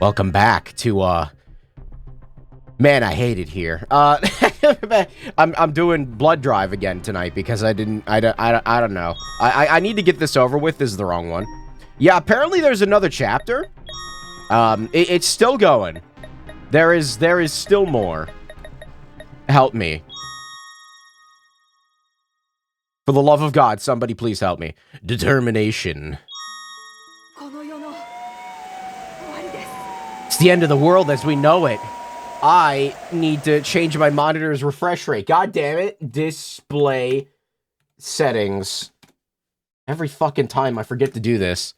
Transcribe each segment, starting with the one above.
Welcome back to, man, I hate it here. I'm doing blood drive again tonight because I don't know. I need to get this over with. This is the wrong one. Yeah, apparently there's another chapter. It's still going. There is still more. Help me. For the love of God, somebody please help me. Determination. It's the end of the world as we know it. I need to change my monitor's refresh rate. God damn it. Display settings. Every fucking time I forget to do this.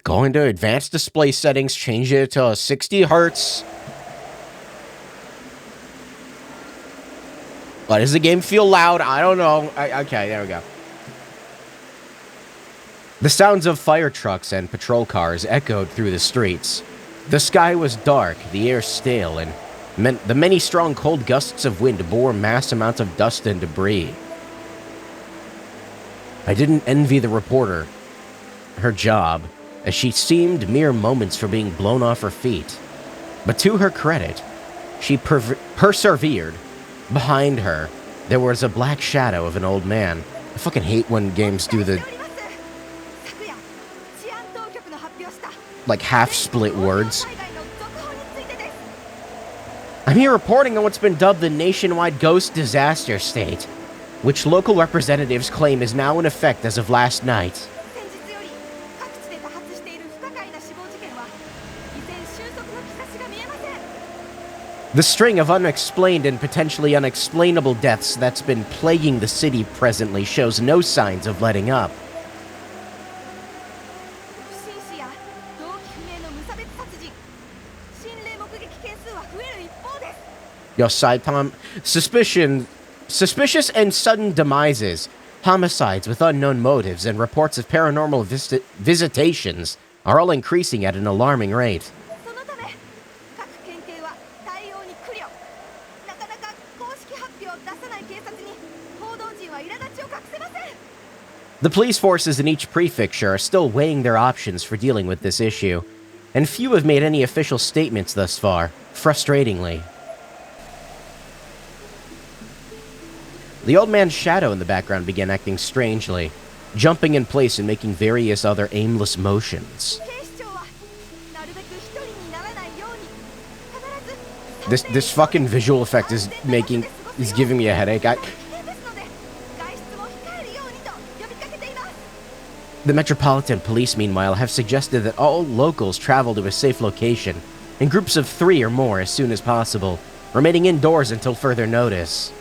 Go into advanced display settings, change it to 60 hertz. But does the game feel loud? I don't know. Okay, there we go. The sounds of fire trucks and patrol cars echoed through the streets. The sky was dark, the air stale, and the many strong cold gusts of wind bore mass amounts of dust and debris. I didn't envy the reporter her job, as she seemed mere moments from being blown off her feet. But to her credit, she persevered. Behind her, there was a black shadow of an old man. I fucking hate when games do the like half-split words. I'm here reporting on what's been dubbed the nationwide ghost disaster state, which local representatives claim is now in effect as of last night. The string of unexplained and potentially unexplainable deaths that's been plaguing the city presently shows no signs of letting up. Yo, Saitama, suspicious and sudden demises, homicides with unknown motives, and reports of paranormal visitations are all increasing at an alarming rate. The police forces in each prefecture are still weighing their options for dealing with this issue, and few have made any official statements thus far, frustratingly. The old man's shadow in the background began acting strangely, jumping in place and making various other aimless motions. This fucking visual effect is giving me a headache. The Metropolitan Police, meanwhile, have suggested that all locals travel to a safe location, in groups of 3 or more as soon as possible, remaining indoors until further notice.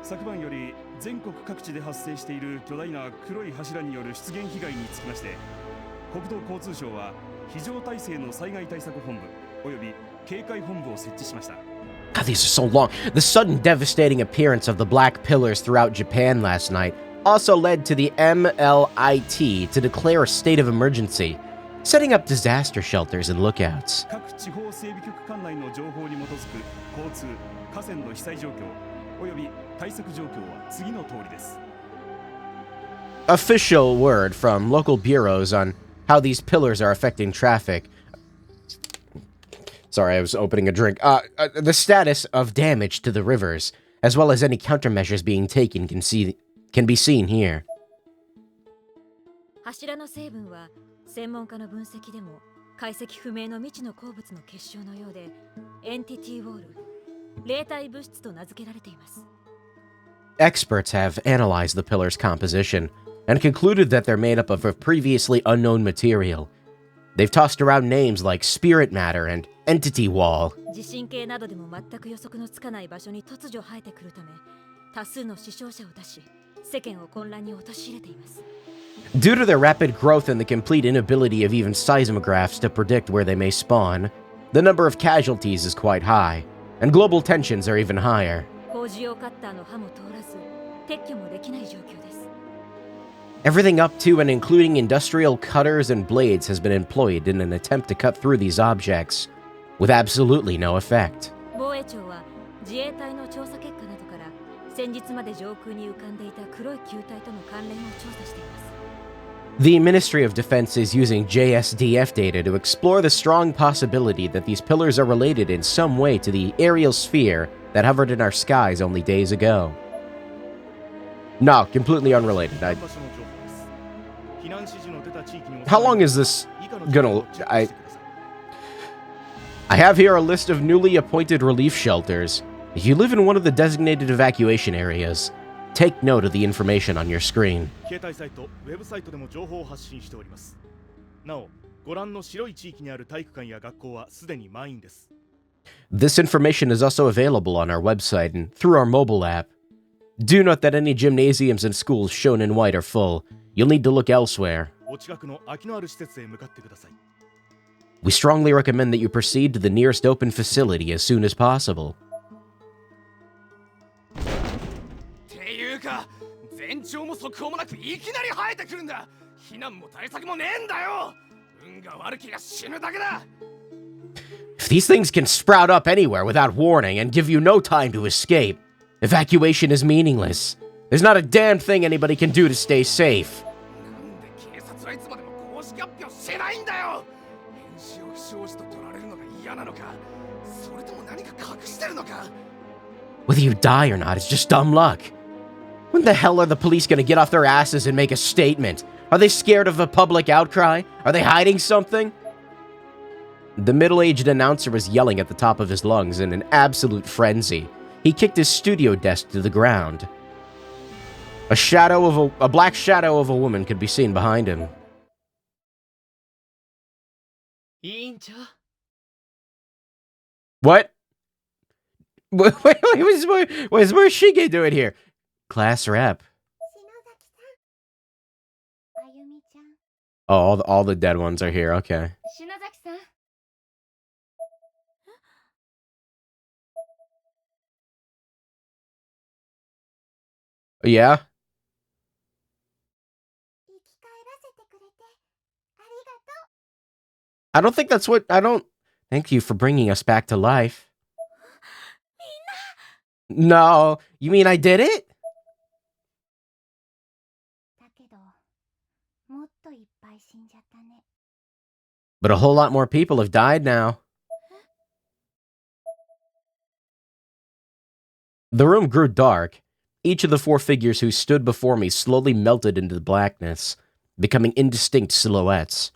昨晩より全国各地で発生している巨大な黒い柱による出現被害につきまして、国土交通省は非常態勢の災害対策本部および警戒本部を設置しました。 God, these are so long. The sudden devastating appearance of the black pillars throughout Japan last night also led to the MLIT to declare a state of emergency, setting up disaster shelters and lookouts. 各地方整備局管内の情報に基づく交通、河川の被災状況および対策状況は次の通りです。 Official word from local bureaus on how these pillars are affecting traffic. Sorry, I was opening a drink. The status of damage to the rivers, as well as any countermeasures being taken, can be seen here. 柱の成分は専門家の分析でも解析不明の未知の鉱物の結晶のようで、エンティティウォール、霊体物質と名付けられています。 Experts have analyzed the pillar's composition and concluded that they're made up of a previously unknown material. They've tossed around names like spirit matter and entity wall. 地震計などでも全く予測のつかない場所に突如生えてくるため、多数の死傷者を出し、世間を混乱に陥れています。 Due to their rapid growth and the complete inability of even seismographs to predict where they may spawn, the number of casualties is quite high, and global tensions are even higher. 工事用カッターの刃も通らず、撤去もできない状況です。 Everything up to and including industrial cutters and blades has been employed in an attempt to cut through these objects, with absolutely no effect. 防衛庁は自衛隊の調査結果などから先日まで上空に浮かんでいた黒い球体との関連を調査しています。The Ministry of Defense is using JSDF data to explore the strong possibility that these pillars are related in some way to the aerial sphere that hovered in our skies only days ago. No, completely unrelated. How long is this gonna... I have here a list of newly appointed relief shelters. If you live in one of the designated evacuation areas, take note of the information on your screen. This information is also available on our website and through our mobile app. Do note that any gymnasiums and schools shown in white are full. You'll need to look elsewhere. We strongly recommend that you proceed to the nearest open facility as soon as possible. If these things can sprout up anywhere without warning and give you no time to escape, evacuation is meaningless. There's not a damn thing anybody can do to stay safe. Whether you die or not is just dumb luck. When the hell are the police gonna get off their asses and make a statement? Are they scared of a public outcry? Are they hiding something? The middle-aged announcer was yelling at the top of his lungs in an absolute frenzy. He kicked his studio desk to the ground. A black shadow of a woman could be seen behind him. What? What's Shige doing here? Class rep. Oh, all the dead ones are here. Okay. Yeah? I don't think that's what... Thank you for bringing us back to life. No, you mean I did it? But a whole lot more people have died now. The room grew dark. Each of the four figures who stood before me slowly melted into the blackness, becoming indistinct silhouettes.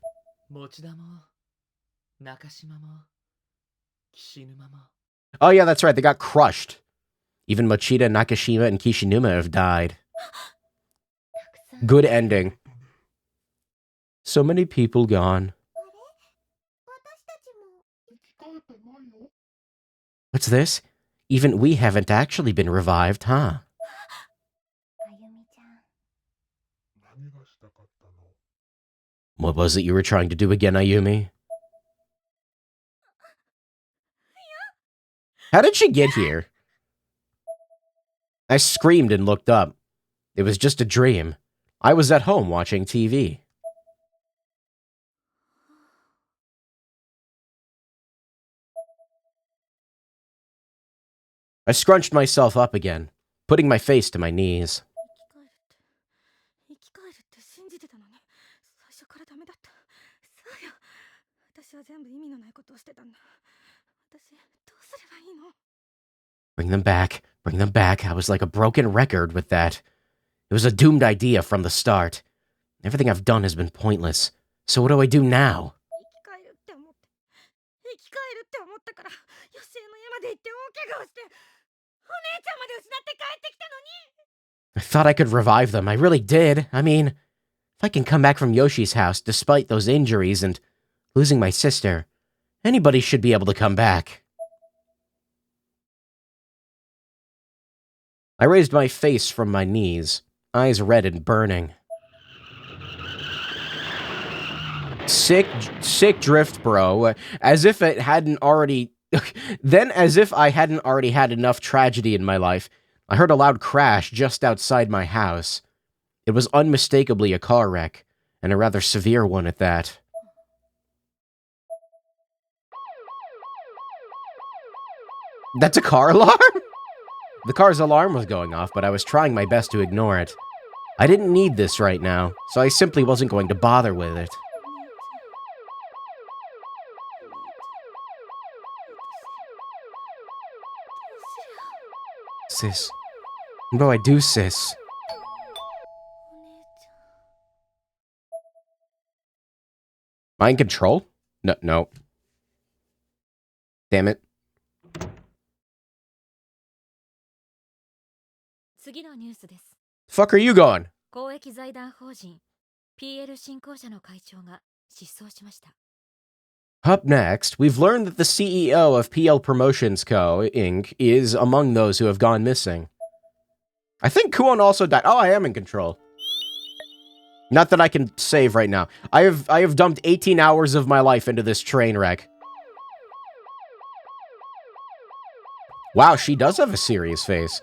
Oh yeah, that's right, they got crushed. Even Mochida, Nakashima, and Kishinuma have died. Good ending. So many people gone. What's this? Even we haven't actually been revived, huh? What was it you were trying to do again, Ayumi? How did she get here? I screamed and looked up. It was just a dream. I was at home watching TV. I scrunched myself up again, putting my face to my knees. Bring them back. Bring them back. I was like a broken record with that. It was a doomed idea from the start. Everything I've done has been pointless. So what do I do now? I thought I could revive them. I really did. I mean, if I can come back from Yoshi's house despite those injuries and losing my sister, anybody should be able to come back. I raised my face from my knees, eyes red and burning. Sick drift, bro. As if it hadn't already... Then, as if I hadn't already had enough tragedy in my life, I heard a loud crash just outside my house. It was unmistakably a car wreck, and a rather severe one at that. That's a car alarm? The car's alarm was going off, but I was trying my best to ignore it. I didn't need this right now, so I simply wasn't going to bother with it. Sis. What do I do, sis? Mind control? No, no. Damn it. 次のニュースです。 Fuck are you going? 公益財団法人 PL 振興社の会長が失踪しました。 Up next, we've learned that the CEO of PL Promotions Co., Inc. is among those who have gone missing. I think Kuon also died. Oh, I am in control. Not that I can save right now. I have dumped 18 hours of my life into this train wreck. Wow, she does have a serious face.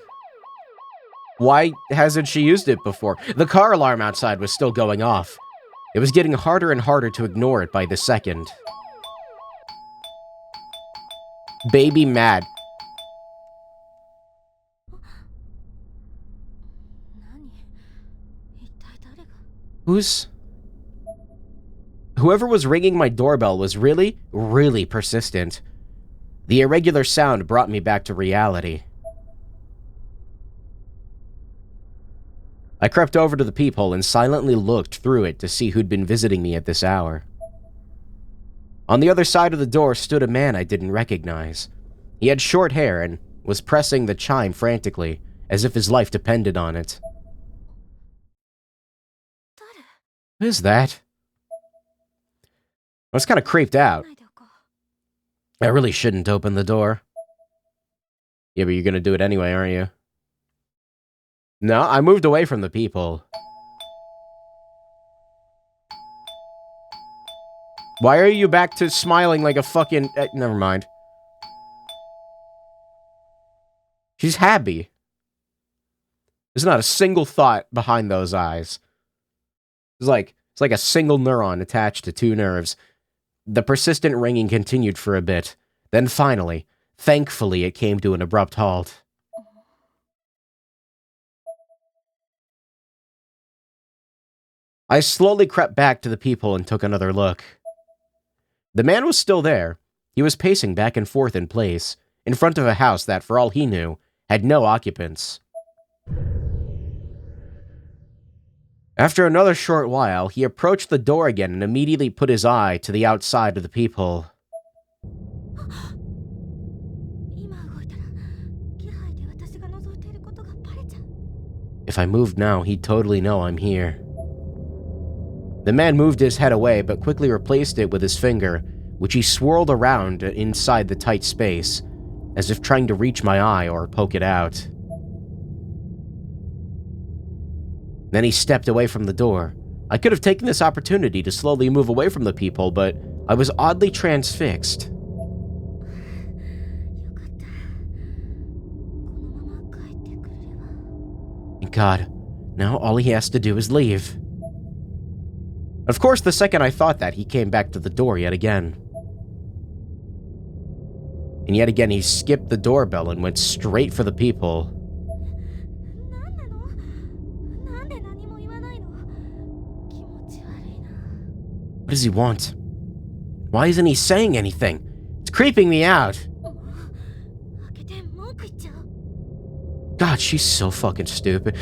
Why hasn't she used it before? The car alarm outside was still going off. It was getting harder and harder to ignore it by the second. Baby mad. Whoever was ringing my doorbell was really, really persistent. The irregular sound brought me back to reality. I crept over to the peephole and silently looked through it to see who'd been visiting me at this hour. On the other side of the door stood a man I didn't recognize. He had short hair and was pressing the chime frantically, as if his life depended on it. Who is that? I was kind of creeped out. I really shouldn't open the door. Yeah, but you're gonna do it anyway, aren't you? No, I moved away from the people. Why are you back to smiling like a fucking... never mind. She's happy. There's not a single thought behind those eyes. It's like a single neuron attached to two nerves. The persistent ringing continued for a bit. Then finally, thankfully, it came to an abrupt halt. I slowly crept back to the people and took another look. The man was still there. He was pacing back and forth in place, in front of a house that, for all he knew, had no occupants. After another short while, he approached the door again and immediately put his eye to the outside of the peephole. If I moved now, he'd totally know I'm here. The man moved his head away, but quickly replaced it with his finger, which he swirled around inside the tight space, as if trying to reach my eye or poke it out. Then he stepped away from the door. I could have taken this opportunity to slowly move away from the peephole, but I was oddly transfixed. Thank God, now all he has to do is leave. Of course, the second I thought that, he came back to the door yet again. And yet again, he skipped the doorbell and went straight for the peephole. What does he want? Why isn't he saying anything? It's creeping me out. God, she's so fucking stupid.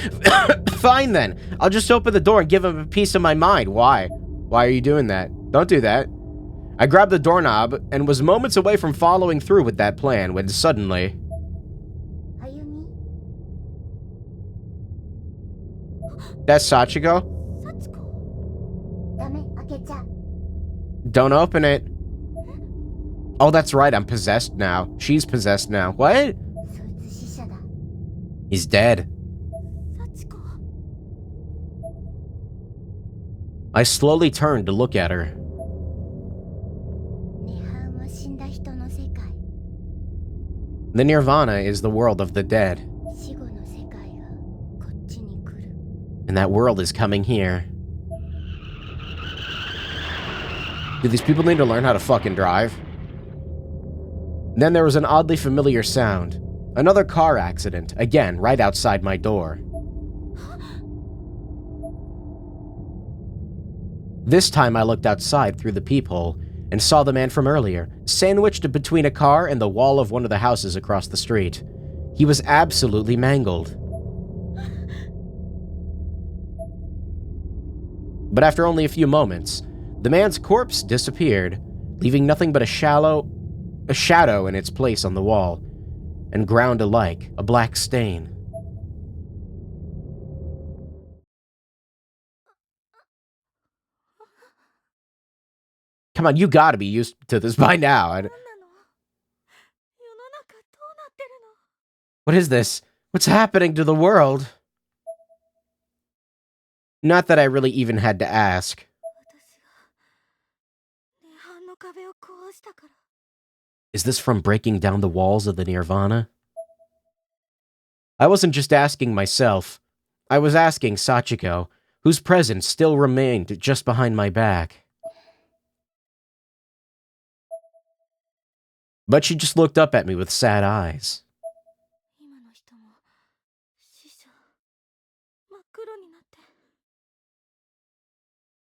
Fine then. I'll just open the door and give him a piece of my mind. Why? Why are you doing that? Don't do that. I grabbed the doorknob and was moments away from following through with that plan when suddenly... That's Sachiko? Don't open it. Oh, that's right. I'm possessed now. She's possessed now. What? He's dead. I slowly turned to look at her. The Nirvana is the world of the dead. And that world is coming here. Do these people need to learn how to fucking drive? Then there was an oddly familiar sound. Another car accident, again, right outside my door. This time I looked outside through the peephole and saw the man from earlier, sandwiched between a car and the wall of one of the houses across the street. He was absolutely mangled. But after only a few moments, the man's corpse disappeared, leaving nothing but a shadow in its place on the wall, and ground alike, a black stain. Come on, you gotta be used to this by now. What is this? What's happening to the world? Not that I really even had to ask. Is this from breaking down the walls of the Nirvana? I wasn't just asking myself. I was asking Sachiko, whose presence still remained just behind my back. But she just looked up at me with sad eyes.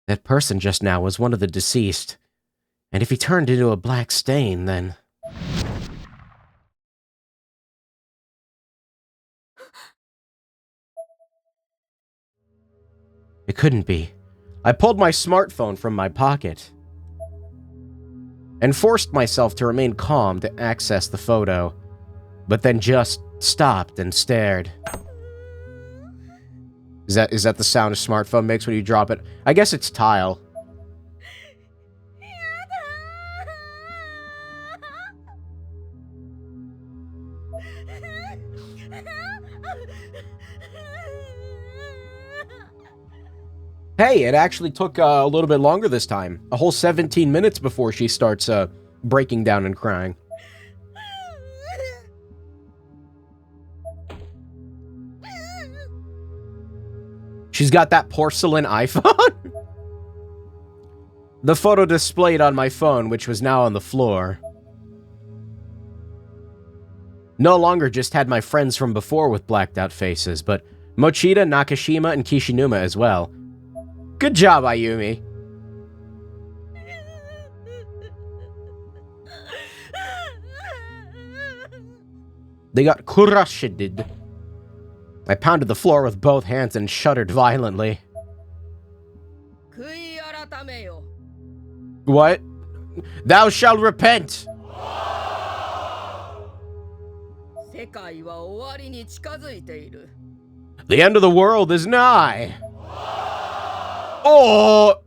That person just now was one of the deceased. And if he turned into a black stain, then... It couldn't be. I pulled my smartphone from my pocket and forced myself to remain calm to access the photo, but then just stopped and stared. Is that the sound a smartphone makes when you drop it? I guess it's tile. Hey, it actually took a little bit longer this time. A whole 17 minutes before she starts breaking down and crying. She's got that porcelain iPhone? The photo displayed on my phone, which was now on the floor, no longer just had my friends from before with blacked out faces, but Mochida, Nakashima, and Kishinuma as well. Good job, Ayumi. They got crushed. I pounded the floor with both hands and shuddered violently. What? Thou shalt repent! The end of the world is nigh! Oh!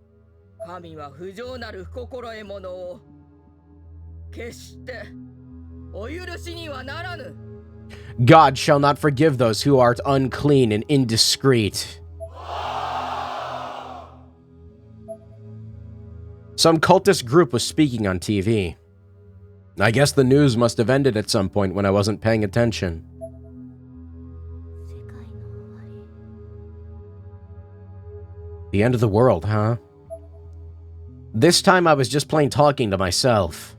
God shall not forgive those who are unclean and indiscreet. Some cultist group was speaking on TV. I guess the news must have ended at some point when I wasn't paying attention. The end of the world, huh? This time I was just plain talking to myself.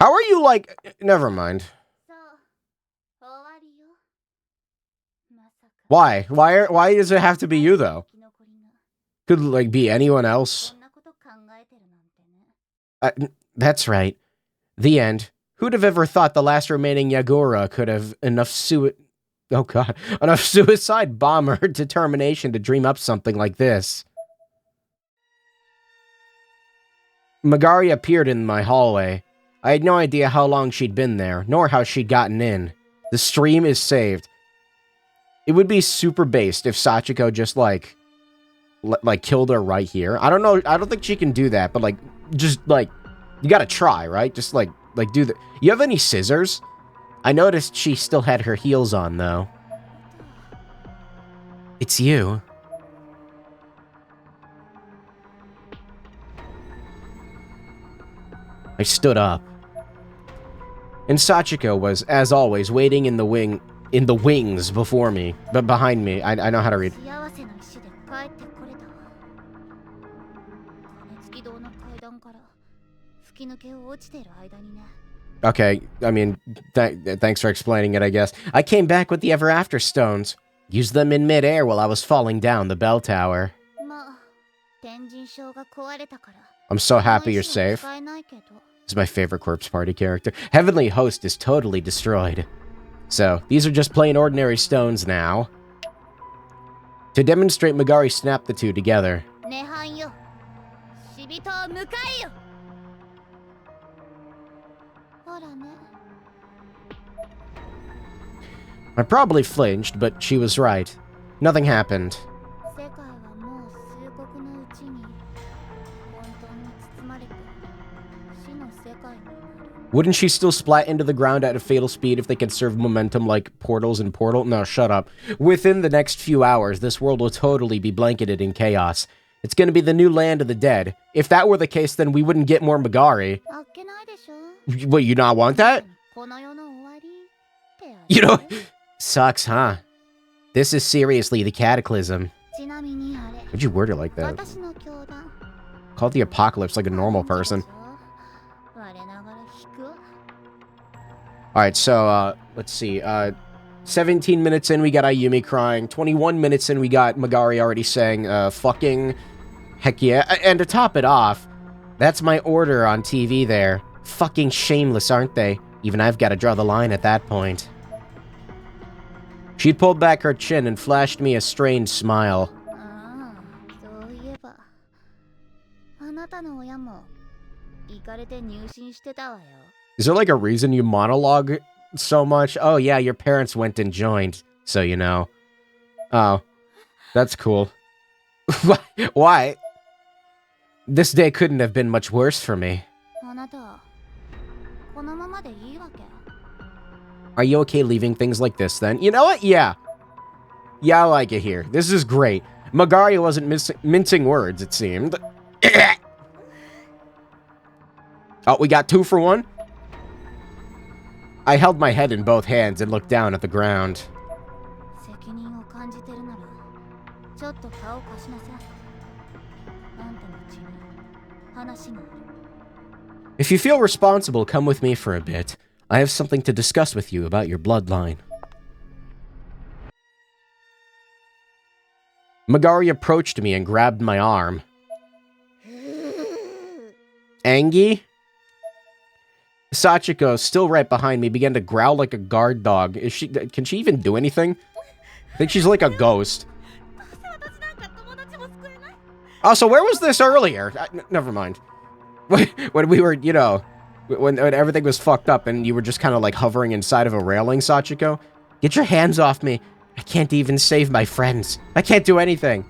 How are you like... Never mind. Why? Why does it have to be you, though? Could, like, be anyone else. That's right. The end. Who'd have ever thought the last remaining Yagura could have enough suicide bomber determination to dream up something like this? Magari appeared in my hallway. I had no idea how long she'd been there, nor how she'd gotten in. The stream is saved. It would be super based if Sachiko just, like killed her right here. I don't know. I don't think she can do that, but, like, just, like, you gotta try, right? Just, like do the... You have any scissors? I noticed she still had her heels on, though. It's you. I stood up. And Sachiko was, as always, waiting in the wings before me, but behind me. I know how to read. Okay, I mean, thanks for explaining it, I guess. I came back with the Ever After stones. Used them in midair while I was falling down the bell tower. まあ天神症が壊れたから I'm so この happy you're 石は safe. 使えないけど This is my favorite Corpse Party character. Heavenly Host is totally destroyed. So, these are just plain ordinary stones now. To demonstrate, Magari snapped the two together. 涅槃よ死人を迎えよほらね I probably flinched, but she was right. Nothing happened. 世界はもう数国のうちに混沌に包まれて死の世界になる Wouldn't she still splat into the ground at a fatal speed if they could serve momentum like portals in Portal? No, shut up. Within the next few hours, this world will totally be blanketed in chaos. It's gonna be the new land of the dead. If that were the case, then we wouldn't get more Magari. あっけないでしょ Wait, you not want that? この世の終わりってある You know, sucks, huh? This is seriously the cataclysm. ちなみにあれ Why'd you word it like that? 私の教団 Call it the apocalypse like a normal person. 我ながら引くわ Alright, so, let's see. 17 minutes in, we got Ayumi crying. 21 minutes in, we got Magari already saying, fucking heck yeah. And to top it off, that's my order on TV there. Fucking shameless, aren't they? Even I've got to draw the line at that point. She pulled back her chin and flashed me a strained smile. ああそういえばあなたの親も行かれて入信してたわよ Is there like a reason you monologue so much? Oh yeah, your parents went and joined, so you know. Oh, that's cool. Why? This day couldn't have been much worse for me. あなたこのままでいいわけ Are you okay leaving things like this then? You know what? Yeah. Yeah, I like it here. This is great. Magari wasn't mincing words, it seemed. Oh, we got 2 for 1? I held my head in both hands and looked down at the ground. 責任を感じてるならちょっと顔貸しなさいあんたのうちに話がある If you feel responsible, come with me for a bit. I have something to discuss with you about your bloodline. Magari approached me and grabbed my arm. Angie? Sachiko, still right behind me, began to growl like a guard dog. Can she even do anything? I think she's like a ghost. Also, where was this earlier? Never mind. When we were, you know, when everything was fucked up and you were just kind of like hovering inside of a railing, Sachiko? Get your hands off me. I can't even save my friends. I can't do anything.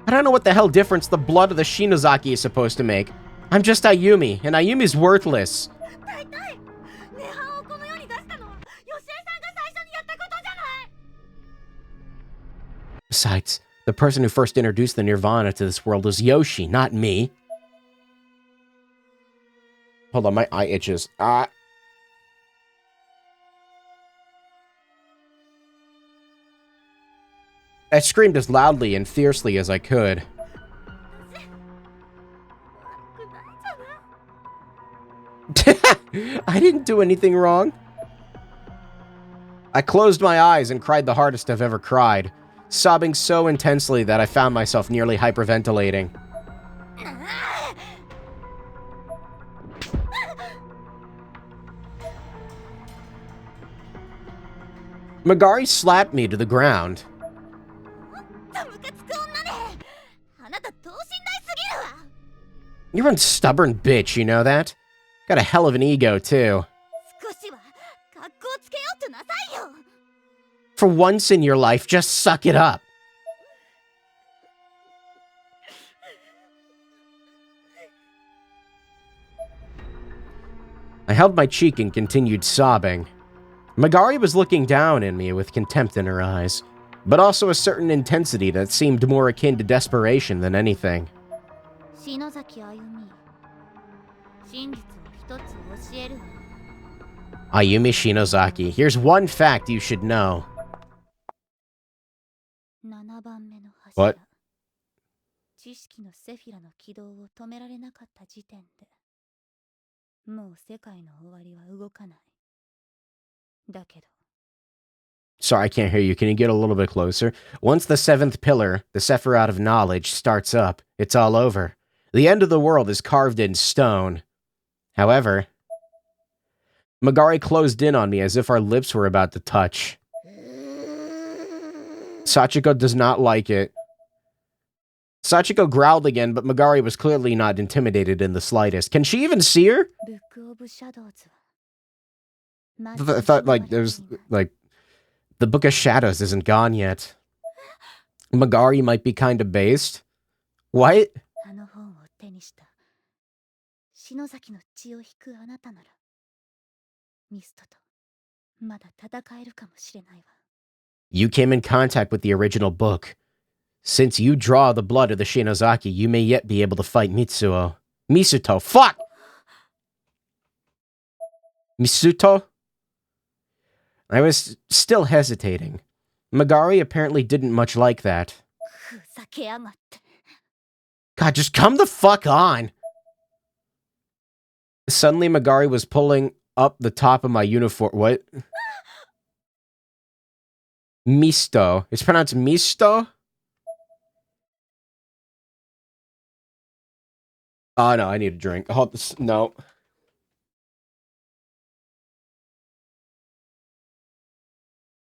I don't know what the hell difference the blood of the Shinozaki is supposed to make. I'm just Ayumi, and Ayumi's worthless. Besides, the person who first introduced the Nirvana to this world was Yoshi, not me. Hold on, my eye itches. I screamed as loudly and fiercely as I could. I didn't do anything wrong. I closed my eyes and cried the hardest I've ever cried, sobbing so intensely that I found myself nearly hyperventilating. Magari slapped me to the ground. You're a stubborn bitch, you know that? Got a hell of an ego, too. For once in your life, just suck it up. I held my cheek and continued sobbing. Magari was looking down at me with contempt in her eyes, but also a certain intensity that seemed more akin to desperation than anything. Ayumi Shinozaki, here's one fact you should know. What? 知識のセフィラの起動を止められなかった時点でもう世界の終わりは動かないだけど Sorry, I can't hear you. Can you get a little bit closer? Once the seventh pillar, the Sephiroth of knowledge, starts up, it's all over. The end of the world is carved in stone. However, Magari closed in on me as if our lips were about to touch. Sachiko does not like it. Sachiko growled again, but Magari was clearly not intimidated in the slightest. Can she even see her? ブックオブシャドウズは I thought, like, there's, like, the Book of Shadows isn't gone yet. Magari might be kind of based. What? あの本を手にした篠崎の血を引くあなたならミストとまだ戦えるかもしれないわ You came in contact with the original book. Since you draw the blood of the Shinozaki, you may yet be able to fight Mitsuo. Misuto. Fuck! Misuto? I was still hesitating. Magari apparently didn't much like that. ふざけやがって God, just come the fuck on! Suddenly, Magari was pulling up the top of my uniform. What? Misto. It's pronounced Misto? Oh, no, I need a drink. Hold this. No.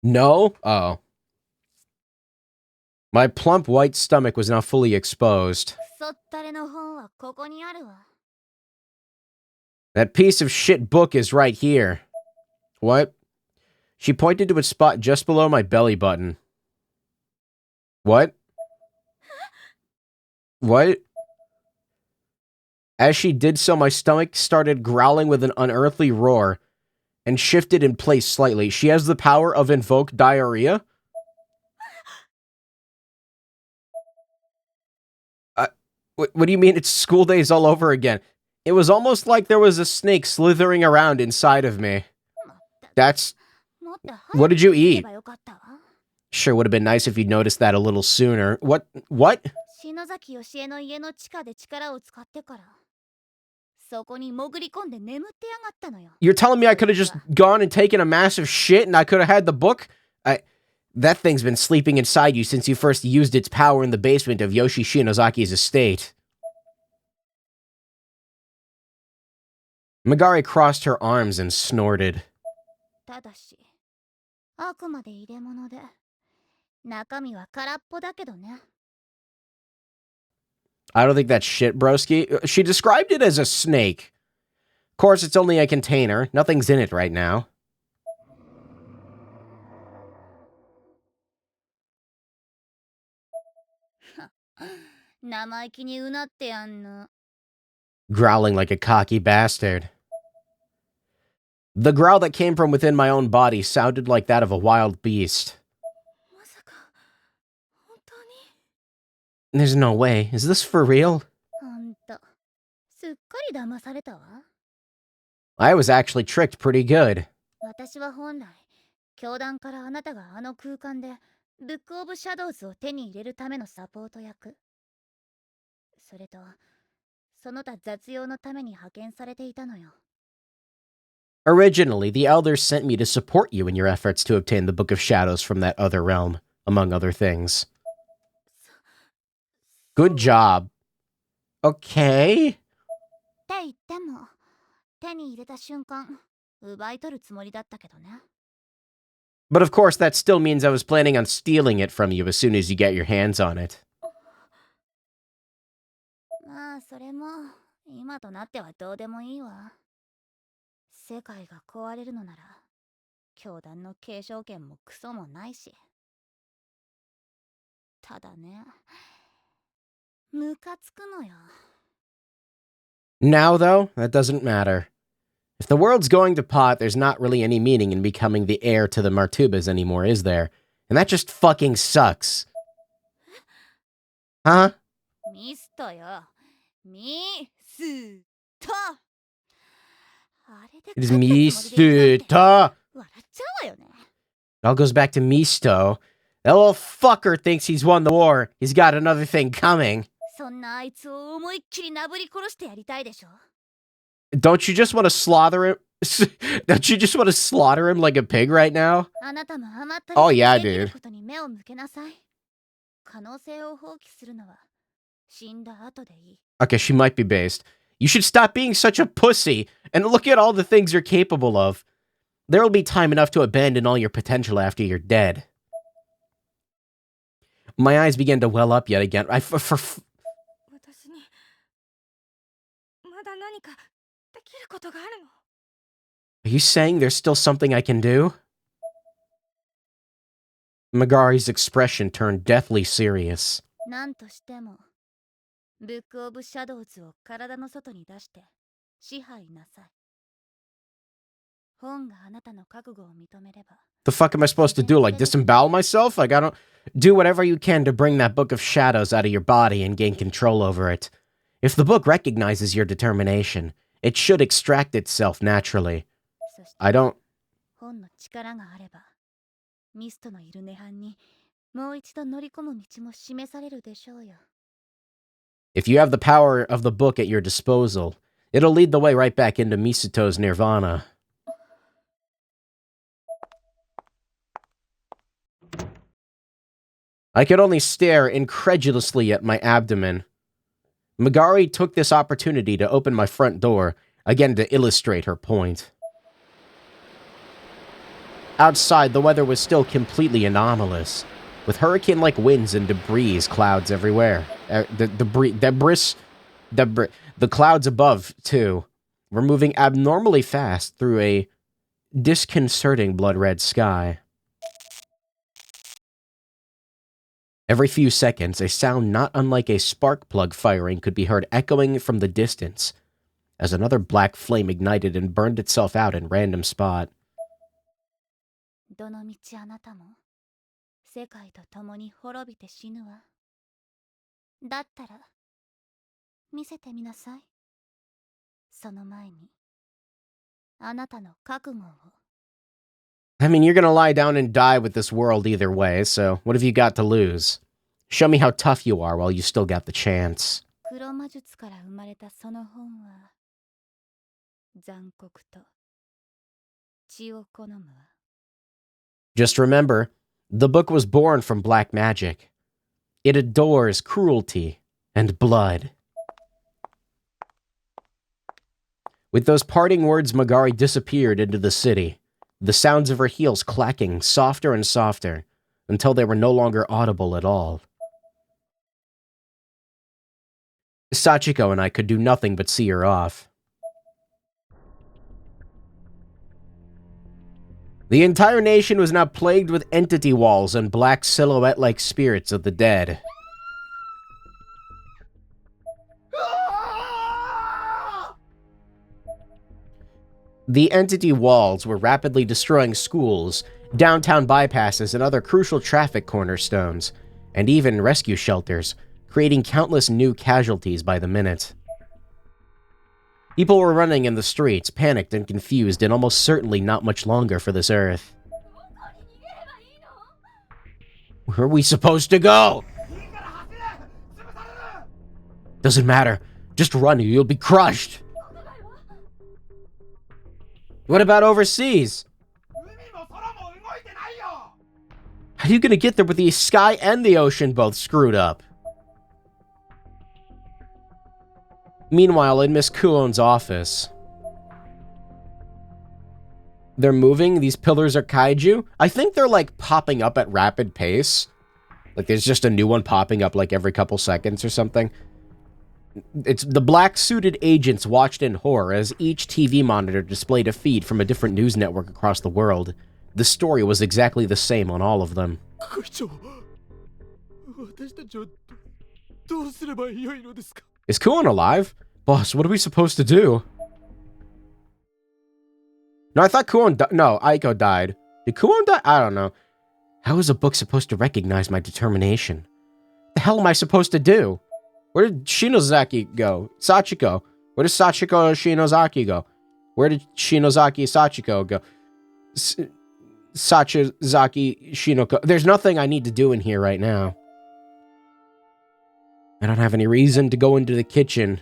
No? Oh. My plump white stomach was now fully exposed. クソったれの本はここにあるわ That piece of shit book is right here. What? She pointed to a spot just below my belly button. What? What? As she did so, my stomach started growling with an unearthly roar and shifted in place slightly. She has the power of invoke diarrhea? What do you mean it's school days all over again? It was almost like there was a snake slithering around inside of me. That's... もっと What did you 早く言え eat? ばよかったわ Sure would have been nice if you'd noticed that a little sooner. What? 篠崎義恵の家の地下で力を使ってからそこに潜り込んで眠ってやがったのよ You're telling me I could have just gone and taken a massive shit and I could have had the book? That thing's been sleeping inside you since you first used its power in the basement of Yoshi Shinozaki's estate. Magari crossed her arms and snorted. ただしあくまで入れ物で中身は空っぽだけどね I don't think that's shit, broski. She described it as a snake. Of course, it's only a container. Nothing's in it right now. 生意気にうなってやんの Growling like a cocky bastard. The growl that came from within my own body sounded like that of a wild beast. まさか本当に There's no way. Is this for real? あんたすっかり騙されたわ I was actually tricked pretty good. 私は本来教団からあなたがあの空間でブックオブシャドウズを手に入れるためのサポート役それとその他雑用のために派遣されていたのよ Originally, the elders sent me to support you in your efforts to obtain the Book of Shadows from that other realm, among other things. Good job. Okay. って言っても手に入れた瞬間奪い取るつもりだったけどね But of course, that still means I was planning on stealing it from you as soon as you get your hands on it. まあそれも今となってはどうでもいいわ世界が壊れるのなら教団の継承権もクソもないしただねムカつくのよ Now, though, that doesn't matter. If the world's going to pot, there's not really any meaning in becoming the heir to the Martubas anymore, is there? And that just fucking sucks. Huh? ミストよミストあれで It is 勝ったつもりでいるなんて Misuta. 笑っちゃうわよね It all goes back to Misto. That little fucker thinks he's won the war. He's got another thing coming. そんなあいつを思いっきりなぶり殺してやりたいでしょ Don't you just want to slaughter him? Don't you just want to slaughter him like a pig right now? あなたも甘ったOh, り yeah, できる dude. ことに目を向けなさい。可能性を放棄するのは死んだ後でいい。 Okay, she might be based. You should stop being such a pussy and look at all the things you're capable of. There'll be time enough to abandon all your potential after you're dead. My eyes began to well up yet again. 私にまだ何かできることがあるの？ Are you saying there's still something I can do? Megari's expression turned deathly serious. なんとしてもブックオブシャドウズを体の外に出して支配なさい。本があなたの覚悟を認めれば。 The fuck am I supposed to do? Like disembowel myself? Like I don't do whatever you can to bring that book of shadows out of your body and gain control over it. If the book recognizes your determination, it should extract itself naturally. そして I don't. 本の力があればミストのいる涅槃にもう一度乗り込む道も示されるでしょうよ。 If you have the power of the book at your disposal, it'll lead the way right back into Misuto's nirvana. I could only stare incredulously at my abdomen. Megari took this opportunity to open my front door, again to illustrate her point. Outside, the weather was still completely anomalous, with hurricane-like winds and debris clouds everywhere. The clouds above, too, were moving abnormally fast through a disconcerting blood-red sky. Every few seconds, a sound not unlike a spark plug firing could be heard echoing from the distance, as another black flame ignited and burned itself out in random spot. どのみちあなたも世界と共に滅びて死ぬわ。だったら見せてみなさい。その前にあなたの覚悟を。 I mean, you're gonna lie down and die with this world either way, so what have you got to lose? Show me how tough you are while you still got the chance. 黒魔術から生まれたその本は残酷と血を好むわ。 Just remember, the book was born from black magic. It adores cruelty and blood. With those parting words, Megari disappeared into the city, the sounds of her heels clacking softer and softer, until they were no longer audible at all. Sachiko and I could do nothing but see her off. The entire nation was now plagued with entity walls and black silhouette-like spirits of the dead. The entity walls were rapidly destroying schools, downtown bypasses, and other crucial traffic cornerstones, and even rescue shelters, creating countless new casualties by the minute. People were running in the streets, panicked and confused, and almost certainly not much longer for this earth. Where are we supposed to go? Doesn't matter. Just run or you'll be crushed. What about overseas? How are you gonna get there with the sky and the ocean both screwed up? Meanwhile, in Miss Kuon's office. They're moving. These pillars are kaiju. I think they're, like, popping up at rapid pace. Like, there's just a new one popping up, like, every couple seconds or something. It's the black-suited agents watched in horror as each TV monitor displayed a feed from a different news network across the world. The story was exactly the same on all of them. Is Kuon alive? Boss, what are we supposed to do? No, I thought Kuon no, Aiko died. Did Kuon die? I don't know. How is a book supposed to recognize my determination? The hell am I supposed to do? Where did Shinozaki go? Sachiko. Where did Sachiko Shinozaki go? Where did Shinozaki Sachiko go? Sachizaki Shinoko. There's nothing I need to do in here right now. I don't have any reason to go into the kitchen.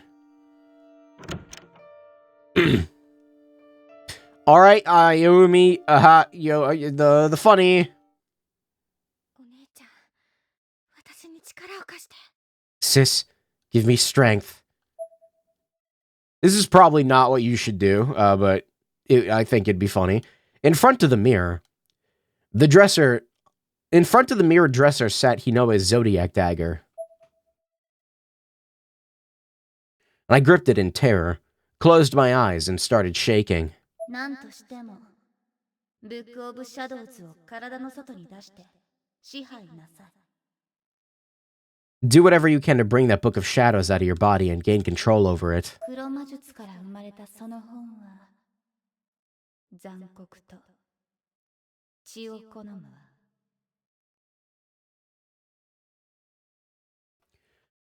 Alright, Yumi, the funny. お姉ちゃん、私に力を貸して。 Sis, give me strength. This is probably not what you should do, but I think it'd be funny. In front of the mirror dresser sat Hinoe's zodiac dagger. I gripped it in terror, closed my eyes, and started shaking. なんとしてもブックオブシャドウズを体の外に出して支配なさい。 Do whatever you can to bring that book of shadows out of your body and gain control over it. 黒魔術から生まれたその本は残酷と血を好むわ。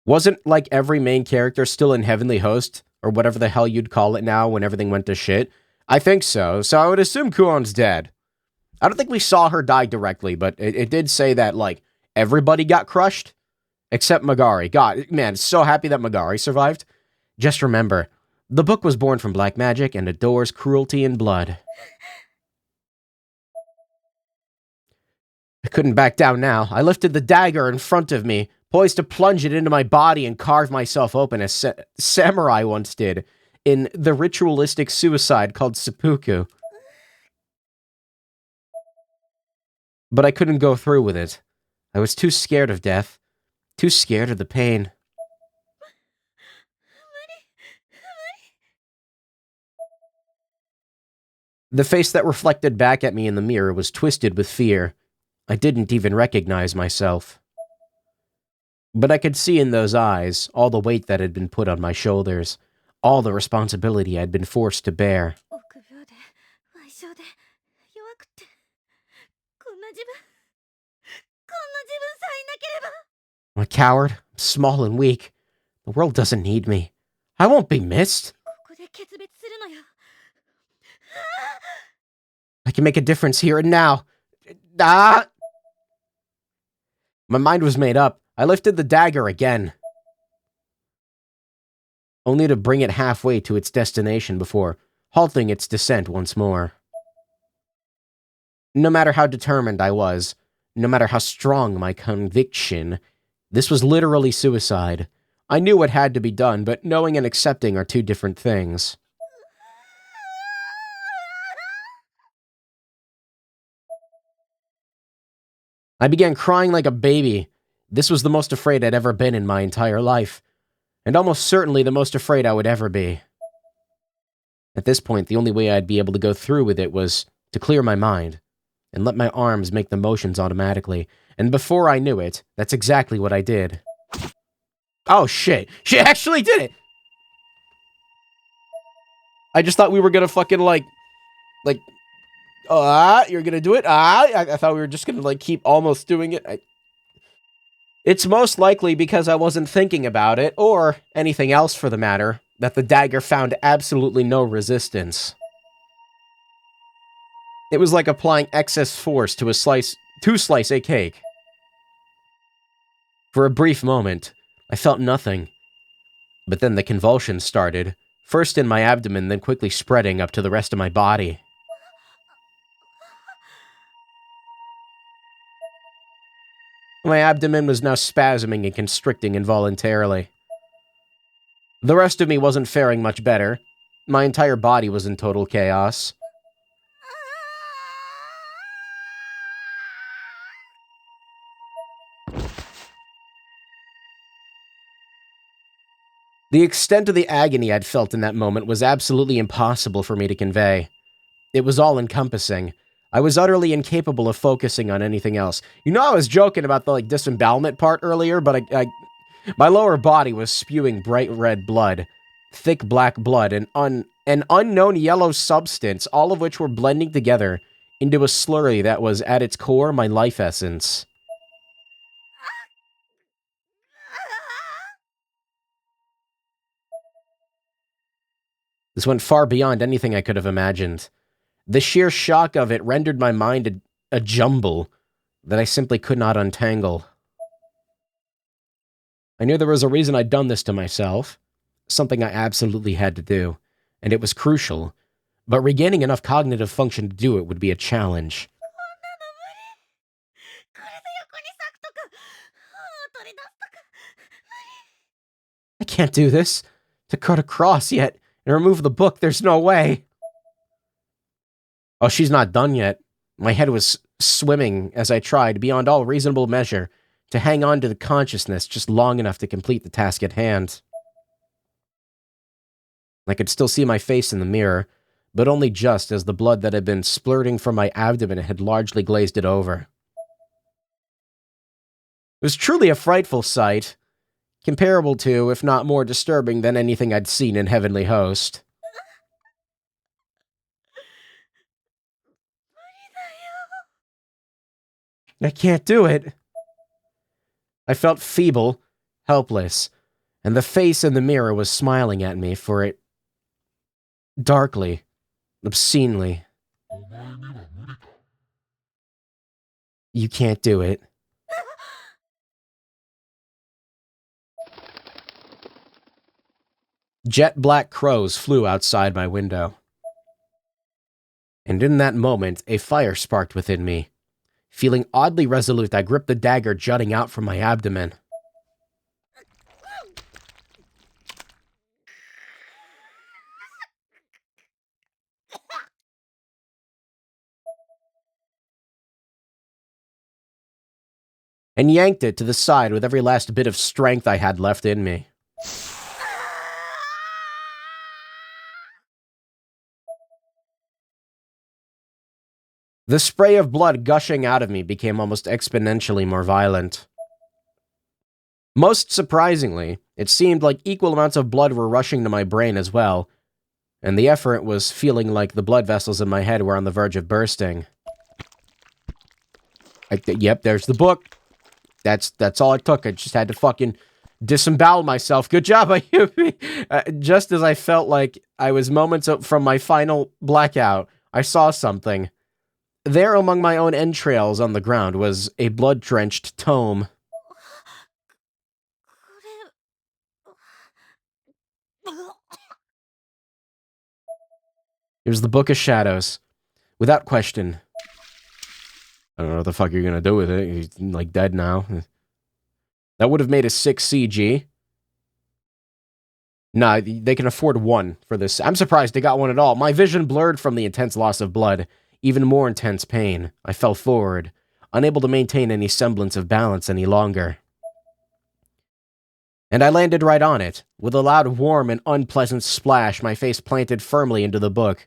Wasn't like every main character still in Heavenly Host, or whatever the hell you'd call it now when everything went to shit? I think so, so I would assume Kuon's dead. I don't think we saw her die directly, but it did say that, like, everybody got crushed, except Magari. God, man, so happy that Magari survived. Just remember, the book was born from black magic and adores cruelty and blood. I couldn't back down now. I lifted the dagger in front of me, poised to plunge it into my body and carve myself open as samurai once did in the ritualistic suicide called seppuku. But I couldn't go through with it. I was too scared of death, too scared of the pain. The face that reflected back at me in the mirror was twisted with fear. I didn't even recognize myself. But I could see in those eyes all the weight that had been put on my shoulders, all the responsibility I'd been forced to bear. 臆病で矮小で弱くてこんな自分さえいなければ。 I'm a coward, small and weak. The world doesn't need me. I won't be missed. ここで決別するのよ。 I can make a difference here and now. Ah! My mind was made up. I lifted the dagger again, only to bring it halfway to its destination before halting its descent once more. No matter how determined I was, no matter how strong my conviction, this was literally suicide. I knew what had to be done, but knowing and accepting are two different things. I began crying like a baby. This was the most afraid I'd ever been in my entire life, and almost certainly the most afraid I would ever be. At this point, the only way I'd be able to go through with it was to clear my mind and let my arms make the motions automatically, and before I knew it, that's exactly what I did. Oh shit, she actually did it! I just thought we were gonna fucking you're gonna do it? I thought we were just gonna keep almost doing it. It's most likely because I wasn't thinking about it, or anything else for the matter, that the dagger found absolutely no resistance. It was like applying excess force to slice a cake. For a brief moment, I felt nothing. But then the convulsions started, first in my abdomen, then quickly spreading up to the rest of my body. My abdomen was now spasming and constricting involuntarily. The rest of me wasn't faring much better. My entire body was in total chaos. The extent of the agony I'd felt in that moment was absolutely impossible for me to convey. It was all-encompassing. I was utterly incapable of focusing on anything else. You know, I was joking about the, disembowelment part earlier, but my lower body was spewing bright red blood, thick black blood, and an unknown yellow substance, all of which were blending together into a slurry that was, at its core, my life essence. This went far beyond anything I could have imagined. The sheer shock of it rendered my mind a jumble that I simply could not untangle. I knew there was a reason I'd done this to myself, something I absolutely had to do, and it was crucial, but regaining enough cognitive function to do it would be a challenge. これで横に咲くとか、取り出すとか。 I can't do this. To cut across yet and remove the book, there's no way. Oh, she's not done yet. My head was swimming as I tried, beyond all reasonable measure, to hang on to the consciousness just long enough to complete the task at hand. I could still see my face in the mirror, but only just as the blood that had been splurting from my abdomen had largely glazed it over. It was truly a frightful sight, comparable to, if not more disturbing than anything I'd seen in Heavenly Host. I can't do it. I felt feeble, helpless, and the face in the mirror was smiling at me for it darkly, obscenely. You can't do it. Jet black crows flew outside my window. And in that moment, a fire sparked within me. Feeling oddly resolute, I gripped the dagger jutting out from my abdomen. And yanked it to the side with every last bit of strength I had left in me. The spray of blood gushing out of me became almost exponentially more violent. Most surprisingly, it seemed like equal amounts of blood were rushing to my brain as well, and the effort was feeling like the blood vessels in my head were on the verge of bursting. Yep, there's the book. That's all it took. I just had to fucking disembowel myself. Good job, Ayumi. Just as I felt like I was moments from my final blackout, I saw something. There among my own entrails on the ground was a blood-drenched tome. It was the Book of Shadows. Without question. I don't know what the fuck you're gonna do with it. He's, like, dead now. That would have made a 6 CG. Nah, they can afford one for this. I'm surprised they got one at all. My vision blurred from the intense loss of blood. Even more intense pain. I fell forward, unable to maintain any semblance of balance any longer. And I landed right on it. With a loud, warm, and unpleasant splash, my face planted firmly into the book,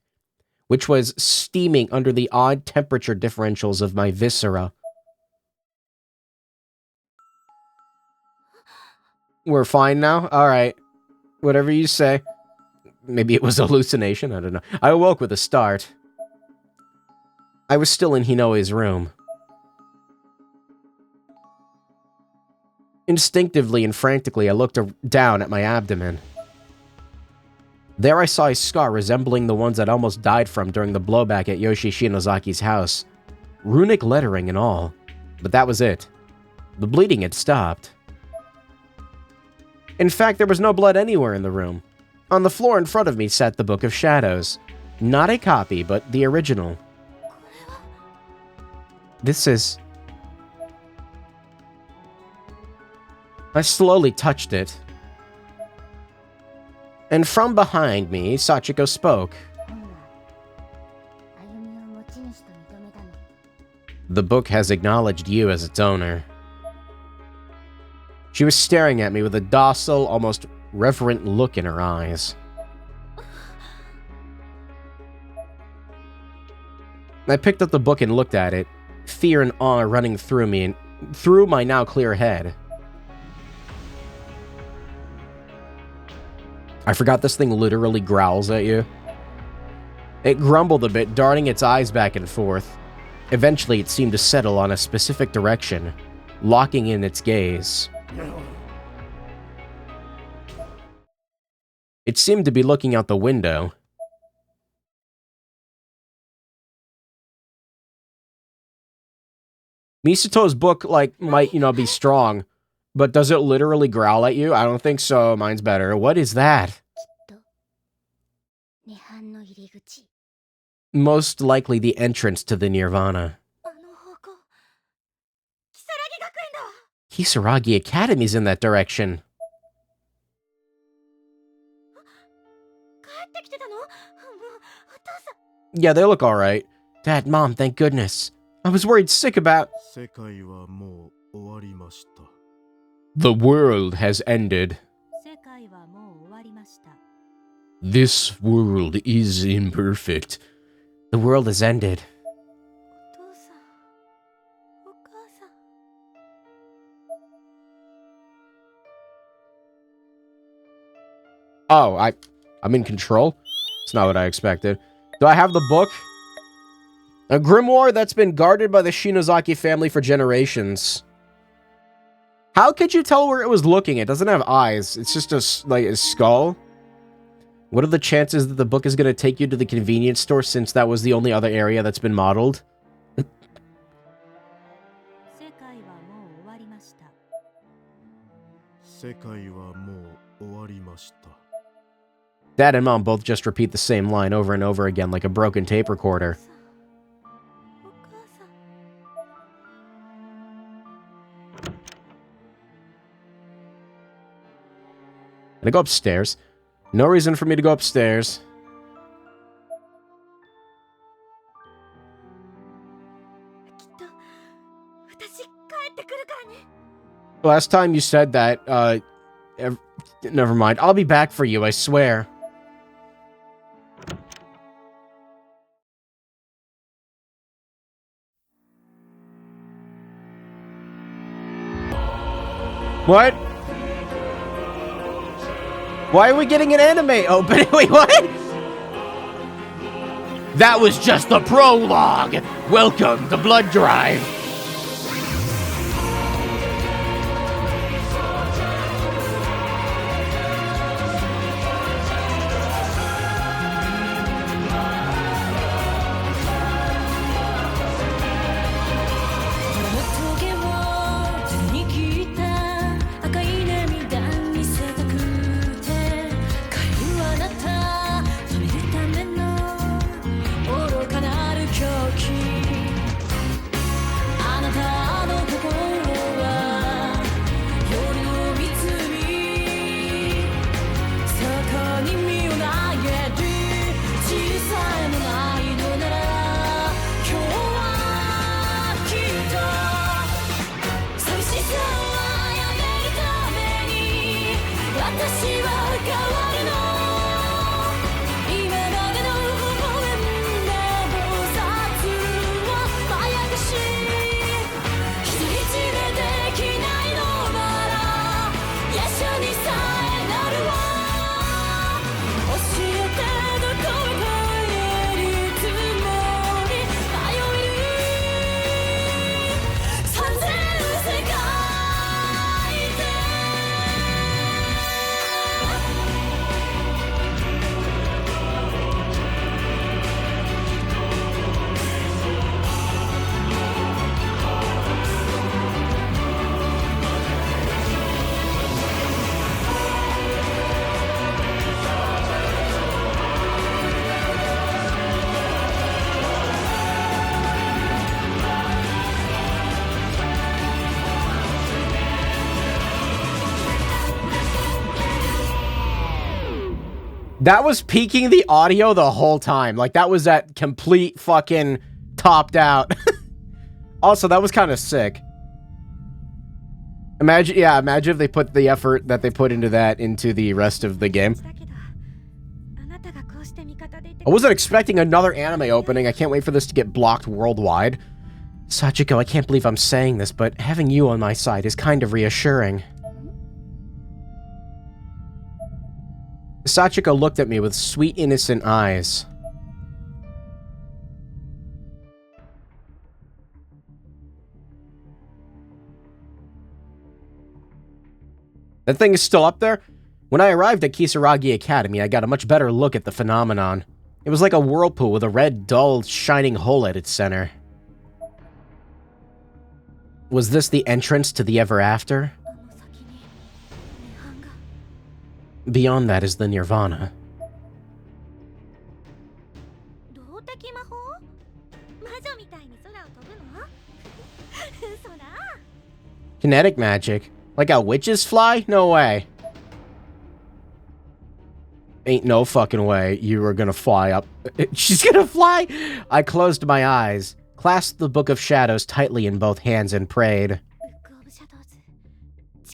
which was steaming under the odd temperature differentials of my viscera. We're fine now? Alright. Whatever you say. Maybe it was a hallucination, I don't know. I awoke with a start. I was still in Hinoe's room. Instinctively and frantically, I looked down at my abdomen. There I saw a scar resembling the ones I'd almost died from during the blowback at Yoshi Shinozaki's house. Runic lettering and all. But that was it. The bleeding had stopped. In fact, there was no blood anywhere in the room. On the floor in front of me sat the Book of Shadows. Not a copy, but the original. This is... I slowly touched it. And from behind me, Sachiko spoke. The book has acknowledged you as its owner. She was staring at me with a docile, almost reverent look in her eyes. I picked up the book and looked at it, fear and awe running through me and through my now clear head. I forgot this thing literally growls at you. It grumbled a bit, darting its eyes back and forth. Eventually, it seemed to settle on a specific direction, locking in its gaze. It seemed to be looking out the window. Misato's book, like, might, be strong. But does it literally growl at you? I don't think so. Mine's better. What is that? 涅槃の入り口。 Most likely the entrance to the Nirvana. あの方向。キサラギ学園だ。 Kisaragi Academy's in that direction. 帰ってきてたの？もう、お父さん。 Yeah, they look alright. Dad, Mom, thank goodness. I was worried sick about... 世界はもう終わりました。 The world has ended. 世界はもう終わりました。 This world is imperfect. The world has ended. お父さん。お母さん。 Oh, I'm in control? It's not what I expected. Do I have the book? A grimoire that's been guarded by the Shinozaki family for generations. How could you tell where it was looking? It doesn't have eyes. It's just a skull. What are the chances that the book is going to take you to the convenience store since that was the only other area that's been modeled? 世界はもう終わりました。 世界はもう終わりました。 Dad and Mom both just repeat the same line over and over again like a broken tape recorder. お母さん。 Can I go upstairs? No reason for me to go upstairs. きっと、私、帰ってくるからね。 Last time you said that, never mind. I'll be back for you, I swear. What? Why are we getting an anime opening? Wait, what? That was just the prologue. Welcome to Blood Drive. That was peaking the audio the whole time. Like, that was at complete fucking topped out. Also, that was kind of sick. Imagine if they put the effort that they put into that into the rest of the game. I wasn't expecting another anime opening. I can't wait for this to get blocked worldwide. Sachiko, I can't believe I'm saying this, but having you on my side is kind of reassuring. Sachiko looked at me with sweet, innocent eyes. That thing is still up there? When I arrived at Kisaragi Academy, I got a much better look at the phenomenon. It was like a whirlpool with a red, dull, shining hole at its center. Was this the entrance to the ever after? Beyond that is the Nirvana. 動的魔法魔女みたいに空を飛ぶの嘘だ Kinetic magic? Like how witches fly? No way. Ain't no fucking way you were gonna fly up. She's gonna fly? I closed my eyes, clasped the Book of Shadows tightly in both hands, and prayed. ブックオブシャドウズ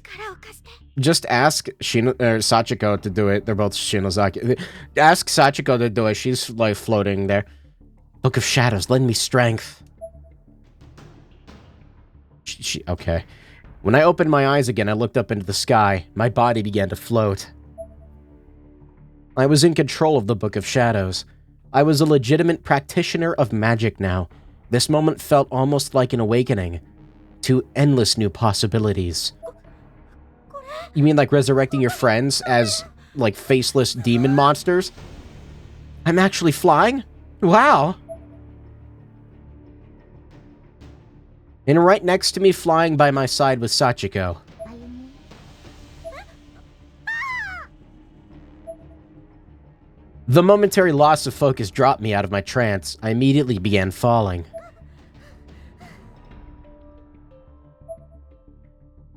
力を貸して Just ask Sachiko to do it. They're both Shinozaki. Ask Sachiko to do it. She's like floating there. Book of Shadows, lend me strength. Okay. When I opened my eyes again, I looked up into the sky. My body began to float. I was in control of the Book of Shadows. I was a legitimate practitioner of magic now. This moment felt almost like an awakening to endless new possibilities. You mean like resurrecting your friends as, like, faceless demon monsters? I'm actually flying? Wow! And right next to me, flying by my side, was Sachiko. 歩み The momentary loss of focus dropped me out of my trance. I immediately began falling.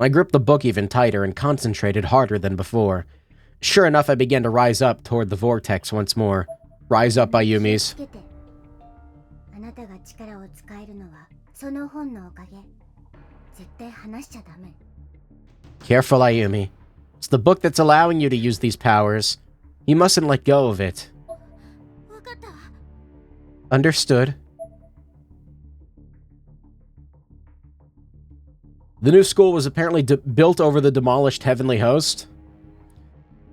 I gripped the book even tighter and concentrated harder than before. Sure enough, I began to rise up toward the vortex once more. Rise up, Ayumis. つけてあなたが力を使えるのはその本のおかげ絶対離しちゃダメ Careful, Ayumi. It's the book that's allowing you to use these powers. You mustn't let go of it. 分かったわ Understood. The new school was apparently built over the demolished Heavenly Host.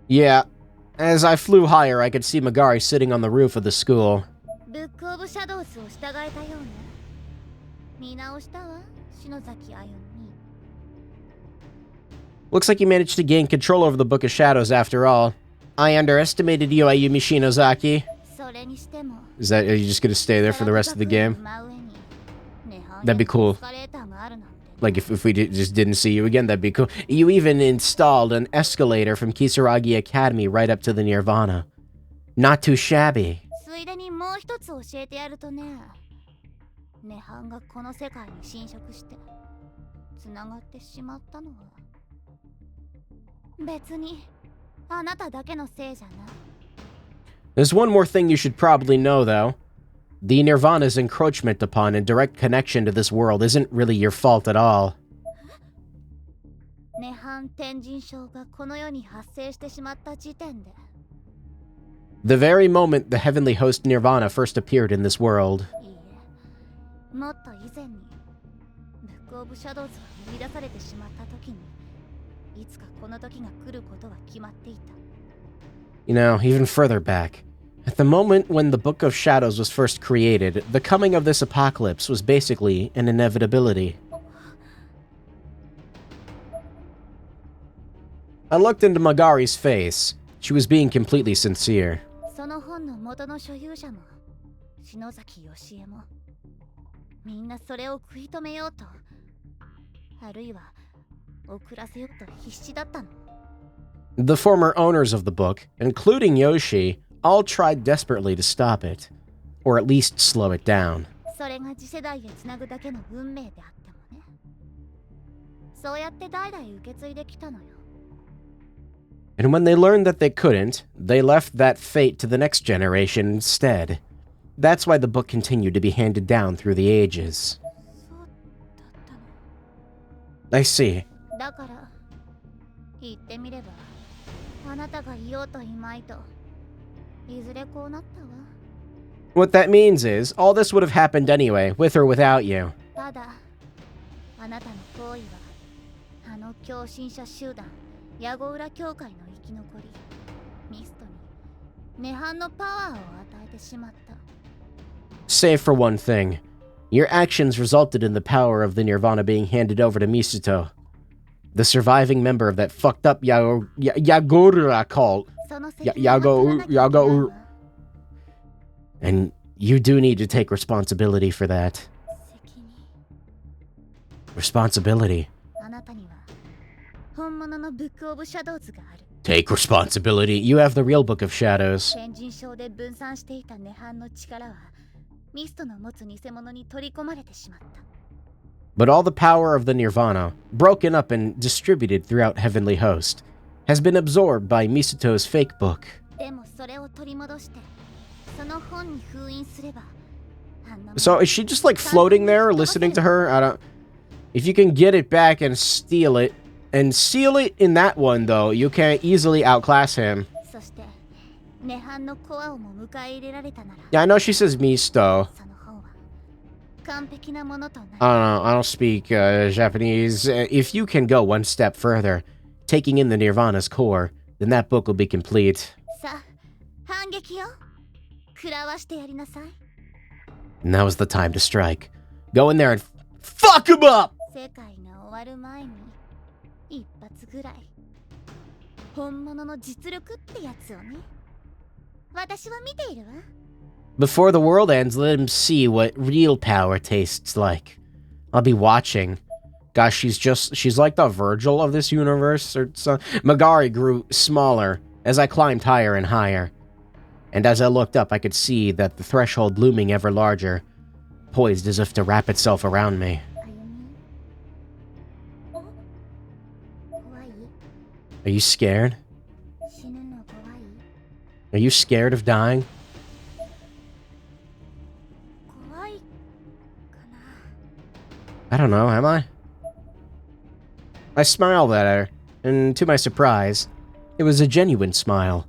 Yeah. As I flew higher, I could see Magari sitting on the roof of the school. ブックオブシャドウズを従えたようね見直したわ篠崎あゆみ Looks like you managed to gain control over the Book of Shadows after all. I underestimated you, Ayumi Shinozaki. それにしても Are you just gonna stay there for the rest of the game? That'd be cool. Like, if we just didn't see you again, that'd be cool. You even installed an escalator from Kisaragi Academy right up to the Nirvana. Not too shabby. ついでにもう一つ教えてやるとね涅槃がこの世界に侵食してつながってしまったのは別にあなただけのせいじゃない There's one more thing you should probably know, though. The Nirvana's encroachment upon and direct connection to this world isn't really your fault at all. 涅槃天神症がこの世に発生してしまった時点で The very moment the heavenly host Nirvana first appeared in this world. いいえもっと以前にブックオブシャドウズが生み出されてしまった時にいつかこの時が来ることは決まっていた You know, even further back. At the moment when the Book of Shadows was first created, the coming of this apocalypse was basically an inevitability. I looked into Magari's face. She was being completely sincere. その本の元の所有者も篠崎義恵もみんなそれを食い止めようとあるいは遅らせようと必死だったの The former owners of the book, including Yoshi, all tried desperately to stop it, or at least slow it down. それが次世代へつなぐだけの運命であってもねそうやって代々受け継いできたのよ And when they learned that they couldn't, they left that fate to the next generation instead. That's why the book continued to be handed down through the ages. そうだったの I see. だから言ってみればあなたがいようといまいといずれこうなったわ What that means is, all this would have happened anyway, with or without you. ただあなたの行為はあの狂信者集団ヤゴウラ教会の生き残りミストに涅槃のパワーを与えてしまった Save for one thing. Your actions resulted in the power of the Nirvana being handed over to Misuto, the surviving member of that fucked up Yagura cult. その責任を取らなきゃいけないわ And you do need to take responsibility for that. 責任 Responsibility. あなたには本物のブックオブシャドウズがある Take responsibility. You have the real Book of Shadows. 天神症で分散していた涅槃の力はミストの持つ偽物に取り込まれてしまった。 But all the power of the Nirvana, broken up and distributed throughout Heavenly Host, has been absorbed by Misato's fake book. でもそれを取り戻してその本に封印すればあんなもの So is she just like floating there, listening to her? I don't... If you can get it back and steal it, and seal it in that one though, you can't easily outclass him. そして涅槃のコアをも迎え入れられたなら Yeah, I know she says Misto. その本は完璧なものとなる。 I don't know, I don't speak Japanese. If you can go one step further, taking in the Nirvana's core, then that book will be complete. さあ反撃よ。食らわしてやりなさい。 And that was the time to strike. Go in there and fuck him up! 世界が終わる前に一発ぐらい本物の実力ってやつをね。私は見ているわ。 Before the world ends, let him see what real power tastes like. I'll be watching. Gosh, she's like the Virgil of this universe or something. Magari grew smaller as I climbed higher and higher. And as I looked up, I could see that the threshold looming ever larger, poised as if to wrap itself around me. 歩み怖い Are you scared? 死ぬの怖い Are you scared of dying? 怖いかな I don't know, am I? I smiled at her, and to my surprise, it was a genuine smile.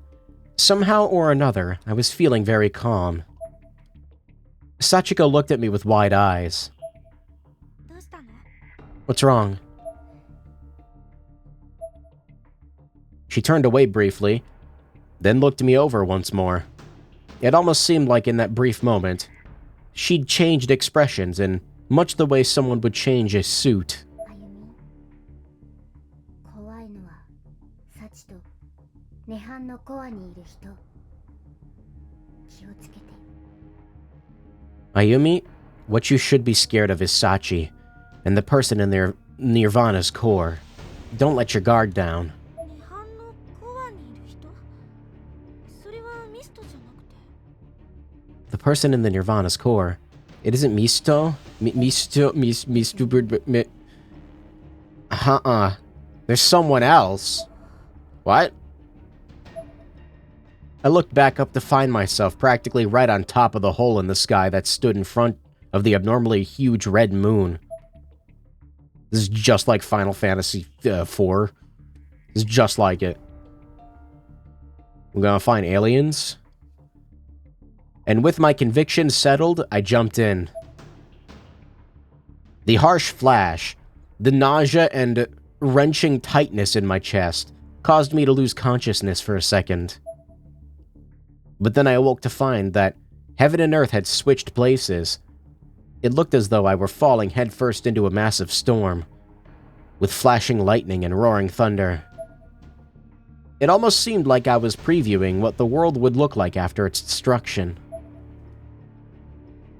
Somehow or another, I was feeling very calm. Sachiko looked at me with wide eyes. どうしたの What's wrong? She turned away briefly, then looked me over once more. It almost seemed like in that brief moment, she'd changed expressions in much the way someone would change a suit. 歩み怖いのはサチと涅槃のコアにいる人気をつけて Ayumi, what you should be scared of is Sachi, and the person in their Nirvana's core. Don't let your guard down. 涅槃のコアにいる人それはミストじゃなくて The person in the Nirvana's core. It isn't Misto? Misto? There's someone else. What? I looked back up to find myself practically right on top of the hole in the sky that stood in front of the abnormally huge red moon. This is just like Final Fantasy IV. This is just like it. We're gonna find aliens? And with my conviction settled, I jumped in. The harsh flash, the nausea and wrenching tightness in my chest caused me to lose consciousness for a second. But then I awoke to find that heaven and earth had switched places. It looked as though I were falling headfirst into a massive storm, with flashing lightning and roaring thunder. It almost seemed like I was previewing what the world would look like after its destruction.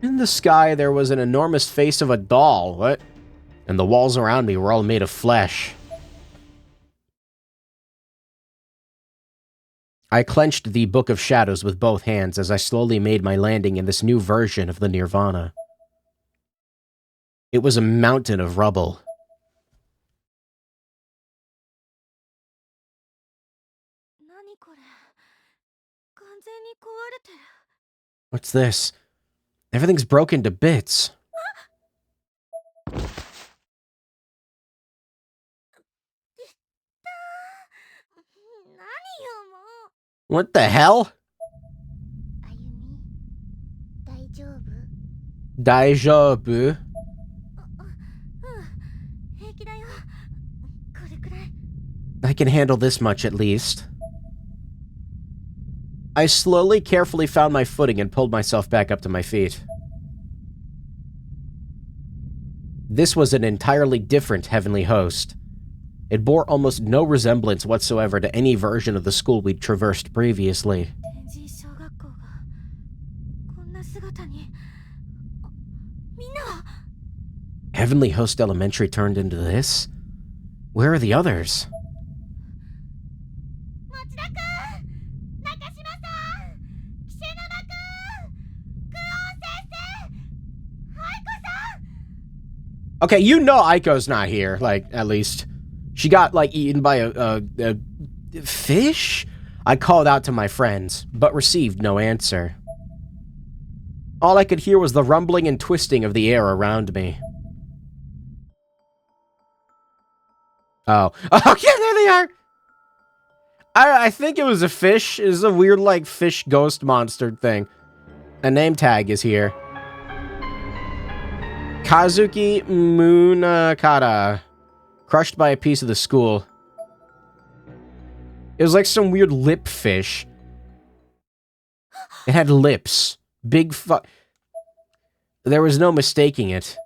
In the sky, there was an enormous face of a doll, what? And the walls around me were all made of flesh. I clenched the Book of Shadows with both hands as I slowly made my landing in this new version of the Nirvana. It was a mountain of rubble. 何これ完全に壊れてる What's this? Everything's broken to bits. 何よもう What the hell? 歩み大丈夫 Daijoubu? 平気だよこれくらい I can handle this much at least. I slowly, carefully found my footing and pulled myself back up to my feet. This was an entirely different heavenly host. It bore almost no resemblance whatsoever to any version of the school we'd traversed previously. 天神小学校がこんな姿にみんなは Heavenly Host Elementary turned into this? Where are the others? Okay, you know Aiko's not here, like, at least. She got, like, eaten by a fish? I called out to my friends, but received no answer. All I could hear was the rumbling and twisting of the air around me. Oh. Okay, there they are! I think it was a fish. It was a weird, like, fish ghost monster thing. A name tag is here. Kazuki Munakata. Crushed by a piece of the school. It was like some weird lip fish. It had lips. Big There was no mistaking it.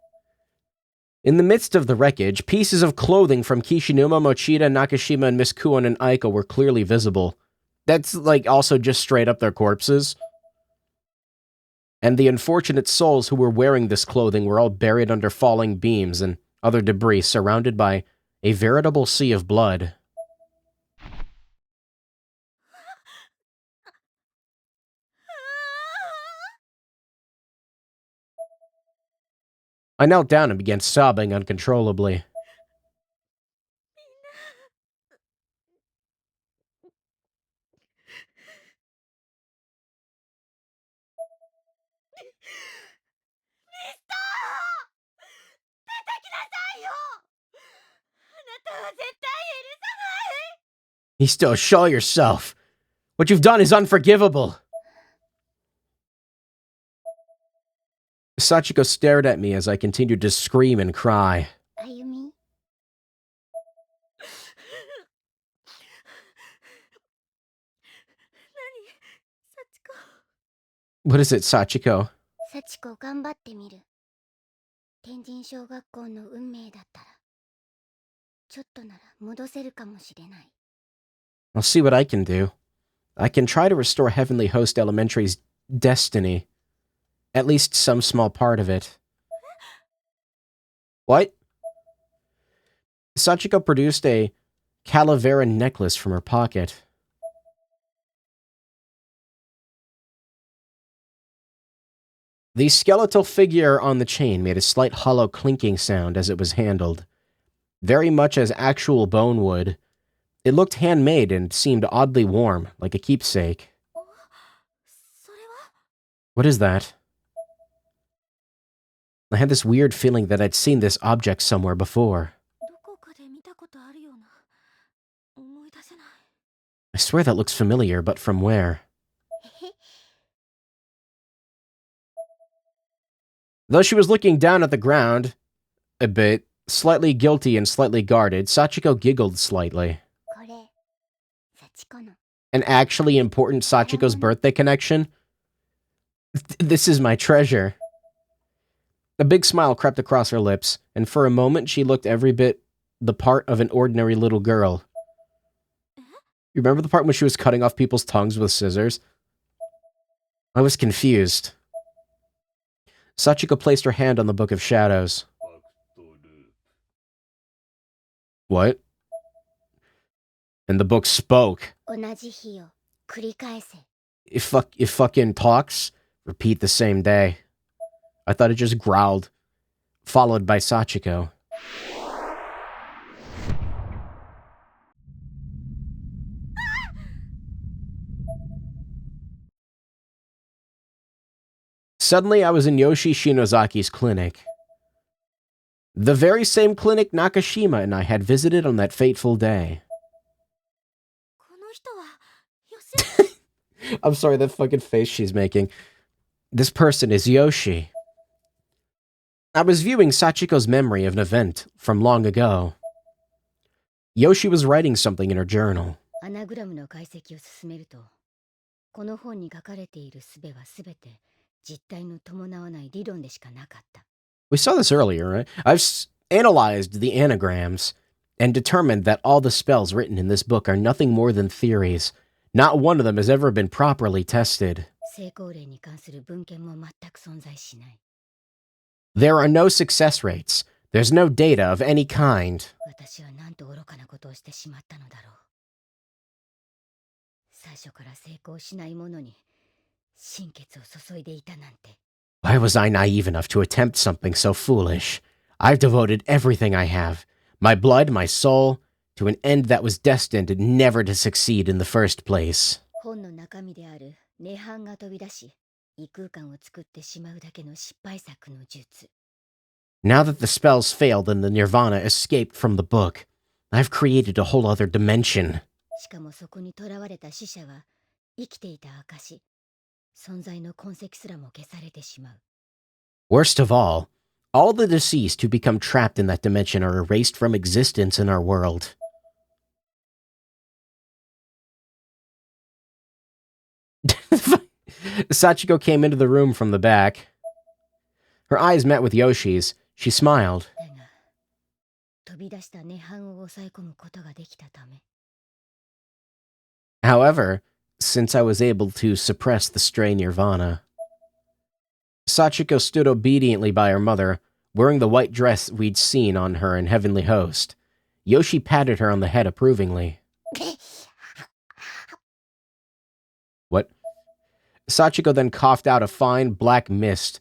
In the midst of the wreckage, pieces of clothing from Kishinuma, Mochida, Nakashima, and Miss Kuon and Aiko were clearly visible. That's, like, also just straight up their corpses. And the unfortunate souls who were wearing this clothing were all buried under falling beams and other debris, surrounded by a veritable sea of blood. I knelt down and began sobbing uncontrollably. Misto, show yourself. What you've done is unforgivable. Sachiko stared at me as I continued to scream and cry. Ayumi? What is it, Sachiko? 幸子頑張ってみる。天神小学校の運命だったら、ちょっとなら戻せるかもしれない。I'll see what I can do. I can try to restore Heavenly Host Elementary's destiny. At least some small part of it. What? Sachiko produced a Calavera necklace from her pocket. The skeletal figure on the chain made a slight hollow clinking sound as it was handled. Very much as actual bone would. It looked handmade and seemed oddly warm, like a keepsake. What is that? I had this weird feeling that I'd seen this object somewhere before. I swear that looks familiar, but from where? Though she was looking down at the ground, a bit, slightly guilty and slightly guarded, Sachiko giggled slightly. An actually important Sachiko's birthday connection? This is my treasure. A big smile crept across her lips, and for a moment she looked every bit the part of an ordinary little girl. You remember the part when she was cutting off people's tongues with scissors? I was confused. Sachiko placed her hand on the Book of Shadows. What? And the book spoke. It fucking talks. Repeat the same day. I thought it just growled, followed by Sachiko. Suddenly, I was in Yoshi Shinozaki's clinic. The very same clinic Nakashima and I had visited on that fateful day. I'm sorry, that fucking face she's making. This person is Yoshi. I was viewing Sachiko's memory of an event from long ago. Yoshi was writing something in her journal. We saw this earlier, right? I've analyzed the anagrams and determined that all the spells written in this book are nothing more than theories. Not one of them has ever been properly tested. There are no success rates. There's no data of any kind. Why was I naive enough to attempt something so foolish? I've devoted everything I have, my blood, my soul, to an end that was destined never to succeed in the first place. 本の中身である涅槃が飛び出し、異空間を作ってしまうだけの失敗作の術。Now that the spells failed and the Nirvana escaped from the book, I've created a whole other dimension. しかもそこに囚われた死者は生きていた証、存在の痕跡すらも消されてしまう。Worst of all the deceased who become trapped in that dimension are erased from existence in our world. Sachiko came into the room from the back. Her eyes met with Yoshi's. She smiled. だが、飛び出した涅槃を抑え込むことができたため。However, since I was able to suppress the stray Nirvana, Sachiko stood obediently by her mother, wearing the white dress we'd seen on her in Heavenly Host. Yoshi patted her on the head approvingly. What? Sachiko then coughed out a fine black mist,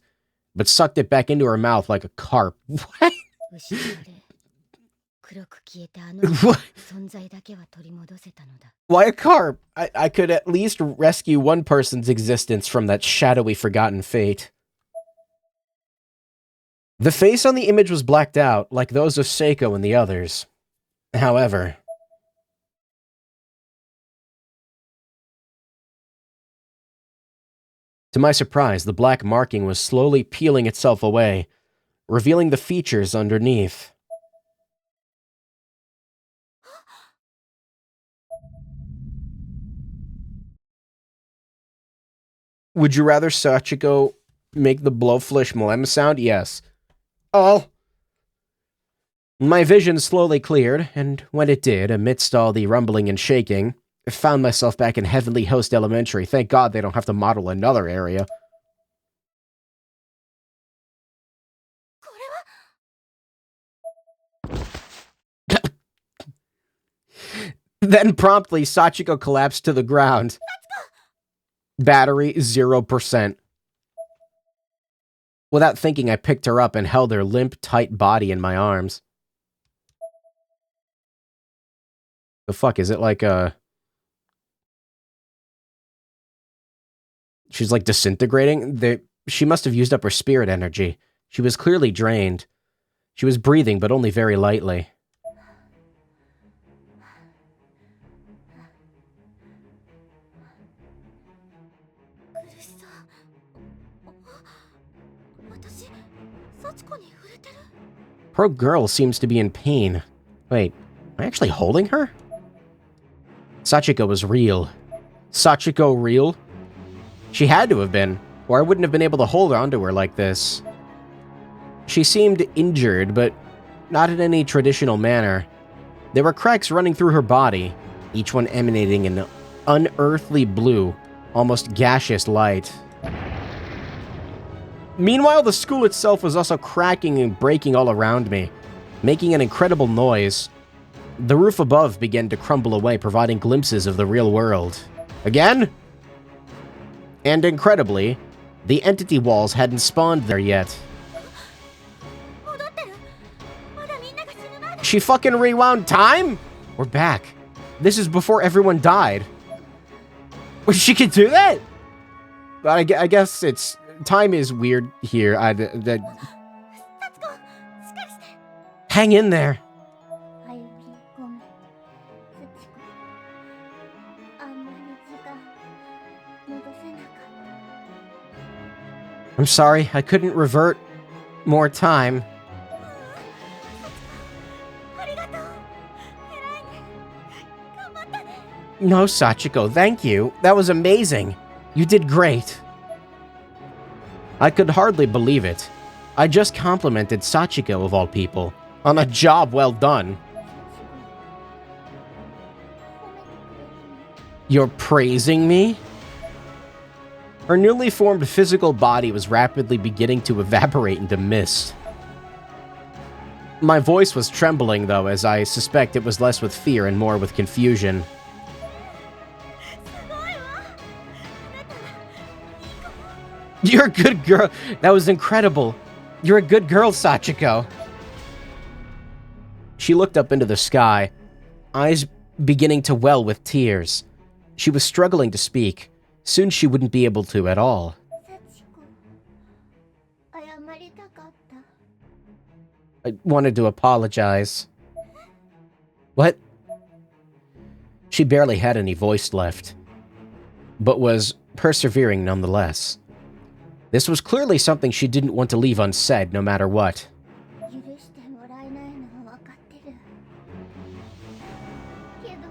but sucked it back into her mouth like a carp. What? 失われ、黒く消えたあの What? 存在だけは取り戻せたのだ。Why a carp? I could at least rescue one person's existence from that shadowy forgotten fate. The face on the image was blacked out, like those of Seiko and the others. However, to my surprise, the black marking was slowly peeling itself away, revealing the features underneath. Would you rather Sachiko make the blowfish Malem sound? Yes. Oh. My vision slowly cleared, and when it did, amidst all the rumbling and shaking, I found myself back in Heavenly Host Elementary. Thank God they don't have to model another area. Then promptly, Sachiko collapsed to the ground. Battery 0%. Without thinking, I picked her up and held her limp, tight body in my arms. The fuck, is it like a... She's like disintegrating? She must have used up her spirit energy. She was clearly drained. She was breathing, but only very lightly. Poor girl seems to be in pain. Wait, am I actually holding her? Sachiko was real. Sachiko real? She had to have been, or I wouldn't have been able to hold onto her like this. She seemed injured, but not in any traditional manner. There were cracks running through her body, each one emanating an unearthly blue, almost gaseous light. Meanwhile, the school itself was also cracking and breaking all around me, making an incredible noise. The roof above began to crumble away, providing glimpses of the real world. Again? And incredibly, the entity walls hadn't spawned there yet. She fucking rewound time? We're back. This is before everyone died. Well, she could do that? But I guess it's... Time is weird here. Hang in there. I'm sorry, I couldn't revert more time. No, Sachiko, thank you. That was amazing. You did great. I could hardly believe it. I just complimented Sachiko, of all people, on a job well done. You're praising me? Her newly formed physical body was rapidly beginning to evaporate into mist. My voice was trembling, though, as I suspect it was less with fear and more with confusion. You're a good girl. That was incredible. You're a good girl, Sachiko. She looked up into the sky, eyes beginning to well with tears. She was struggling to speak. Soon she wouldn't be able to at all. 幸子、謝りたかった。 I wanted to apologize. What? She barely had any voice left, but was persevering nonetheless. This was clearly something she didn't want to leave unsaid no matter what. 許してもらえないのは分かってる。けど、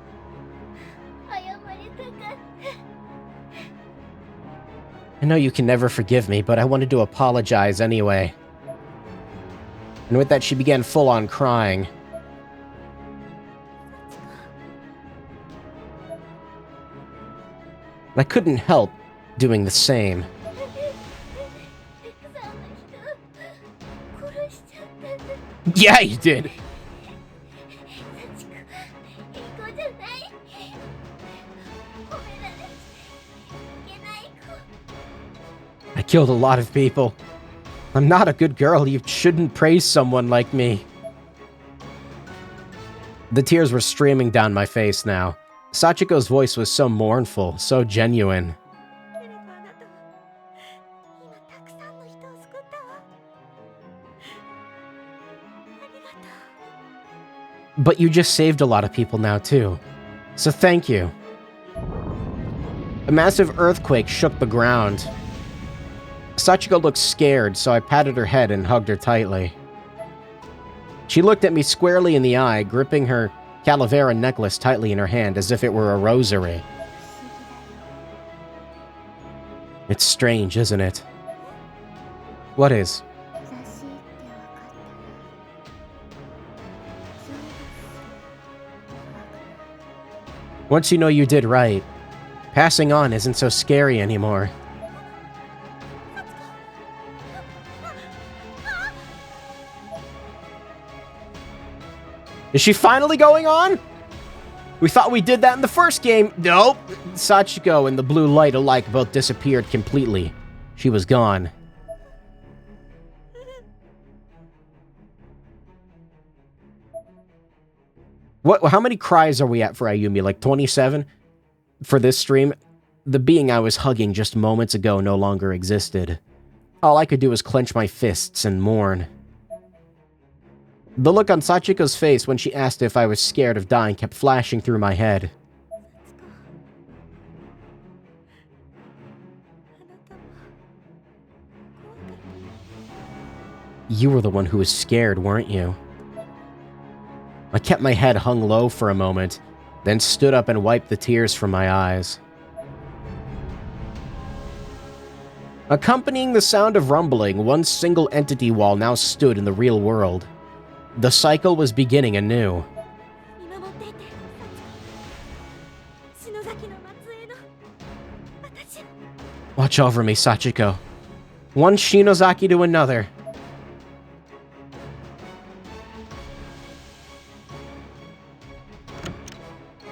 謝りたかった。 I know you can never forgive me, but I wanted to apologize anyway. And with that, she began full-on crying. I couldn't help doing the same. たくさんの人殺しちゃったんだ。 Yeah, you did! 幸子、いい子じゃない。褒められちゃいけない子。 I killed a lot of people. I'm not a good girl. You shouldn't praise someone like me. The tears were streaming down my face now. Sachiko's voice was so mournful, so genuine. けれどあなたは今たくさんの人を救ったわ。ありがとう。 But you just saved a lot of people now, too. So thank you. A massive earthquake shook the ground. Sachiko looked scared, so I patted her head and hugged her tightly. She looked at me squarely in the eye, gripping her calavera necklace tightly in her hand as if it were a rosary. It's strange, isn't it? What is? 優しいって分かった。 Once you know you did right, passing on isn't so scary anymore. Is she finally going on? We thought we did that in the first game. Nope. Sachiko and the blue light alike both disappeared completely. She was gone. How many cries are we at for Ayumi? Like 27? For this stream? The being I was hugging just moments ago no longer existed. All I could do was clench my fists and mourn. The look on Sachiko's face when she asked if I was scared of dying kept flashing through my head. You were the one who was scared, weren't you? I kept my head hung low for a moment, then stood up and wiped the tears from my eyes. Accompanying the sound of rumbling, one single entity wall now stood in the real world. The cycle was beginning anew. 見守っていて、幸子。篠崎の末裔の私を。 Watch over me, Sachiko. One Shinozaki to another.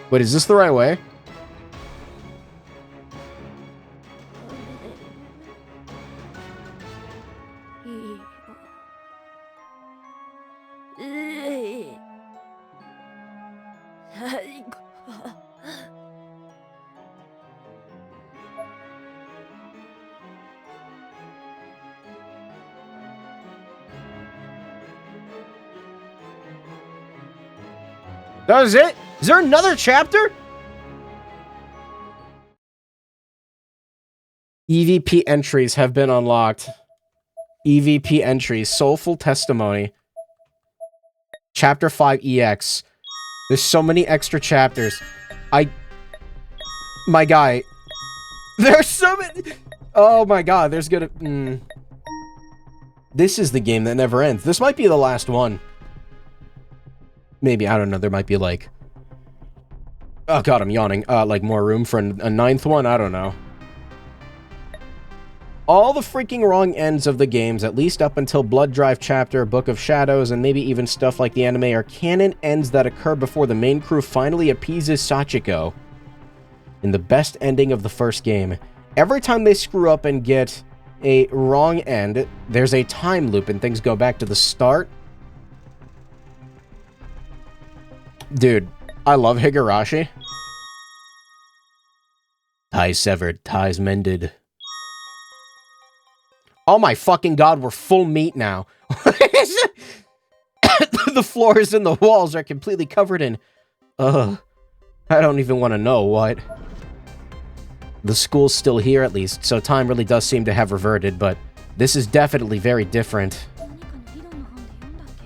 Wait, is this the right way? That was it? Is there another chapter? EVP entries have been unlocked. EVP entries. Soulful Testimony. Chapter 5 EX. There's so many extra chapters. My guy. There's so many. Oh my god, there's gonna... This is the game that never ends. This might be the last one. Maybe, I don't know, there might be like... Oh god, I'm yawning. Like more room for a ninth one? I don't know. All the freaking wrong ends of the games, at least up until Blood Drive Chapter, Book of Shadows, and maybe even stuff like the anime, are canon ends that occur before the main crew finally appeases Sachiko. In the best ending of the first game, every time they screw up and get a wrong end, there's a time loop and things go back to the start. Dude, I love Higurashi. Ties severed, ties mended. Oh my fucking god, we're full meat now. The floors and the walls are completely covered in... I don't even want to know what. The school's still here at least, so time really does seem to have reverted, but this is definitely very different. 何かの理論の本で読んだっけ。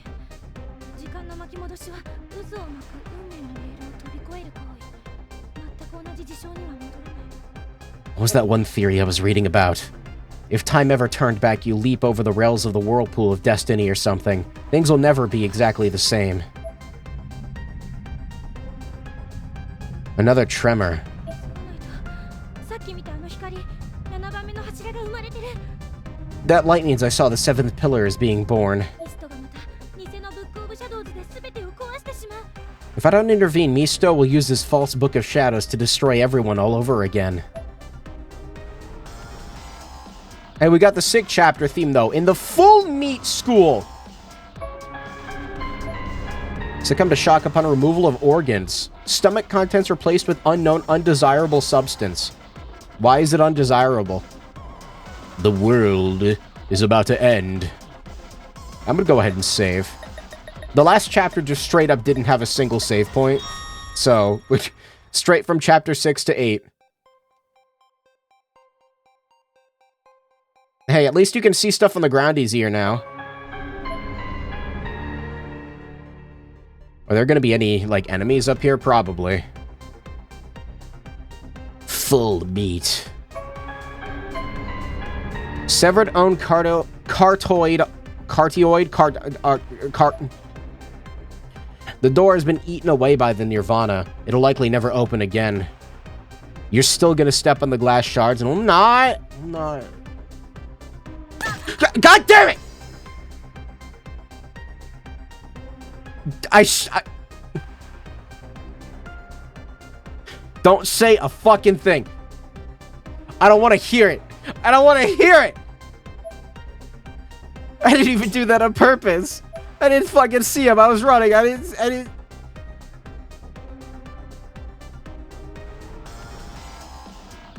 時間の巻き戻しは渦を巻く運命のレールを飛び越える行為。全く同じ事象には戻らない。What was that one theory I was reading about? If time ever turned back, you leap over the rails of the whirlpool of destiny or something. Things will never be exactly the same. Another tremor. さっき見たあの光、7番目の柱が生まれてる。 That light means I saw the seventh pillar is being born. ミストがまた偽のブックオブシャドウズで全てを壊してしまう。 If I don't intervene, Misto will use this false book of shadows to destroy everyone all over again. Hey, we got the sick chapter theme, though. In the full meat school. Succumb to shock upon removal of organs. Stomach contents replaced with unknown undesirable substance. Why is it undesirable? The world is about to end. I'm gonna go ahead and save. The last chapter just straight up didn't have a single save point. So, straight from chapter 6 to 8. Hey, at least you can see stuff on the ground easier now. Are there gonna be any, like, enemies up here? Probably. Full meat. Severed own cartoid. The door has been eaten away by the Nirvana. It'll likely never open again. You're still gonna step on the glass shards, and I'm not. God damn it! I don't say a fucking thing. I don't want to hear it. I don't want to hear it. I didn't even do that on purpose. I didn't fucking see him. I was running. I didn't.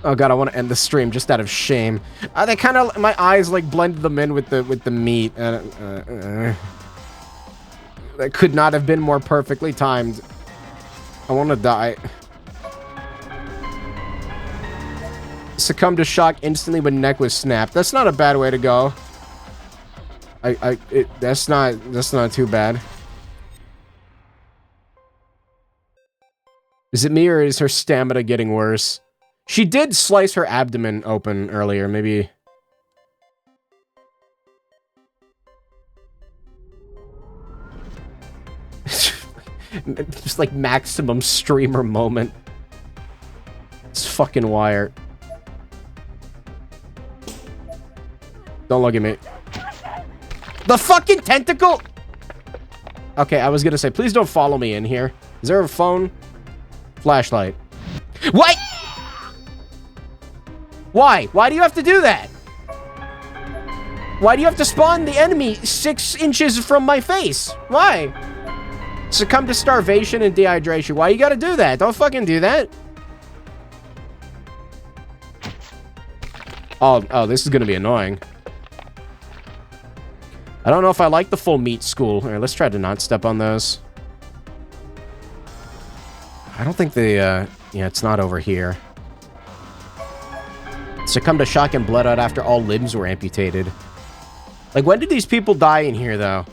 Oh god, I want to end the stream just out of shame. They kind of, my eyes like blended them in with the meat. That could not have been more perfectly timed. I want to die. Succumb to shock instantly when neck was snapped. That's not a bad way to go. That's not too bad. Is it me or is her stamina getting worse? She did slice her abdomen open earlier, maybe. Just like maximum streamer moment. It's fucking wire. Don't look at me. The fucking tentacle! Okay, I was gonna say, please don't follow me in here. Is there a phone? Flashlight. What? Why? Why do you have to do that? Why do you have to spawn the enemy 6 inches from my face? Why? Succumb to starvation and dehydration. Why you gotta do that? Don't fucking do that. Oh, this is gonna be annoying. I don't know if I like the full meat school. All right, let's try to not step on those. I don't think yeah, it's not over here. Succumb to shock and blood out after all limbs were amputated. Like, when did these people die in here, though?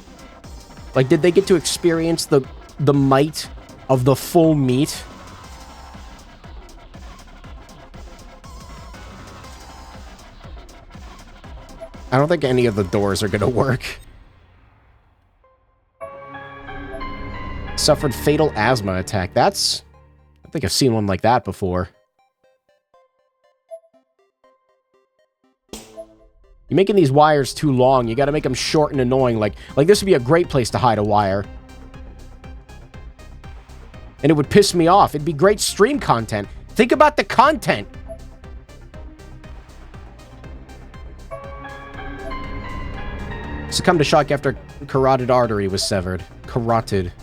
Like, did they get to experience the might of the full meat? I don't think any of the doors are gonna work. Suffered fatal asthma attack. That's... I think I've seen one like that before. You're making these wires too long. You gotta make them short and annoying. Like this would be a great place to hide a wire. And it would piss me off. It'd be great stream content. Think about the content. Succumb to shock after carotid artery was severed. Carotid.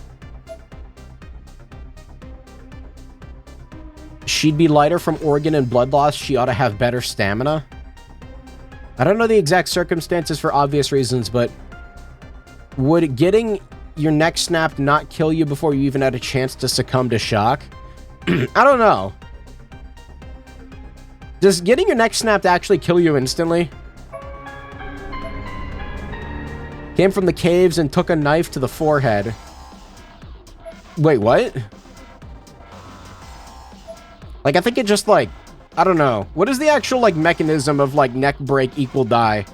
She'd be lighter from organ and blood loss. She ought to have better stamina. I don't know the exact circumstances for obvious reasons, but would getting your neck snapped not kill you before you even had a chance to succumb to shock? I don't know. Does getting your neck snapped actually kill you instantly? Came from the caves and took a knife to the forehead. Wait, what? Like, I think it just, like, I don't know. What is the actual, like, mechanism of, like, neck break equal die?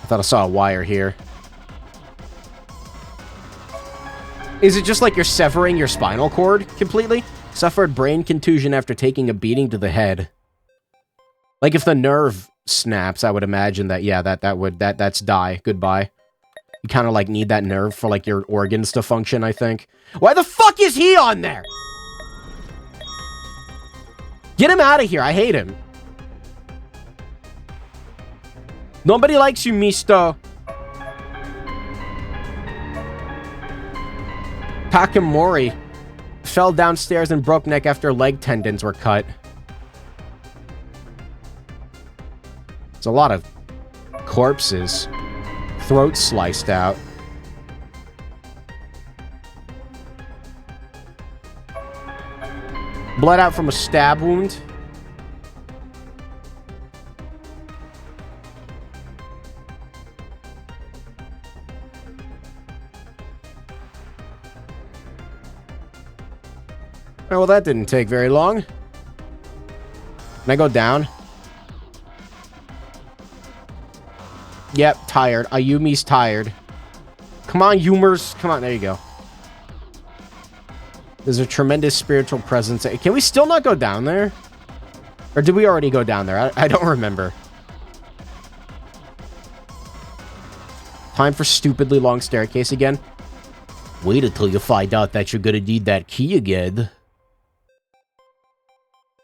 I thought I saw a wire here. Is it just like you're severing your spinal cord completely? Suffered brain contusion after taking a beating to the head. Like if the nerve snaps, I would imagine that, yeah, that's die. Goodbye. You kind of like need that nerve for like your organs to function, I think. Why the fuck is he on there? Get him out of here. I hate him. Nobody likes you, mister. Takamori fell downstairs and broke neck after leg tendons were cut. There's a lot of corpses. Throat sliced out. Blood out from a stab wound. Oh, well, that didn't take very long. Can I go down? Yep, tired. Ayumi's tired. Come on, Humors. Come on, there you go. There's a tremendous spiritual presence. Can we still not go down there? Or did we already go down there? I don't remember. Time for stupidly long staircase again. Wait until you find out that you're gonna need that key again.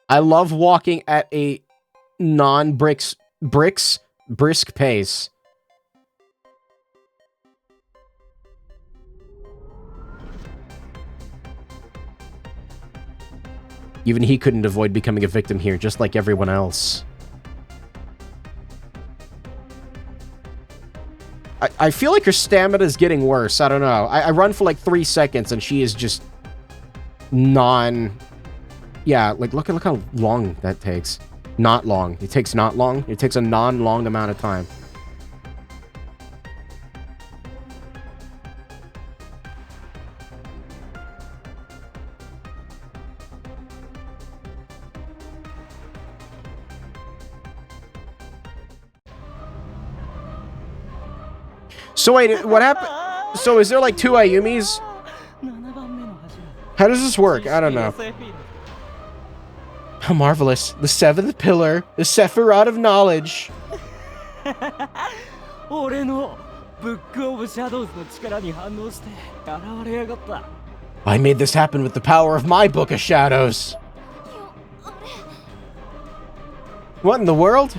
I love walking at a brisk pace. Even he couldn't avoid becoming a victim here, just like everyone else. I feel like her stamina is getting worse. I don't know. I run for like 3 seconds and she is just Yeah, like look how long that takes. Not long. It takes not long. It takes a non-long amount of time. So wait, what happened? So is there like 2 Ayumis? How does this work? I don't know. How marvelous. The 7th pillar. The Sephiroth of knowledge. I made this happen with the power of my Book of Shadows. What in the world?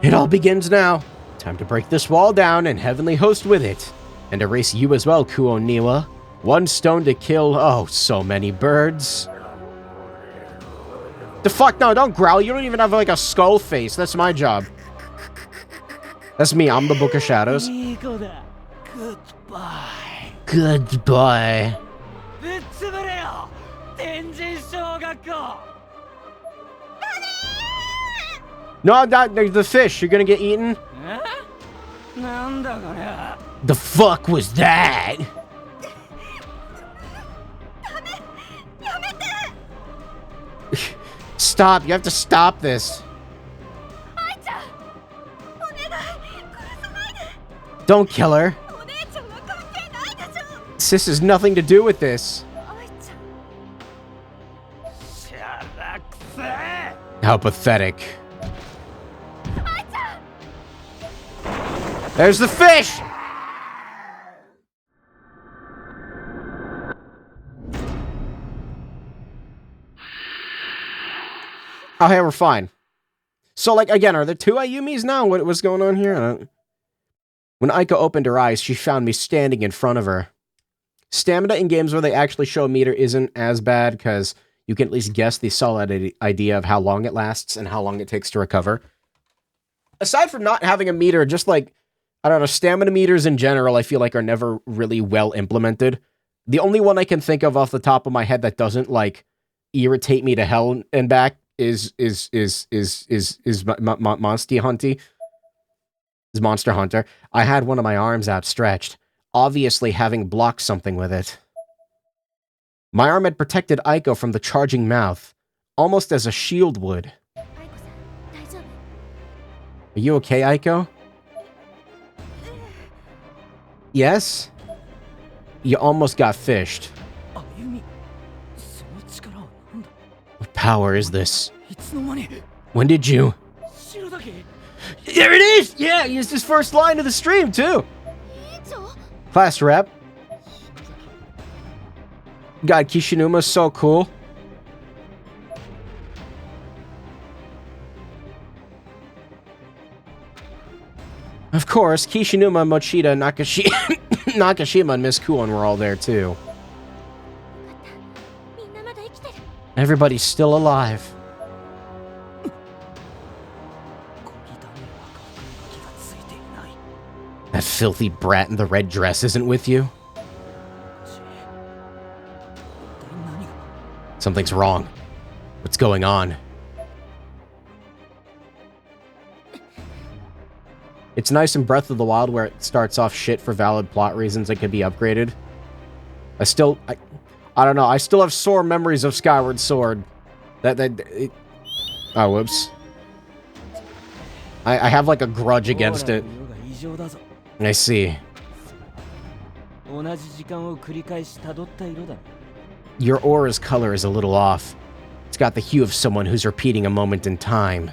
It all begins now. Time to break this wall down and heavenly host with it. And erase you as well, Kuoniwa. 1 stone to kill, oh, so many birds. The fuck? No, don't growl. You don't even have like a skull face. That's my job. That's me. I'm the Book of Shadows. Goodbye. Goodbye. No, the fish. You're gonna get eaten? The fuck was that? Stop. You have to stop this. Don't kill her. Sis has nothing to do with this. How pathetic. There's the fish! Oh, hey, we're fine. So, like, again, are there 2 Ayumis now? What's going on here? When Aiko opened her eyes, she found me standing in front of her. Stamina in games where they actually show a meter isn't as bad, because you can at least guess the solid idea of how long it lasts and how long it takes to recover. Aside from not having a meter, just like, I don't know, stamina meters in general, I feel like are never really well implemented. The only one I can think of off the top of my head that doesn't, like, irritate me to hell and back is Monster Hunter. I had one of my arms outstretched, obviously having blocked something with it. My arm had protected Aiko from the charging mouth, almost as a shield would. アイコさん、大丈夫？ Are you okay, Aiko? Yes? You almost got fished. あゆみ、その力はなんだ？ What power is this? いつの間に？ When did you... 白だけ？ There it is! Yeah, he used his first line of the stream, too! 委員長？ Class rep. God, Kishinuma's so cool. Of course, Kishinuma, Mochida, Nakashima, and Miss Kuon were all there, too. みんなまだ生きてる。 Everybody's still alive. ゴリダメは学校書きがついていない。 That filthy brat in the red dress isn't with you? 一体何が？ Something's wrong. What's going on? It's nice in Breath of the Wild where it starts off shit for valid plot reasons and can be upgraded. I don't know. I still have sore memories of Skyward Sword. Oh, whoops. I have like a grudge against it. 異常だぞ。 I see. 同じ時間を繰り返し辿った色だ。 Your aura's color is a little off. It's got the hue of someone who's repeating a moment in time.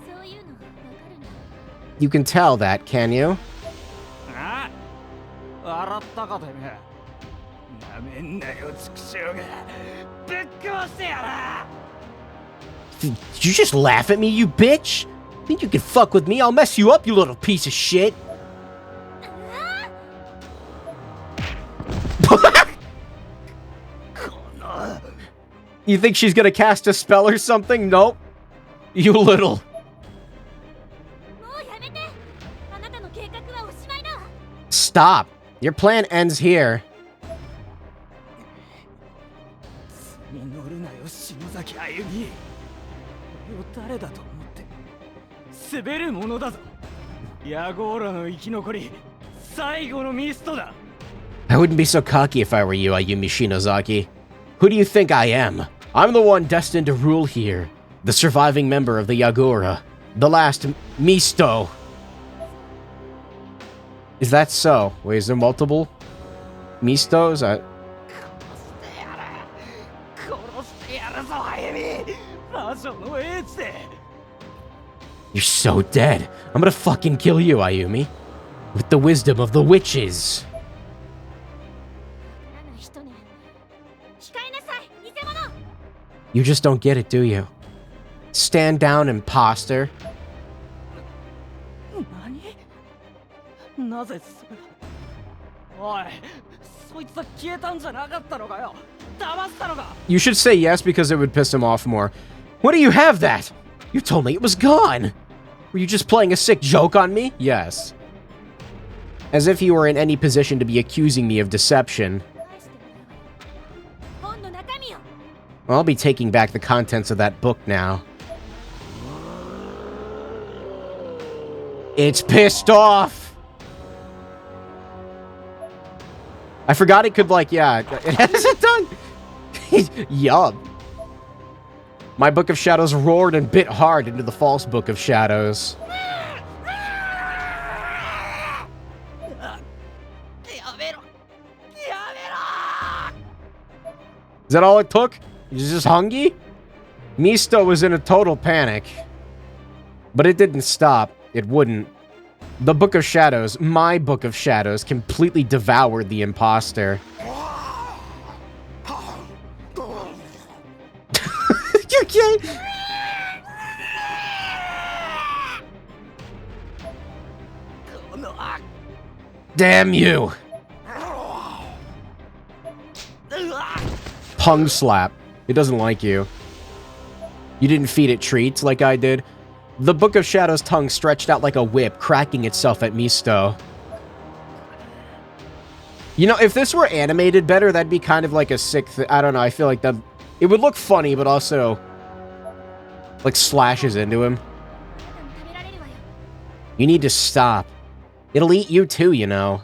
そういうのわかるんだ。 You can tell that, can you? ああ、笑ったかてめえ。なめんなよ、畜生が。ぶっ壊してやら。 Did you just laugh at me, you bitch? Think you can fuck with me? I'll mess you up, you little piece of shit. You think she's gonna cast a spell or something? Nope. You little. もうやめて。あなたの計画はおしまいだ。 Stop. Your plan ends here. に乗るなよ、篠崎あゆみ。俺を誰だと思って滑るものだぞ。ヤゴーラの生き残り、最後のミストだ。 I wouldn't be so cocky if I were you, Ayumi Shinozaki. Who do you think I am? I'm the one destined to rule here. The surviving member of the Yagura. The last Misto. Is that so? Wait, is there multiple Mistos? 殺してやるぞ、あゆみ。魔女のエースで。 You're so dead. I'm gonna fucking kill you, Ayumi. With the wisdom of the witches. ならない人ね。控えなさい、偽物。 You just don't get it, do you? Stand down, imposter. 何？なぜそれが？おい、そいつは消えたんじゃなかったのかよ。騙したのか？ You should say yes because it would piss him off more. When do you have that? You told me it was gone. Were you just playing a sick joke on me? Yes. As if you were in any position to be accusing me of deception. 返してもらうわよ。本の中身を。 I'll be taking back the contents of that book now. It's pissed off! I forgot it could, like, yeah, it hasn't done. Yup. My Book of Shadows roared and bit hard into the false Book of Shadows. やめろ。やめろ。 Is that all it took? Is this Hungy? Misto was in a total panic. But it didn't stop. It wouldn't. The Book of Shadows, my Book of Shadows, completely devoured the imposter. Okay. Damn you. Tongue slap. It doesn't like you. You didn't feed it treats like I did. The Book of Shadows' tongue stretched out like a whip, cracking itself at Misto. You know, if this were animated better, that'd be kind of like a sick thing. I don't know, I feel like that... It would look funny, but also... like, slashes into him. You need to stop. It'll eat you too, you know.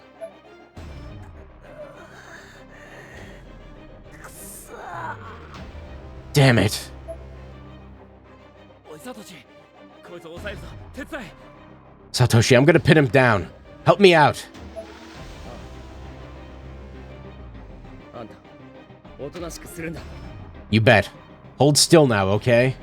Damn it. Satoshi, I'm gonna pin him down. Help me out. You bet. Hold still now, okay?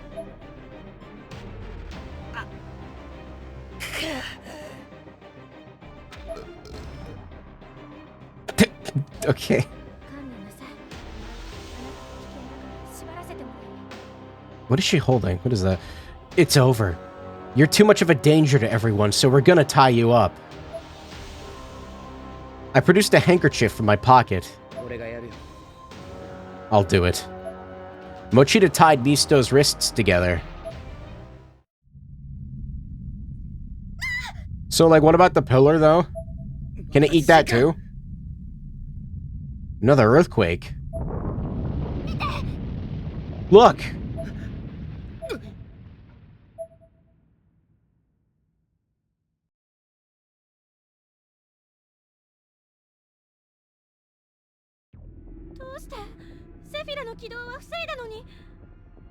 Okay. What is she holding? What is that? It's over. You're too much of a danger to everyone, so we're gonna tie you up. I produced a handkerchief from my pocket. I'll do it. Mochida tied Misto's wrists together. So, like, what about the pillar, though? Can it eat that, too? Another earthquake. Look!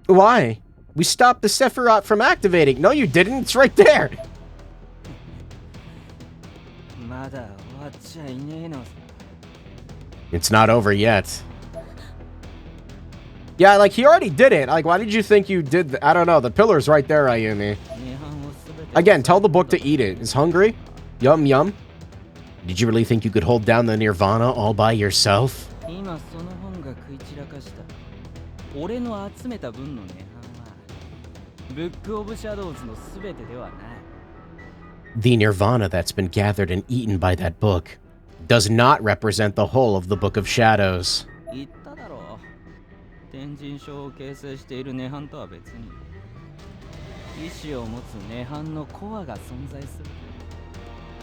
Why? We stopped the Sephiroth from activating. No, you didn't. It's right there. It's not over yet. Yeah, like, he already did it. Like, why did you think you did I don't know. The pillar's right there, Ayumi. Again, tell the book to eat it. It's hungry? Yum, yum. Did you really think you could hold down the Nirvana all by yourself? The Nirvana that's been gathered and eaten by that book does not represent the whole of the Book of Shadows.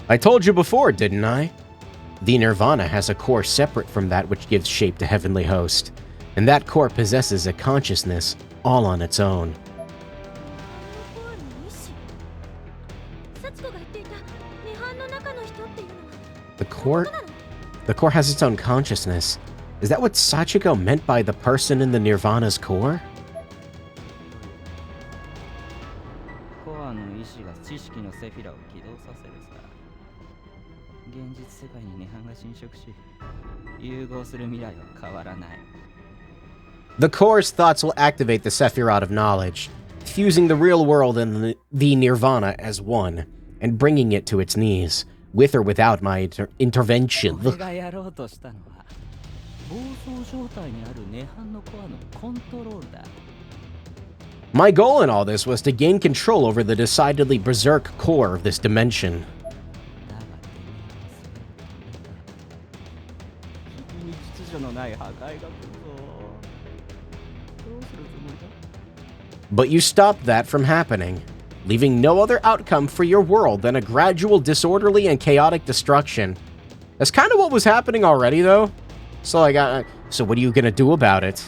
I told you before, didn't I? The Nirvana has a core separate from that which gives shape to Heavenly Host, and that core possesses a consciousness all on its own. The core has its own consciousness. Is that what Sachiko meant by the person in the Nirvana's core? The core's thoughts will activate the Sephiroth of knowledge, fusing the real world and the Nirvana as one, and bringing it to its knees, with or without my intervention. My goal in all this was to gain control over the decidedly berserk core of this dimension. But you stopped that from happening, leaving no other outcome for your world than a gradual, disorderly, and chaotic destruction. That's kind of what was happening already, though. So, like, so what are you gonna do about it?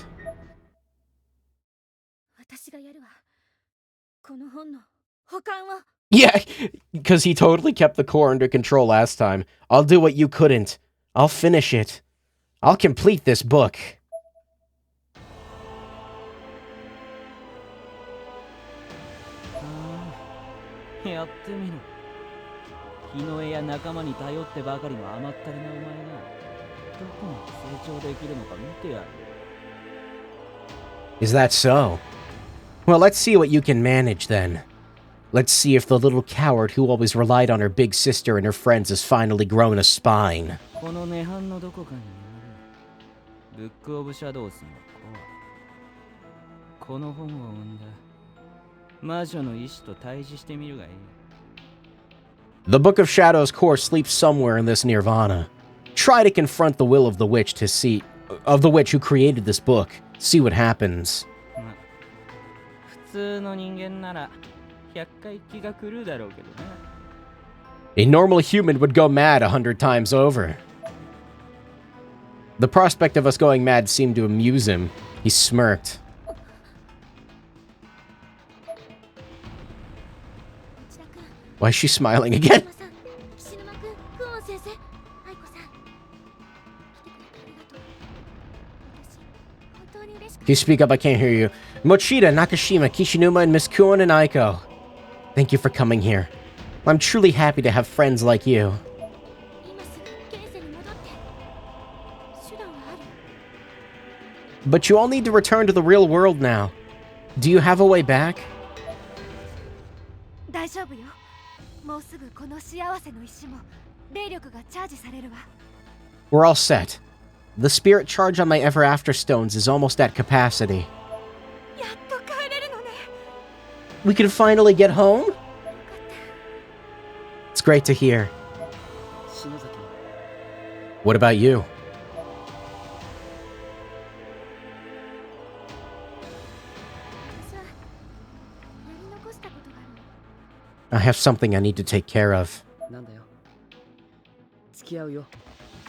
Yeah, because he totally kept the core under control last time. I'll do what you couldn't. I'll finish it. I'll complete this book. Is that so? Well, let's see what you can manage then. Let's see if the little coward who always relied on her big sister and her friends has finally grown a spine. この本を読んだ魔女の意志と対峙してみるがいい。 The Book of Shadow's core sleeps somewhere in this nirvana. Try to confront the will of the witch who created this book. See what happens. まあ普通の人間なら100回気が狂うだろうけどな。 A normal human would go mad 100 times over. The prospect of us going mad seemed to amuse him. He smirked. こちらくん Why is she smiling again? さん、岸沼くん、クオン先生、愛子さん、来てくれてありがとう。私、本当に嬉しく Can you speak up? I can't hear you. Mochida, Nakashima, Kishinuma, and Miss Kuon and Aiko. Thank you for coming here. I'm truly happy to have friends like you. 今すぐ現世に戻って。手段はある。 But you all need to return to the real world now. Do you have a way back? 大丈夫よ。もうすぐこの幸せの石も霊力がチャージされるわ。 We're all set. The spirit charge on my Ever After stones is almost at capacity. やっと帰れるのね。 We can finally get home? It's great to hear. 篠崎は What about you? 私はやり残したことがあるの。 I have something I need to take care of. なんだよ。付き合うよ、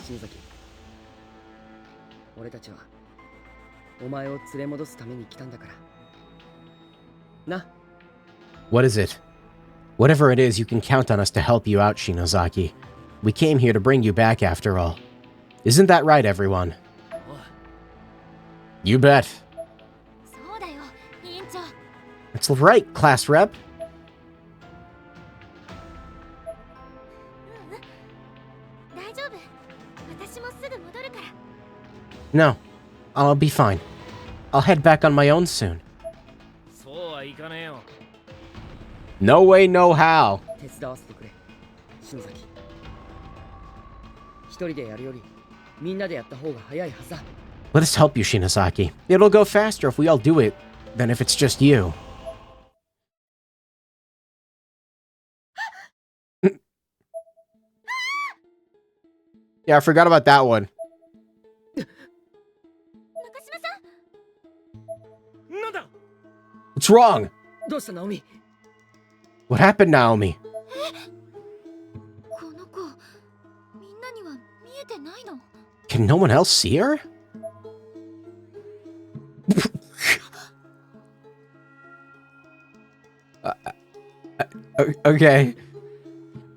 篠崎。俺たちはお前を連れ戻すために来たんだから。な。 What is it? Whatever it is, you can count on us to help you out, Shinozaki. We came here to bring you back after all. Isn't that right, everyone? You bet. そうだよ、委員長。 That's right, class rep. 大丈夫。私もすぐ戻るから。 No, I'll be fine. I'll head back on my own soon. そうはいかねえよ。 No way, no how. 手伝わせてくれ、篠崎。一人でやるよりみんなでやった方が早いはずだ。 Let us help you, Shinozaki. It'll go faster if we all do it than if it's just you. Yeah, I forgot about that one. 中島さん、なんだ。 What's wrong? どうしたナオミ。 What happened, Naomi? この子、みんなには見えてないの。 Can no one else see her? Okay.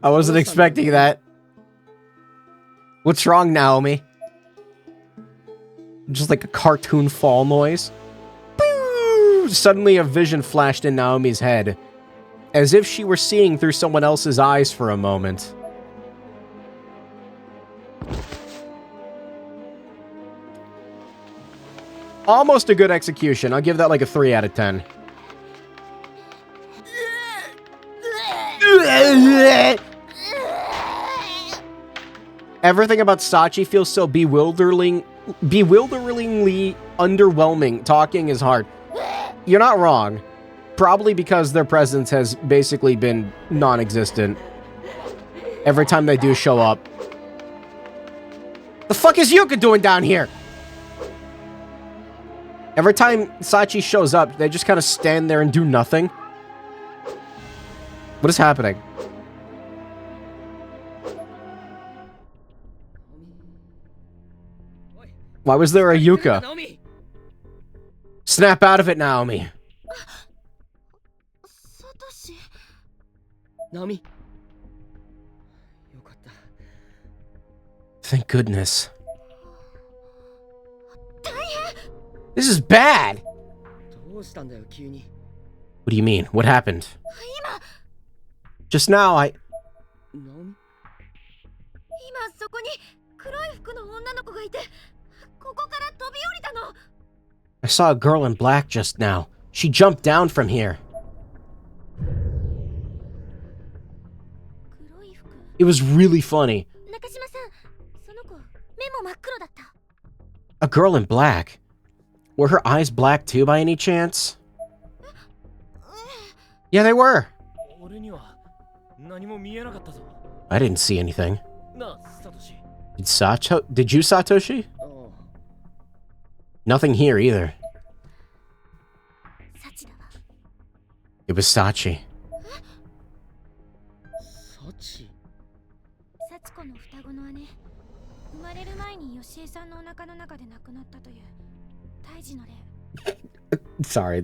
I wasn't expecting that. What's wrong, Naomi? Just like a cartoon fall noise. Boo! Suddenly a vision flashed in Naomi's head, as if she were seeing through someone else's eyes for a moment. Almost a good execution. I'll give that like a 3 out of 10. Everything about Sachi feels so bewilderingly underwhelming. Talking is hard. You're not wrong. Probably because their presence has basically been non-existent. Every time they do show up. The fuck is Yuka doing down here? Every time Sachi shows up, they just kind of stand there and do nothing. What is happening? Why was there a Yuka? ナオミ。 Snap out of it, Naomi. サトシ。ナオミ。よかった。 Thank goodness. This is bad. どうしたんだよ急に。 What do you mean? What happened? Just now, ナオミ。今そこに黒い服の女の子がいて、ここから飛び降りたの。 I saw a girl in black just now. She jumped down from here. 黒い服。 It was really funny. 中島さん、その子、目も真っ黒だった。 A girl in black. Were her eyes black too by any chance? Yeah, they were. 俺には何も見えなかったぞ。 I didn't see anything. なあ、サトシ。 Did you, Satoshi? ああ、 Nothing here either. サチだわ。 It was Sachi. サチ。サチコの双子の姉。生まれる前にヨシエさんのお腹の中で亡くなったという胎児の霊。 Sorry.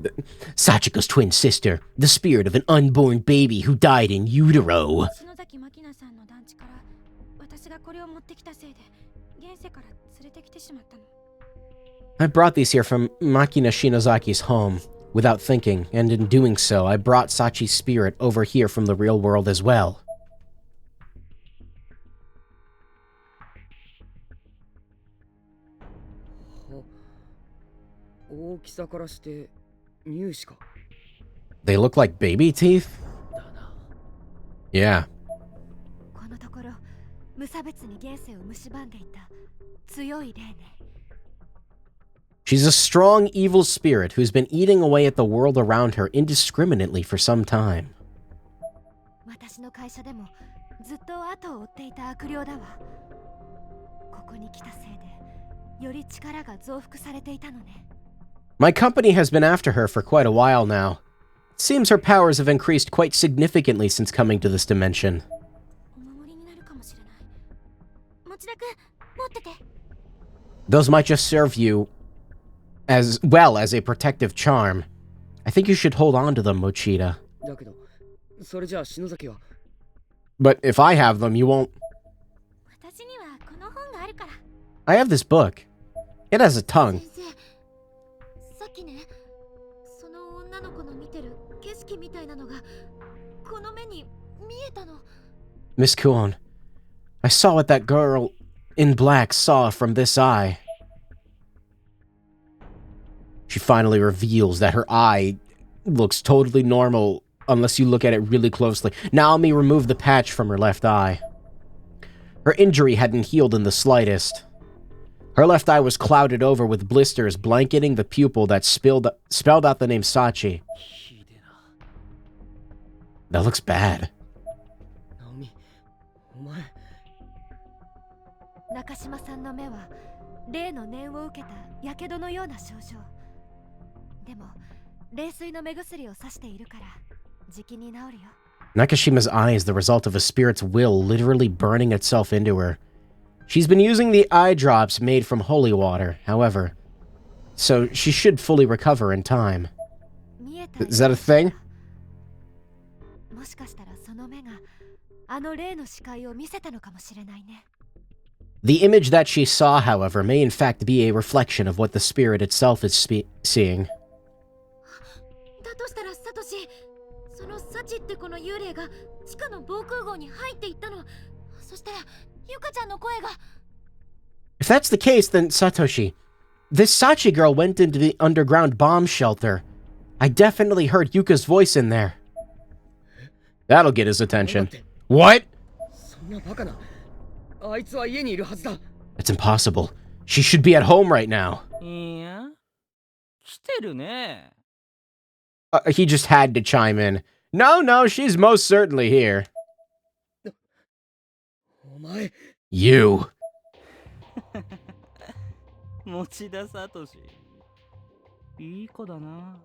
Sachiko's twin sister. The spirit of an unborn baby who died in utero. 篠崎マキナさんの団地から私がこれを持ってきたせいで現世から連れてきてしまったの。 I brought these here from Makina Shinozaki's home. Without thinking, and in doing so, I brought Sachi's spirit over here from the real world as well. 大きさからして乳歯か。 They look like baby teeth? だな。 Yeah. このところ無差別に現世を蝕んでいた強い霊ね。 She's a strong evil spirit who's been eating away at the world around her indiscriminately for some time. 私の会社でもずっと後を追っていた悪霊だわ。ここに来たせいでより力が増幅されていたのね。 My company has been after her for quite a while now. It seems her powers have increased quite significantly since coming to this dimension. お守りになるかもしれない。持田くん、持ってて。 Those might just serve you as well as a protective charm. I think you should hold on to them, Mochida. だけど、それじゃあ篠崎は。 But if I have them, you won't. 私にはこの本があるから。 I have this book. It has a tongue. 先生、さっきね、その女の子の見てる景色みたいなのがこの目に見えたの。 Miss Kuon, I saw what that girl in black saw from this eye. She finally reveals that her eye looks totally normal unless you look at it really closely. Naomi removed the patch from her left eye. Her injury hadn't healed in the slightest. Her left eye was clouded over with blisters blanketing the pupil that spelled out the name Sachi. ひでえな。 That looks bad. ナオミ、お前。中島さんの目は霊の念を受けた火傷のような症状。でも冷水の目薬をさしているからじきに治るよ。 Nakashima's eye is the result of a spirit's will literally burning itself into her. She's been using the eye drops made from holy water, however, so she should fully recover in time. 見えた。 Is that a thing? もしかしたらその目があの霊の視界を見せたのかもしれないね。 The image that she saw, however, may in fact be a reflection of what the spirit itself is seeing. だとしたらサトシ、そのサチってこの幽霊が地下の防空壕に入っていったの。そしたらユカちゃんの声が。 If that's the case, then Satoshi, this Sachi girl went into the underground bomb shelter. I definitely heard Yuka's voice in there. That'll get his attention. What? そんなバカな。あいつは家にいるはずだ。 That's impossible. She should be at home right now. いや、来てるね。 He just had to chime in. No, she's most certainly here. お前。You. 持田聡。いい子だな。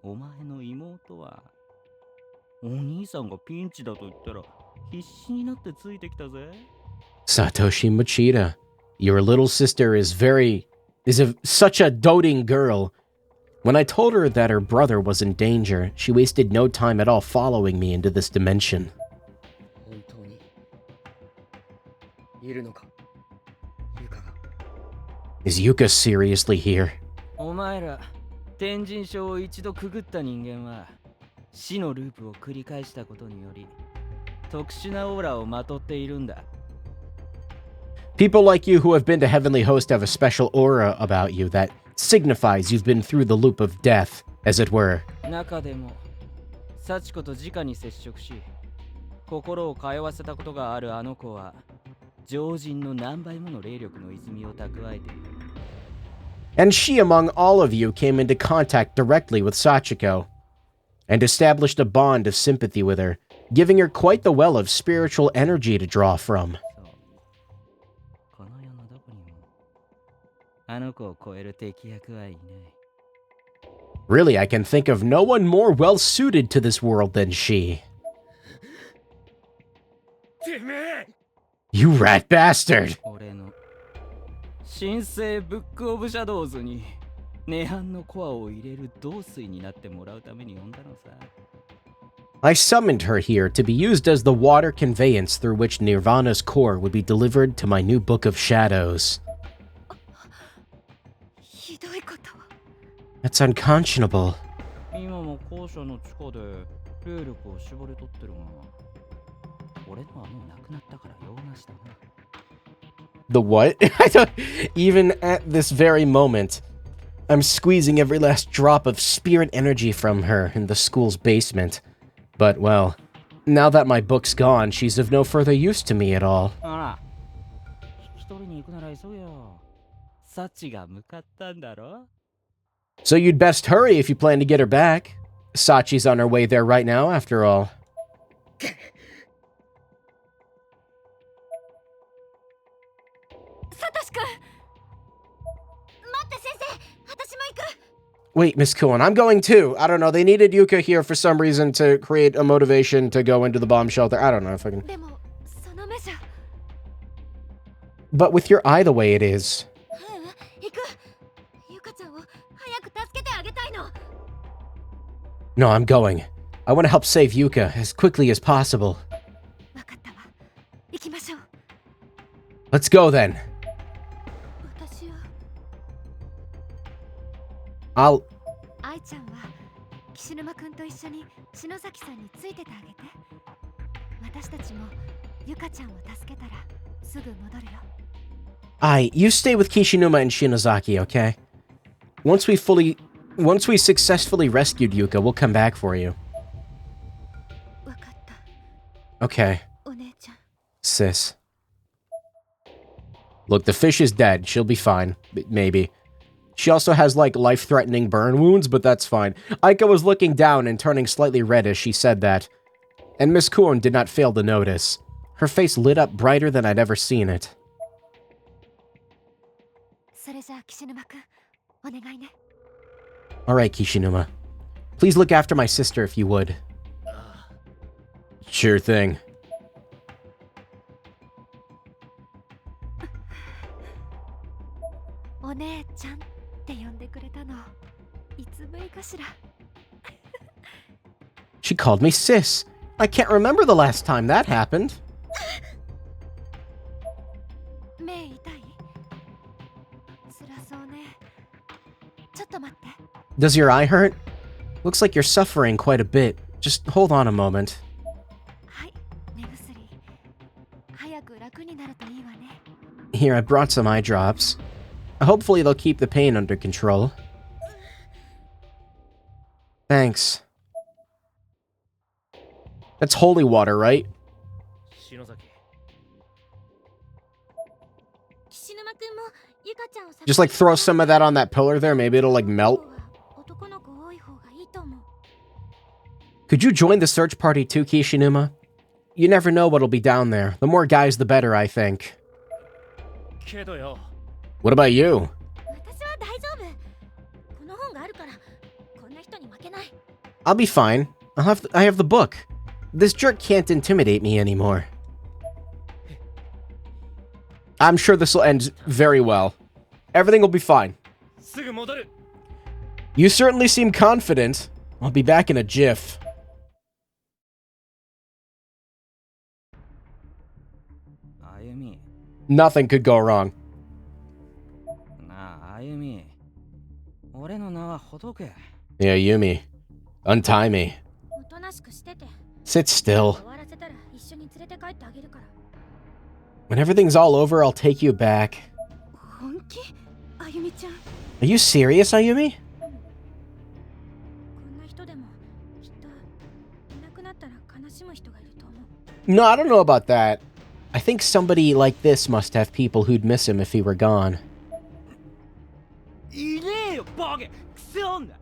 お前の妹は。お兄さんがピンチだと言ったら必死になってついてきたぜ。 Satoshi Mochida, your little sister is such a doting girl. When I told her that her brother was in danger, she wasted no time at all following me into this dimension. 本当にいるのか、ユカが。 Is Yuka seriously here? お前ら天神症を一度くぐった人間は死のループを繰り返したことにより特殊なオーラをまとっているんだ。 People like you who have been to Heavenly Host have a special aura about you that signifies you've been through the loop of death, as it were. 中でも幸子と直に接触し心を通わせたことがあるあの子は常人の何倍もの霊力の泉を蓄えている。And she, among all of you, came into contact directly with Sachiko and established a bond of sympathy with her, giving her quite the well of spiritual energy to draw from. この世のどこにもあの子を超える敵役はいない。 Really, I can think of no one more well-suited to this world than she. てめえ You rat bastard! 俺の神聖ブックオブシャドウズに涅槃のコアを入れる導水になってもらうために呼んだのさ。 I summoned her here to be used as the water conveyance through which Nirvana's core would be delivered to my new Book of Shadows. ひどいことを。 That's unconscionable. 今も校舎の地下で霊力を絞り取ってるが、俺のはもうなくなったから用なしだな。 The what? I don't, even at this very moment, I'm squeezing every last drop of spirit energy from her in the school's basement. But, well, now that my book's gone, she's of no further use to me at all. あら、引き取りに行くなら急げよ。サチが向かったんだろ So you'd best hurry if you plan to get her back. Sachi's on her way there right now, after all. サトシ君。待って先生、私も行く。 Wait, Miss Kuon, I'm going too. I don't know, they needed Yuka here for some reason to create a motivation to go into the bomb shelter. I don't know if I can... でもその目じゃ。 But with your eye the way it is... 行く。ゆかちゃんを早く助けてあげたいの。 No, I'm going. I want to help save Yuka as quickly as possible. わかったわ。行きましょう。 Let's go then. 私は。 I'll... 愛ちゃんは岸沼くんと一緒に篠崎さんについててあげて。私たちもゆかちゃんを助けたらすぐ戻るよ。 You stay with Kishinuma and Shinozaki, okay? Once we successfully rescued Yuka, we'll come back for you. わかった。 Okay, お姉ちゃん。 sis. Look, the fish is dead. She'll be fine. Maybe. She also has, like, life-threatening burn wounds, but that's fine. Aika was looking down and turning slightly red as she said that. And Miss Kuon did not fail to notice. Her face lit up brighter than I'd ever seen it. それじゃあ岸沼くん、お願いね。 Alright, Kishinuma. Please look after my sister if you would. Sure thing. お姉ちゃんって呼んでくれたのいつぶりかしら。 She called me sis. I can't remember the last time that happened. 目痛い？辛そうね。ちょっと待って。 Does your eye hurt? Looks like you're suffering quite a bit. Just hold on a moment. はい、目薬。早く楽になるといいわね。 Here, I brought some eye drops. Hopefully they'll keep the pain under control. Thanks. That's holy water, right? 篠崎。岸沼くんもゆかちゃんを探 Just like throw some of that on that pillar there. Maybe it'll like melt. 男の子多い方がいいと思う。 Could you join the search party too, Kishinuma? You never know what'll be down there. The more guys, the better, I think. けどよ。 What about you? 私は大丈夫。この本があるからこんな人に負けない。 I'll be fine. I have the book. This jerk can't intimidate me anymore. I'm sure this will end very well. Everything will be fine. すぐ戻る。 You certainly seem confident. I'll be back in a jiff. あゆみ。 Nothing could go wrong. なあ、あゆみ。俺の名はほどけ。 Yeah, Yumi. Untie me. おとなしくしてて。 Sit still. 終わらせたら一緒に連れて帰ってあげるから。 When everything's all over, I'll take you back. 本気？あゆみちゃん。 Are you serious, Ayumi? こんな人でもきっといなくなったら悲しむ人がいると思う。 No, I don't know about that. I think somebody like this must have people who'd miss him if he were gone. いボケクソ女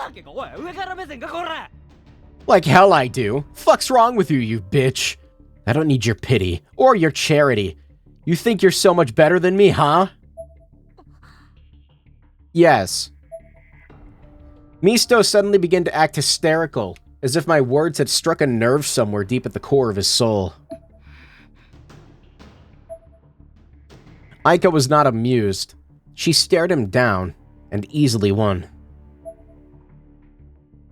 情けがおい上から目線かこれ Like hell I do. Fuck's wrong with you, you bitch? I don't need your pity or your charity. You think you're so much better than me, huh? Yes. Misto suddenly began to act hysterical, as if my words had struck a nerve somewhere deep at the core of his soul. Aika was not amused. She stared him down, and easily won.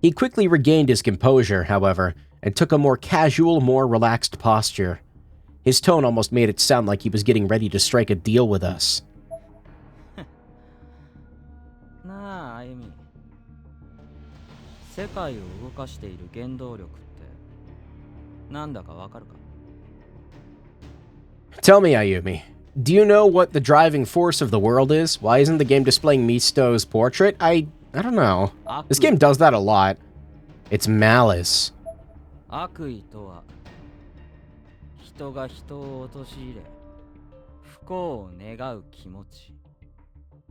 He quickly regained his composure, however, and took a more casual, more relaxed posture. His tone almost made it sound like he was getting ready to strike a deal with us. なああゆみ世界を動かしている原動力ってなんだかわかるか Tell me, Ayumi, do you know what the driving force of the world is? Why isn't the game displaying Misto's portrait? I don't know. This game does that a lot. It's malice. 悪意とは人が人を陥れ不幸を願う気持ち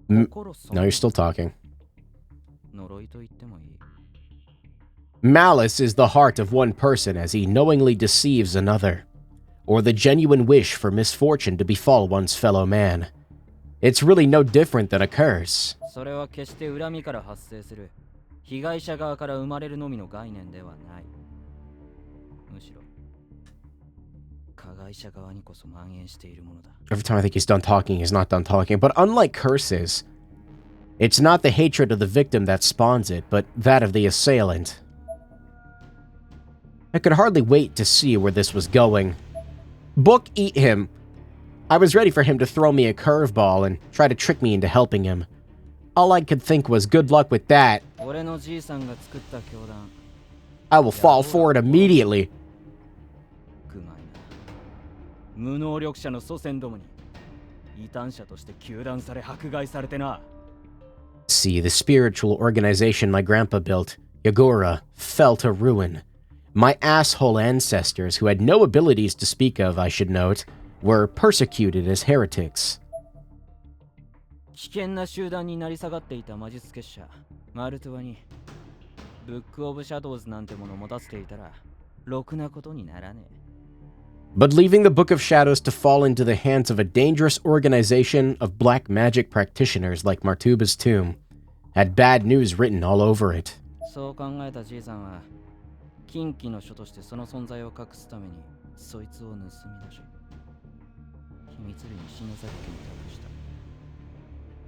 No, you're still talking. 呪いと言ってもいい Malice is the heart of one person as he knowingly deceives another, or the genuine wish for misfortune to befall one's fellow man. It's really no different than a curse. それは決して恨みから発生する被害者側から生まれるのみの概念ではないむしろ加害者側にこそ蔓延しているものだ Every time I think he's done talking, he's not done talking. But unlike curses, it's not the hatred of the victim that spawns it, but that of the assailant. I could hardly wait to see where this was going. Book eat him. I was ready for him to throw me a curveball and try to trick me into helping him. All I could think was good luck with that. 俺のじいさんが作った教団 I will fall for it immediately. くまいな無能力者の祖先どもに異端者として糾弾され迫害されてな See, the spiritual organization my grandpa built, Yagura, fell to ruin. My asshole ancestors, who had no abilities to speak of, I should note, were persecuted as heretics. 危険な集団になり下がっていた魔術結社マルトゥワにブックオブシャドウズなんてものを持たせていたらろくなことにならねえ But leaving the Book of Shadows to fall into the hands of a dangerous organization of black magic practitioners like Martuba's tomb had bad news written all over it. そう考えたじいさんは禁忌の書としてその存在を隠すためにそいつを盗み出し秘密裏に篠崎家に託した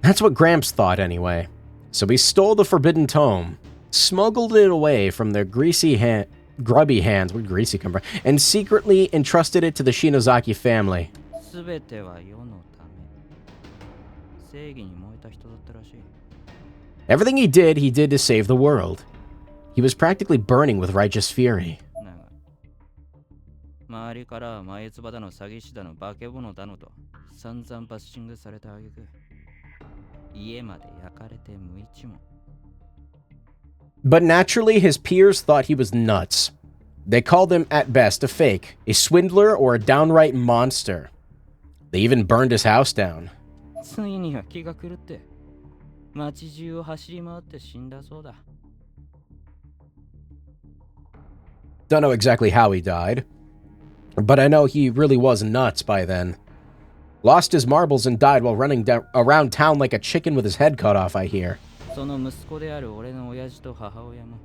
That's what Gramps thought anyway. So he stole the forbidden tome, smuggled it away from their grubby hands, where'd greasy come from, and secretly entrusted it to the Shinozaki family. 全ては世のため正義に燃えた人だったらしい Everything he did to save the world. He was practically burning with righteous fury. だが周りからは眉唾だの詐欺師だの化け物だのと散々バッシングされた挙句家まで焼かれて無一文 But naturally, his peers thought he was nuts. They called him, at best, a fake, a swindler, or a downright monster. They even burned his house down. ついには気が狂って街中を走り回って死んだそうだ Don't know exactly how he died, but I know he really was nuts by then. Lost his marbles and died while running around town like a chicken with his head cut off, I hear. その息子である俺の親父と母親も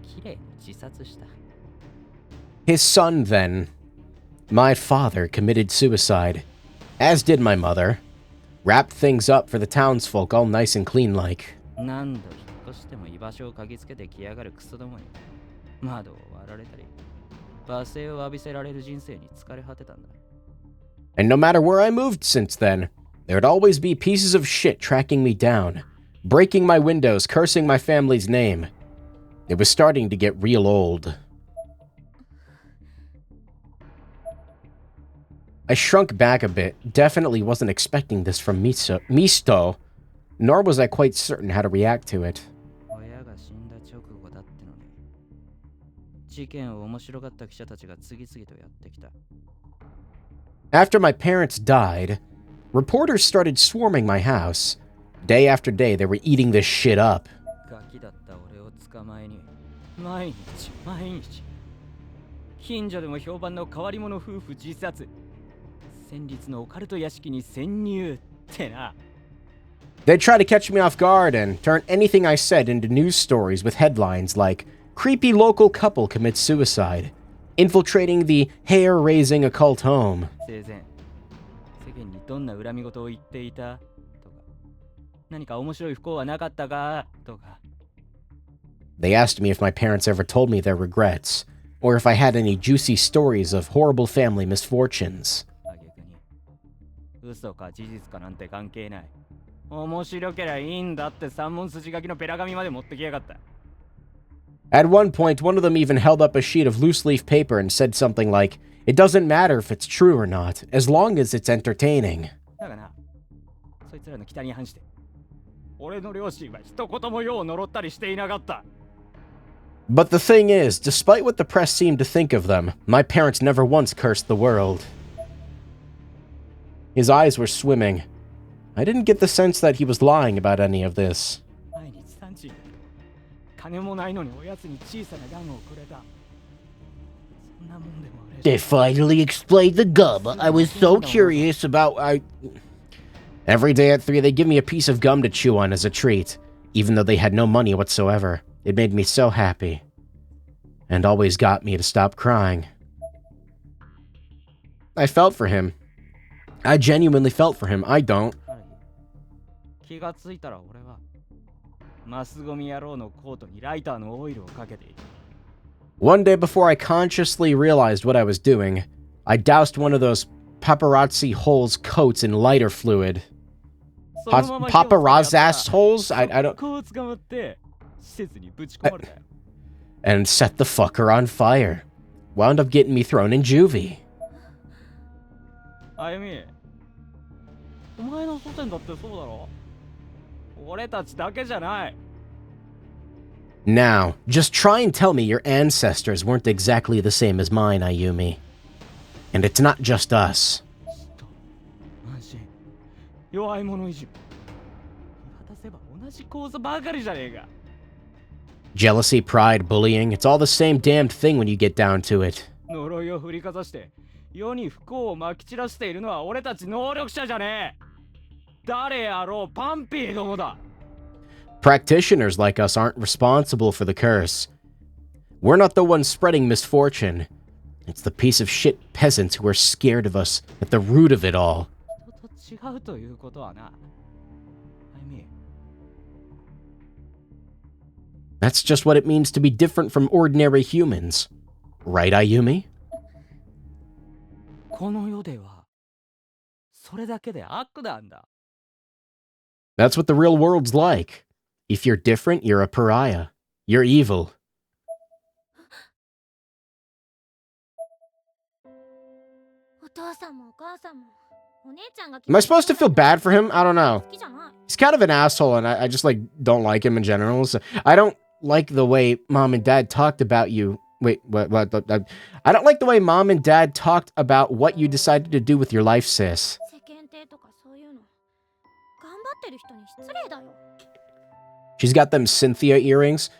綺麗に自殺した His son, then. My father committed suicide, as did my mother. Wrapped things up for the townsfolk all nice and clean like. 何度引っ越しても居場所を嗅ぎつけてきやがるクソどもに窓を割られたり罵声を浴びせられる人生に疲れ果てたんだ And no matter where I moved since then, there'd always be pieces of shit tracking me down, breaking my windows, cursing my family's name. It was starting to get real old. I shrunk back a bit, definitely wasn't expecting this from Misto, nor was I quite certain how to react to it. 親が死んだ直後だってのに事件を面白がった記者たちが次々とやってきた After my parents died, reporters started swarming my house. Day after day, they were eating this shit up. ガキだった俺を捕まえに毎日近所でも評判の変わり者夫婦自殺戦慄のオカルト屋敷に潜入ってな They'd try to catch me off guard and turn anything I said into news stories with headlines like, Creepy local couple commits suicide, infiltrating the hair-raising occult home. 生前世間にどんな恨み事を言っていたとか何か面白い不幸はなかったかとか They asked me if my parents ever told me their regrets, or if I had any juicy stories of horrible family misfortunes. 挙句に嘘か事実かなんて関係ない面白けりゃいいんだって三文筋書きのペラ紙まで持ってきやがった At one point, one of them even held up a sheet of loose-leaf paper and said something like, It doesn't matter if it's true or not, as long as it's entertaining. だがなそいつらの期待に反して俺の両親は一言もよう呪ったりしていなかった But the thing is, despite what the press seemed to think of them, my parents never once cursed the world. His eyes were swimming. I didn't get the sense that he was lying about any of this. 毎日産地金もないのにおやつに小さなガムをくれたそんなもんでも嬉しい They finally explained the gum. I was so curious about... Every day at 3, they give me a piece of gum to chew on as a treat, even though they had no money whatsoever. It made me so happy. And always got me to stop crying. I felt for him. I genuinely felt for him. I don't. ある日気がついたら俺はマスゴミ野郎のコートにライターのオイルをかけている One day before I consciously realized what I was doing, I doused one of those paparazzi holes coats in lighter fluid. そのまま火をつけた Paparazzi holes? I don't... こう捕まって施設にぶち込まれたよ And set the fucker on fire. Wound up getting me thrown in juvie. あゆみお前の祖先だってそうだろ俺たちだけじゃない Now, just try and tell me your ancestors weren't exactly the same as mine, Ayumi. And it's not just us. 安心弱い者いじめ見渡せば同じ構図ばかりじゃねえか Jealousy, pride, bullying, it's all the same damned thing when you get down to it. 呪いを振りかざして世に不幸をまき散らしているのは俺たち能力者じゃねえ誰やろうパンピーどもだ Practitioners like us aren't responsible for the curse. We're not the ones spreading misfortune. It's the piece of shit peasants who are scared of us at the root of it all. 人と違うということはなあゆみ That's just what it means to be different from ordinary humans. Right, Ayumi? この世ではそれだけで悪なんだ That's what the real world's like. If you're different, you're a pariah. You're evil. お父さんもお母さんもお姉ちゃんが Am I supposed to feel bad for him? I don't know. 好きじゃない He's kind of an asshole, and I just, like, don't like him in general. So I don't like the way Mom and Dad talked about you. Wait, what? I don't like the way Mom and Dad talked about what you decided to do with your life, sis. 世間体とかそういうの頑張ってる人に失礼だよ She's got them Cynthia earrings.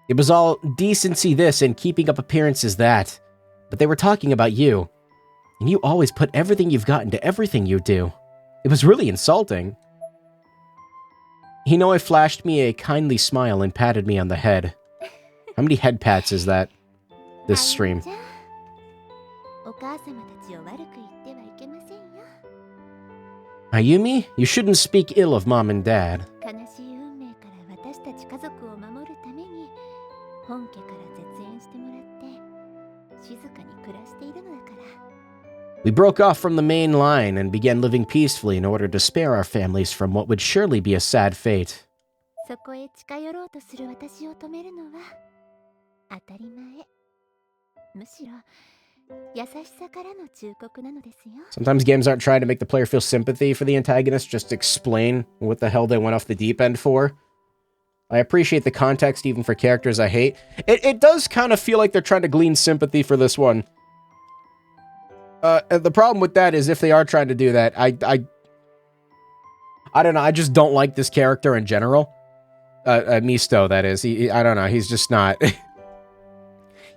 It was all decency this and keeping up appearances that. But they were talking about you. And you always put everything you've got into everything you do. It was really insulting. Hinoi flashed me a kindly smile and patted me on the head. How many head pats is that? This stream. お母様たちを悪く言ってはいけませんよ Ayumi, you shouldn't speak ill of Mom and Dad. 悲しい運命から私たち家族を守るために本家から絶縁してもらって静かに暮らしているのだから We broke off from the main line and began living peacefully in order to spare our families from what would surely be a sad fate. そこへ近寄ろうとする私を止めるのは当たり前むしろ優しさからの忠告なのですよ Sometimes games aren't trying to make the player feel sympathy for the antagonist, just explain what the hell they went off the deep end for. I appreciate the context even for characters I hate. It does kind of feel like they're trying to glean sympathy for this one. The problem with that is if they are trying to do that, I don't know. I just don't like this character in general. Misto, that is. I don't know. He's just not.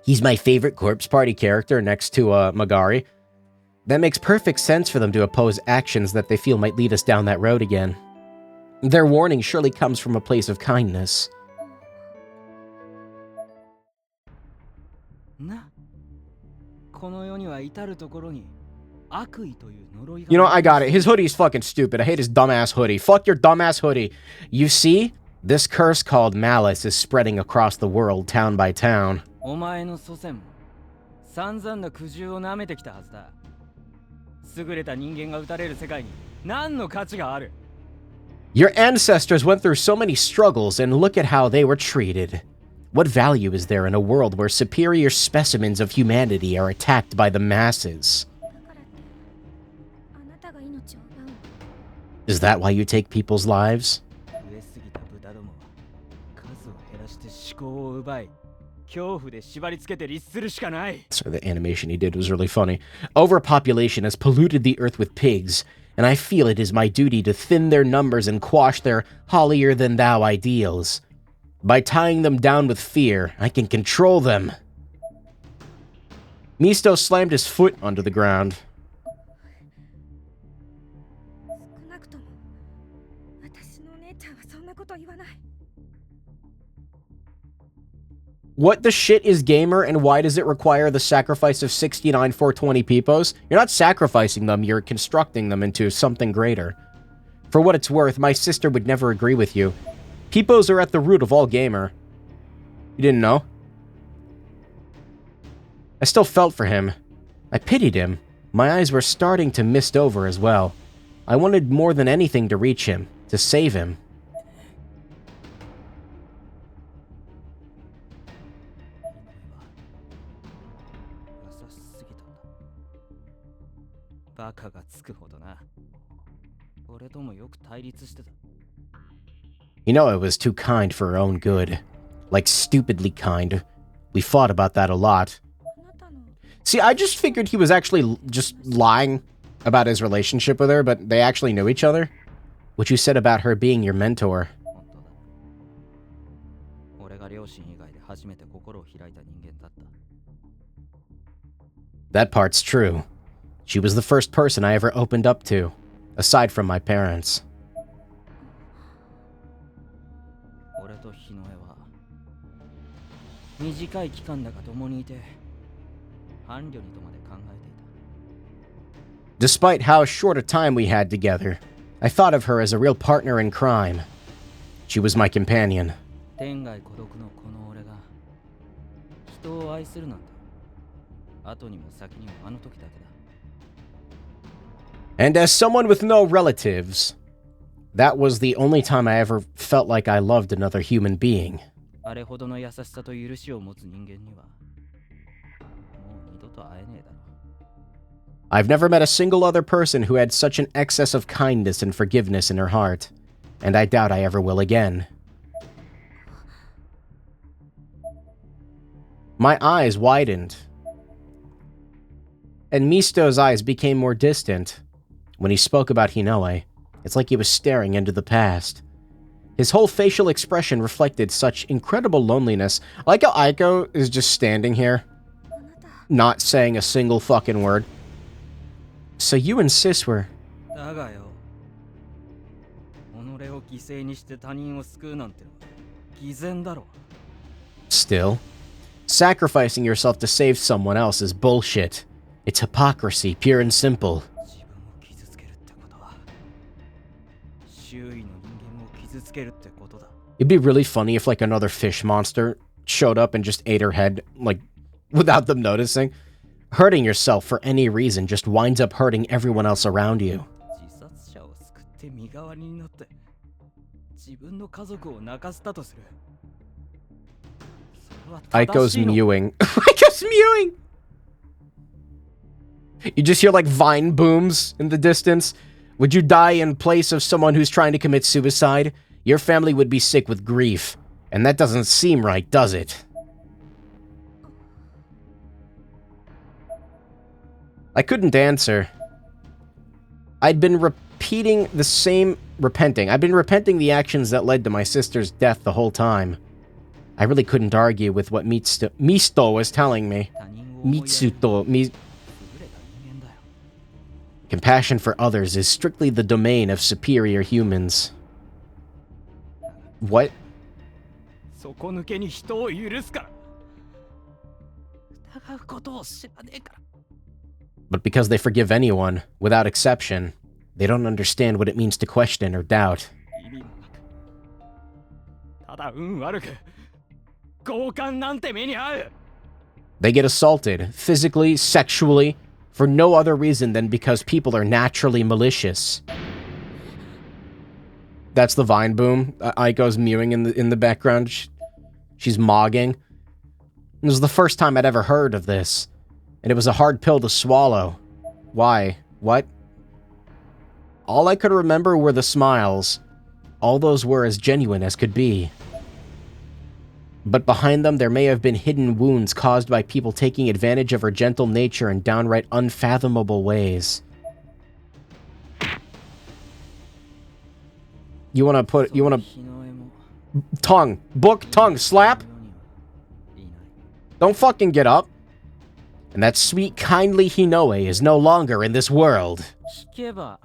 He's my favorite Corpse Party character next to Magari. That makes perfect sense for them to oppose actions that they feel might lead us down that road again. Their warning surely comes from a place of kindness. You know, I got it. His hoodie's fucking stupid. I hate his dumbass hoodie. Fuck your dumbass hoodie. You see? This curse called Malice is spreading across the world, town by town. Your ancestors went through so many struggles, and look at how they were treated. What value is there in a world where superior specimens of humanity are attacked by the masses? Is that why you take people's lives? So the animation he did was really funny. Overpopulation has polluted the earth with pigs, and I feel it is my duty to thin their numbers and quash their holier-than-thou ideals. By tying them down with fear, I can control them. Misto slammed his foot onto the ground. What the shit is Gamer, and why does it require the sacrifice of 69 420 Peepos? You're not sacrificing them, you're constructing them into something greater. For what it's worth, my sister would never agree with you. Peepos are at the root of all Gamer. You didn't know? I still felt for him. I pitied him. My eyes were starting to mist over as well. I wanted more than anything to reach him, to save him. You know, I was too kind for her own good. Like, stupidly kind. We fought about that a lot. See, I just figured he was actually just lying about his relationship with her, but they actually knew each other. What you said about her being your mentor. That part's true. She was the first person I ever opened up to, aside from my parents. Despite how short a time we had together, I thought of her as a real partner in crime. She was my companion. And as someone with no relatives, that was the only time I ever felt like I loved another human being. I've never met a single other person who had such an excess of kindness and forgiveness in her heart, and I doubt I ever will again. My eyes widened, and Misto's eyes became more distant. When he spoke about Hinoe, it's like he was staring into the past. His whole facial expression reflected such incredible loneliness. I like how Aiko is just standing here, not saying a single fucking word. So you and Sis were... Still, sacrificing yourself to save someone else is bullshit. It's hypocrisy, pure and simple. It'd be really funny if, like, another fish monster showed up and just ate her head, like, without them noticing. Hurting yourself for any reason just winds up hurting everyone else around you. Aiko's mewing. Aiko's mewing! You just hear, like, vine booms in the distance. Would you die in place of someone who's trying to commit suicide? Your family would be sick with grief. And that doesn't seem right, does it? I couldn't answer. I'd been repeating the same repenting. I've been repenting the actions that led to my sister's death the whole time. I really couldn't argue with what Misto was telling me. Compassion for others is strictly the domain of superior humans. What? 底抜けに人を許すから。疑うことを知らねえから。 But because they forgive anyone, without exception, they don't understand what it means to question or doubt. 意味もなく。ただ運悪く強姦なんて目に遭う。 They get assaulted, physically, sexually, for no other reason than because people are naturally malicious. That's the Vine boom. Aiko's mewing in the background. She's mogging. This was the first time I'd ever heard of this, and it was a hard pill to swallow. Why? What? All I could remember were the smiles. All those were as genuine as could be. But behind them, there may have been hidden wounds caused by people taking advantage of her gentle nature in downright unfathomable ways. You wanna tongue, book, tongue, slap? Don't fucking get up. And that sweet, kindly Hinoe is no longer in this world. Yeah,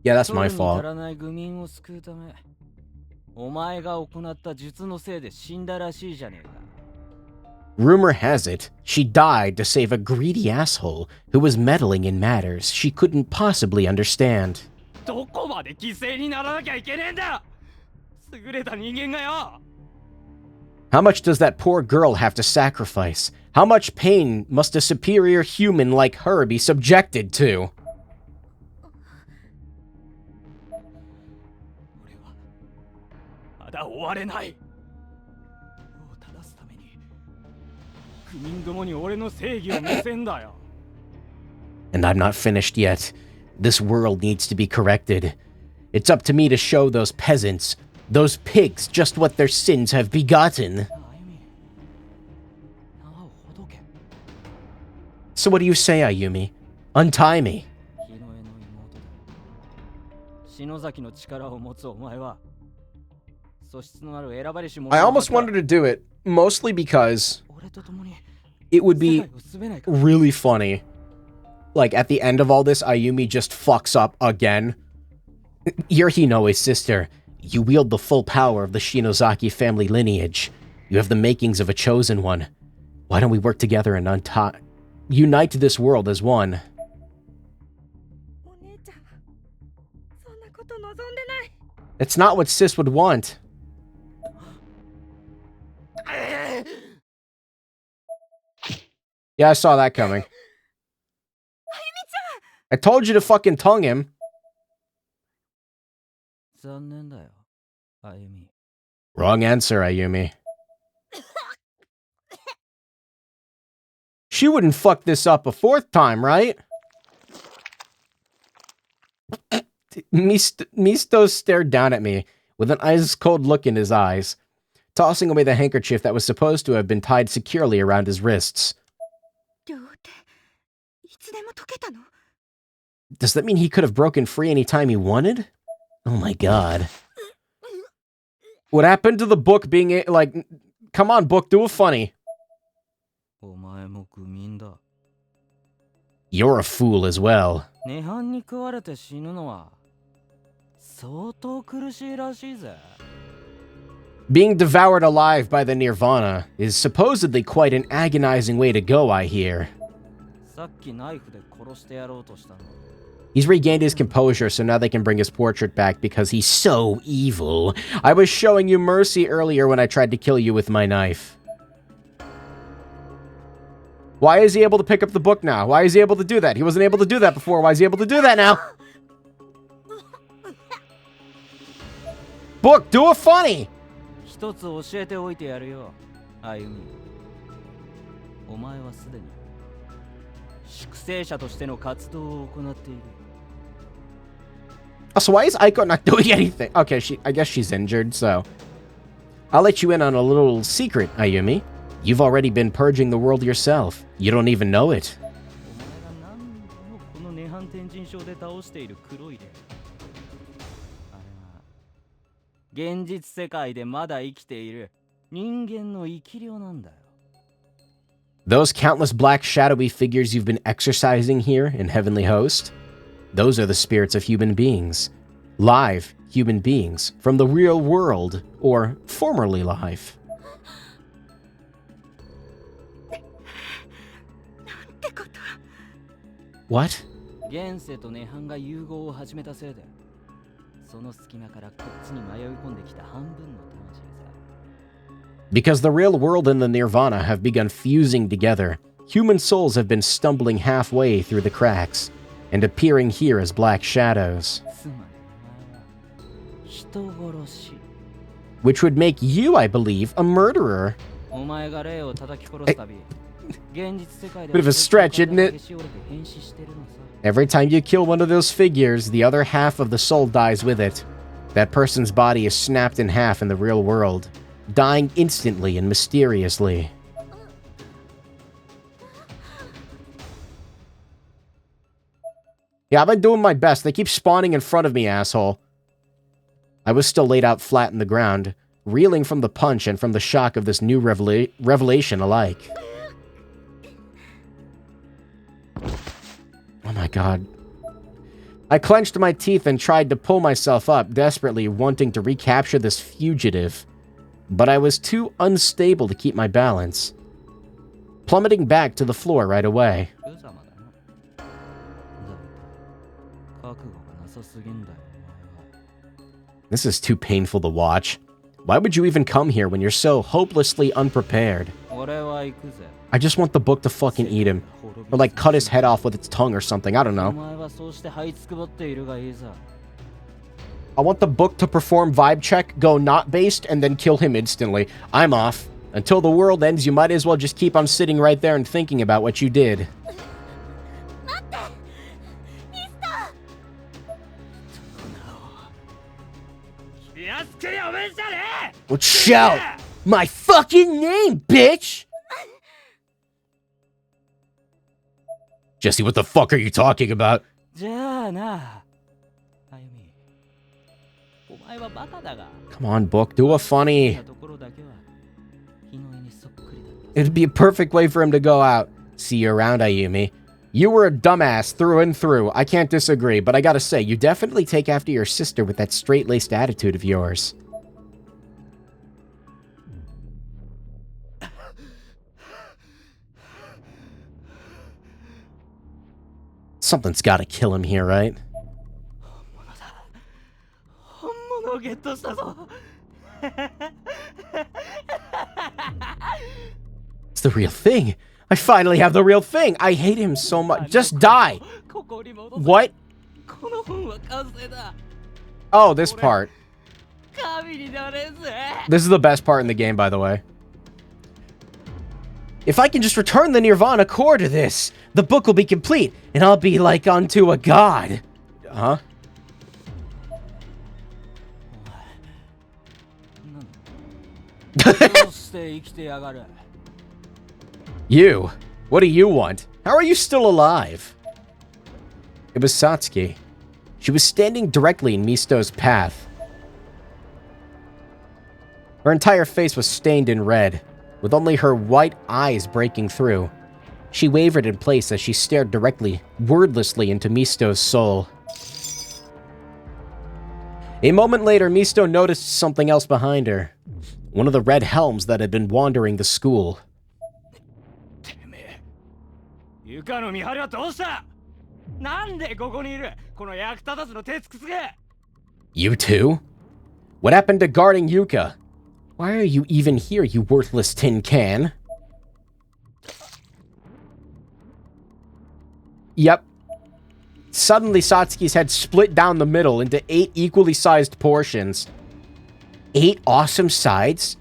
that's my fault. Rumor has it, she died to save a greedy asshole who was meddling in matters she couldn't possibly understand. どこまで犠牲にならなきゃいけねえんだ。優れた人間がよ。 How much does that poor girl have to sacrifice? How much pain must a superior human like her be subjected to? 俺はまだ終われない。を正すために愚民どもに俺の正義を見せんだよ。 And I'm not finished yet. This world needs to be corrected. It's up to me to show those peasants, those pigs, just what their sins have begotten. So what do you say, Ayumi? Untie me. I almost wanted to do it, mostly because it would be really funny. Like, at the end of all this, Ayumi just fucks up again. You're Hinoe's sister. You wield the full power of the Shinozaki family lineage. You have the makings of a chosen one. Why don't we work together and unite this world as one? It's not what sis would want. Yeah, I saw that coming. I told you to fucking tongue him. Wrong answer, Ayumi. She wouldn't fuck this up a fourth time, right? Misto stared down at me with an ice-cold look in his eyes, tossing away the handkerchief that was supposed to have been tied securely around his wrists. Does that mean he could have broken free any time he wanted? Oh my god. What happened to the book being like... Come on, book, do a funny. You're a fool as well. Being devoured alive by the Nirvana is supposedly quite an agonizing way to go, I hear. He's regained his composure, so now they can bring his portrait back because he's so evil. I was showing you mercy earlier when I tried to kill you with my knife. Why is he able to pick up the book now? Why is he able to do that? He wasn't able to do that before. Why is he able to do that now? Book, do a funny! So why is Aiko not doing anything? Okay, I guess she's injured, so... I'll let you in on a little secret, Ayumi. You've already been purging the world yourself. You don't even know it. 現実世界でまだ生きている人間の生き量なんだよ。 Those countless black shadowy figures you've been exercising here in Heavenly Host, those are the spirits of human beings. Live human beings from the real world, or formerly live. なんてこと。What? 現世と涅槃が融合を始めたせいで、その隙間からこっちに迷い込んできた半分の魂さ。 Because the real world and the Nirvana have begun fusing together, human souls have been stumbling halfway through the cracks and appearing here as black shadows. つまりお前は人殺し。 Which would make you, I believe, a murderer. お前が霊を叩き殺すたび、現実世界で Bit of a stretch, isn't it? 消し折れて変死してるのさ。 Every time you kill one of those figures, the other half of the soul dies with it. That person's body is snapped in half in the real world, dying instantly and mysteriously. Yeah, I've been doing my best. They keep spawning in front of me, asshole. I was still laid out flat in the ground, reeling from the punch and from the shock of this new revelation alike. Oh my god. I clenched my teeth and tried to pull myself up, desperately wanting to recapture this fugitive. But I was too unstable to keep my balance, plummeting back to the floor right away. 無様だな。だが覚悟がなさすぎんだよ、お前は。 This is too painful to watch. Why would you even come here when you're so hopelessly unprepared? 俺は行くぜ。 I just want the book to fucking eat him. Or like cut his head off with its tongue or something, I don't お know. 前はそうして這いつくばっているがいいさ。 I want the book to perform vibe check, go not based, and then kill him instantly. I'm off. Until the world ends, you might as well just keep on sitting right there and thinking about what you did. 待ってミスター。気安く呼ぶんじゃねえ。 Well, shout my fucking name, bitch! Jesse, what the fuck are you talking about? じゃあな、あゆみ。お前はバカだが。 Come on, book, do a funny. ところだけは日の絵にそっくりだった。 It'd be a perfect way for him to go out. See you around, Ayumi. You were a dumbass through and through. I can't disagree, but I gotta say, you definitely take after your sister with that straight-laced attitude of yours. Something's gotta kill him here, right? 本物をゲットしたぞ。 It's the real thing. I finally have the real thing. I hate him so much. Just die. ここに戻せ。 What? この本は完成だ。 Oh, this part. 神になれんぜ。 This is the best part in the game, by the way. If I can just return the Nirvana core to this, the book will be complete, and I'll be like unto a god. Huh? どうして生きてやがる。 You. What do you want? How are you still alive? It was Satsuki. She was standing directly in Misto's path. Her entire face was stained in red, with only her white eyes breaking through. She wavered in place as she stared directly, wordlessly into Misto's soul. A moment later, Misto noticed something else behind her. One of the red helms that had been wandering the school. てめえ、ゆかの見張りはどうした。なんでここにいる。この役立たずの鉄くすげ。 You too? What happened to guarding Yuka? Why are you even here, you worthless tin can? Yep. Suddenly, Satsuki's head split down the middle into 8 equally sized portions. 8 awesome sides?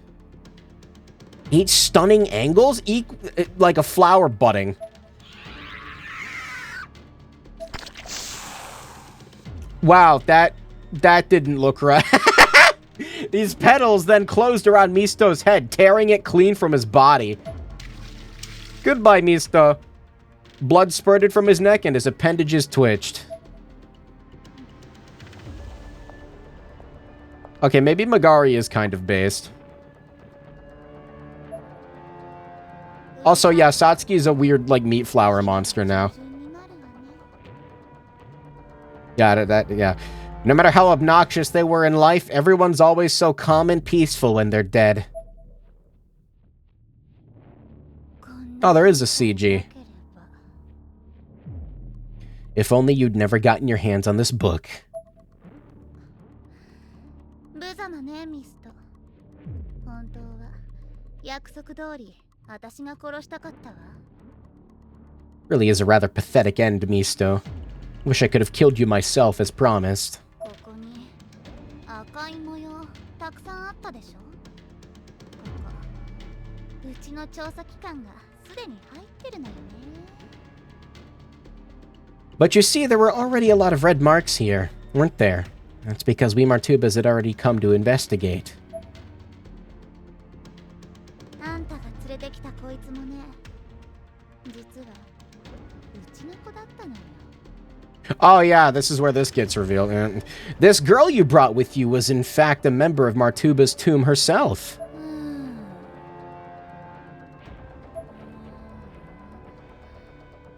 8 stunning angles? Like a flower budding. Wow, that didn't look right. These petals then closed around Misto's head, tearing it clean from his body. Goodbye, Misto. Blood spurted from his neck and his appendages twitched. Okay, maybe Magari is kind of based. Also, yeah, Satsuki is a weird, like, meat flower monster now. Yeah. No matter how obnoxious they were in life, everyone's always so calm and peaceful when they're dead. Oh, there is a CG. If only you'd never gotten your hands on this book. 無様ね、ミスト。本当は約束通り私が殺したかったわ。 Really is a rather pathetic end, Misto. Wish I could have killed you myself as promised. ここに赤い模様たくさんあったでしょ。ここうちの調査機関がすでに入ってるのよね。 But you see, there were already a lot of red marks here, weren't there? That's because we Martubas had already come to investigate. あんたが連れてきたこいつもね、実はうちの子だったのよ。 Oh yeah, this is where this gets revealed. This girl you brought with you was in fact a member of Martuba's tomb herself.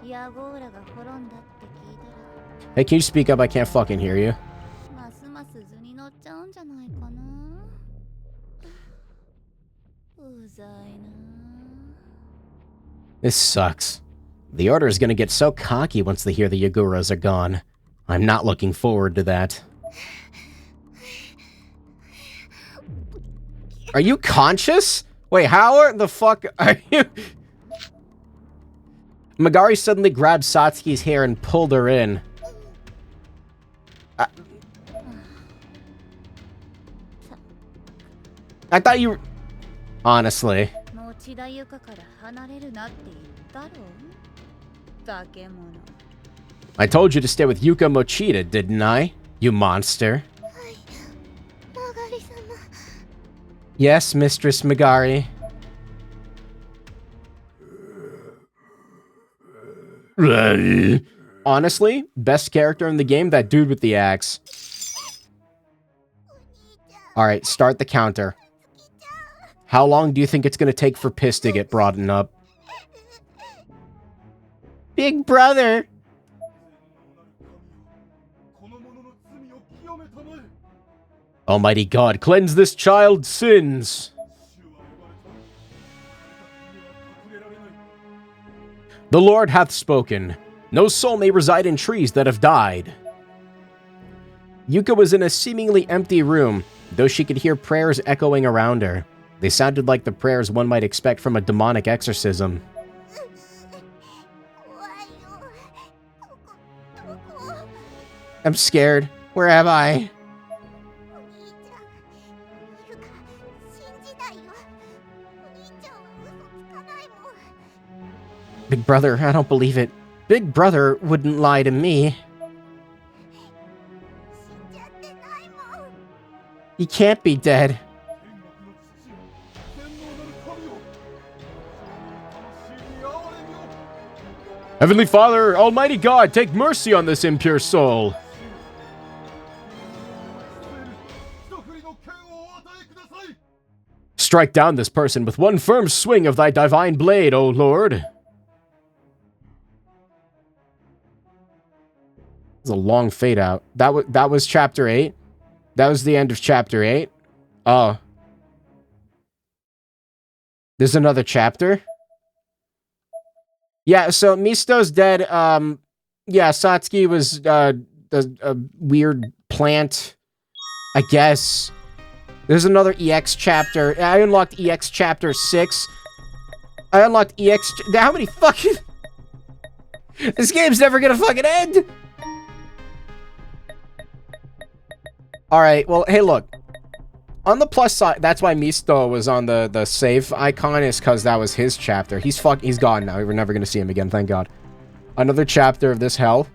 ヤゴーラが滅んだって聞いたら、 Hey, can you speak up? I can't fucking hear you. ますます図に乗っちゃうんじゃないかな。うざいな。 This sucks. The Order is gonna get so cocky once they hear the Yaguras are gone. I'm not looking forward to that. Are you conscious? Wait, how the fuck are you? Magari suddenly grabbed Satsuki's hair and pulled her in. I thought you were... Honestly. 持田ゆかから離れるなって言ったろ。化け物。 I told you to stay with Yuka Mochida, didn't I? You monster. マガリ様。 Yes, Mistress Magari. Honestly, best character in the game, that dude with the axe. Alright, start the counter. How long do you think it's gonna take for piss to get broadened up? Big brother! Almighty God, cleanse this child's sins! The Lord hath spoken. No soul may reside in trees that have died. Yuka was in a seemingly empty room, though she could hear prayers echoing around her. They sounded like the prayers one might expect from a demonic exorcism. I'm scared. Where am I? Big brother, I don't believe it. Big brother wouldn't lie to me. He can't be dead. Heavenly Father, Almighty God, take mercy on this impure soul. Strike down this person with one firm swing of thy divine blade, O Lord. It's a long fade out. That was chapter 8. That was the end of chapter 8. Oh. There's another chapter? Yeah, so Misto's dead. Yeah, Satsuki was a weird plant, I guess. There's another EX chapter. I unlocked EX chapter 6. I unlocked EX... How many fucking... This game's never gonna fucking end! Alright, well, hey, look. On the plus side, that's why Misto was on the save icon, is because that was his chapter. He's gone now. We're never gonna see him again, thank God. Another chapter of this hell.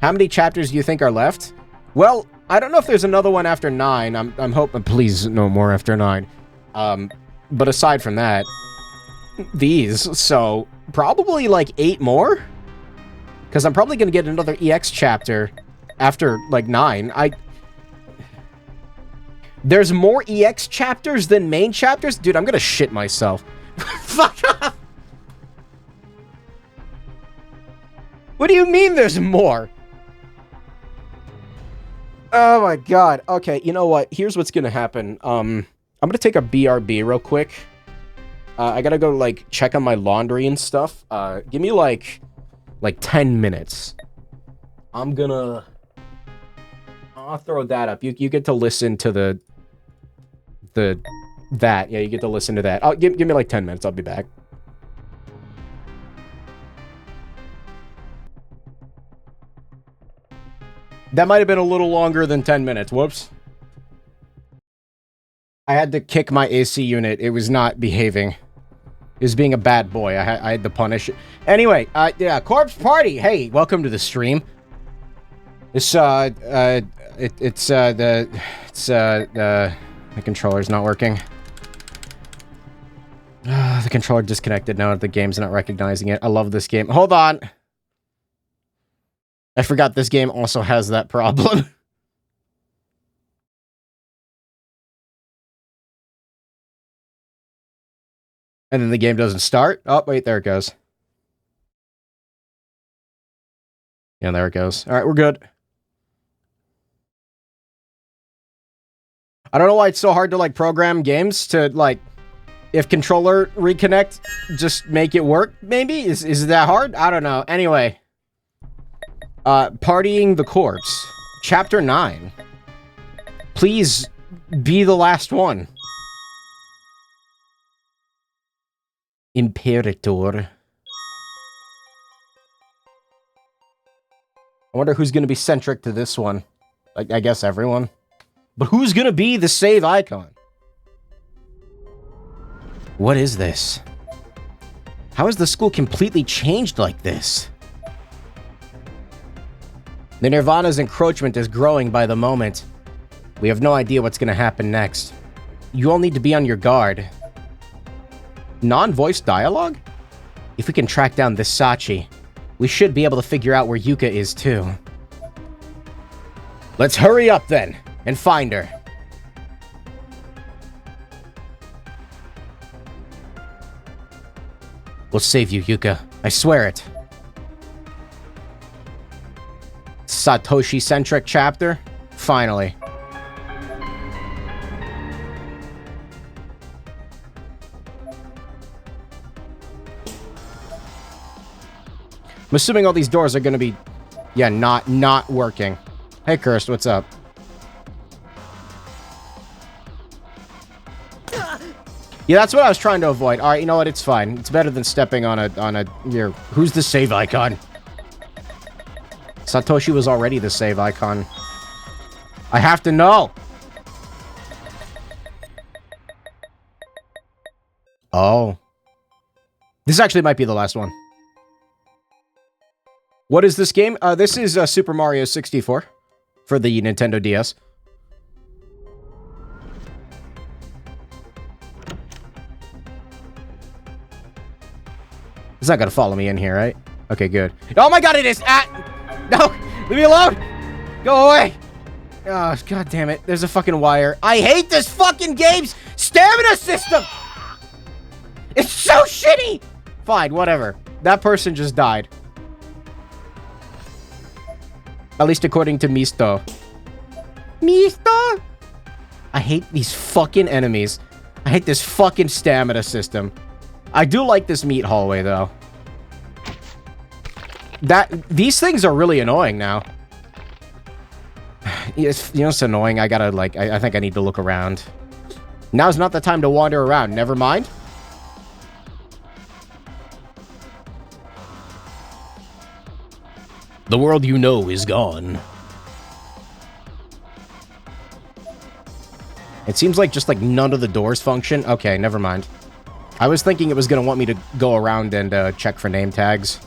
How many chapters do you think are left? Well, I don't know if there's another one after 9. I'm hoping, please, no more after 9. But aside from that, these, so probably like 8 more? Because I'm probably gonna get another EX chapter after like 9. There's more EX chapters than main chapters? Dude, I'm gonna shit myself. Fuck off! What do you mean there's more? Oh my god. Okay, you know what? Here's what's gonna happen. I'm gonna take a BRB real quick. I gotta go, like, check on my laundry and stuff. Give me, like 10 minutes. I'll throw that up. You get to listen to that. Yeah, you get to listen to that. Give me, like, 10 minutes. I'll be back. That might have been a little longer than 10 minutes. Whoops. I had to kick my AC unit. It was not behaving. It was being a bad boy. I had to punish it. Anyway, yeah, Corpse Party. Hey, welcome to the stream. The controller's not working. The controller disconnected now that the game's not recognizing it. I love this game. Hold on. I forgot this game also has that problem. And then the game doesn't start. Oh, wait, there it goes. Yeah, there it goes. All right, we're good. I don't know why it's so hard to, like, program games to, like, if controller reconnect, just make it work, maybe? Is it that hard? I don't know. Anyway. Partying the Corpse. Chapter 9. Please be the last one. Imperator. I wonder who's gonna be centric to this one. Like, I guess everyone. But who's gonna be the save icon? What is this? How has the school completely changed like this? The Nirvana's encroachment is growing by the moment. We have no idea what's gonna happen next. You all need to be on your guard. Non-voice dialogue? If we can track down this Sachi, we should be able to figure out where Yuka is too. Let's hurry up then, and find her. We'll save you, Yuka. I swear it. Satoshi-centric chapter? Finally. I'm assuming all these doors are gonna be, yeah, not working. Hey, Cursed, what's up? Yeah, that's what I was trying to avoid. All right, you know what? It's fine. It's better than stepping on a here. Who's the save icon? Satoshi was already the save icon. I have to know. Oh. This actually might be the last one. What is this game? This is Super Mario 64 for the Nintendo DS. It's not gonna follow me in here, right? Okay, good. Oh my god, it is! No! Leave me alone! Go away! Oh, god damn it. There's a fucking wire. I hate this fucking game's stamina system! It's so shitty! Fine, whatever. That person just died. At least according to Misto. Misto? I hate these fucking enemies. I hate this fucking stamina system. I do like this meat hallway, though. These things are really annoying now. It's, you know, it's annoying. I gotta, like, I think I need to look around. Now's not the time to wander around. Never mind. The world you know is gone. It seems like just, like, none of the doors function. Okay, never mind. I was thinking it was gonna want me to go around and check for name tags.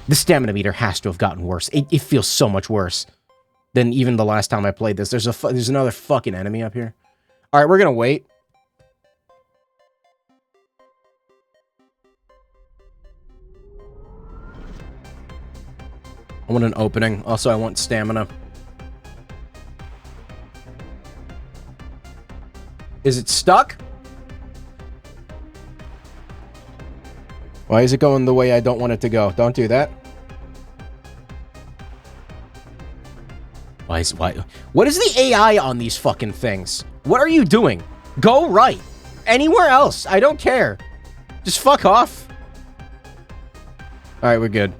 The stamina meter has to have gotten worse. It feels so much worse than even the last time I played this. There's another fucking enemy up here. All right, we're gonna wait. I want an opening. Also, I want stamina. Is it stuck? Why is it going the way I don't want it to go? Don't do that. Why? What is the AI on these fucking things? What are you doing? Go right. Anywhere else. I don't care. Just fuck off. Alright, we're good.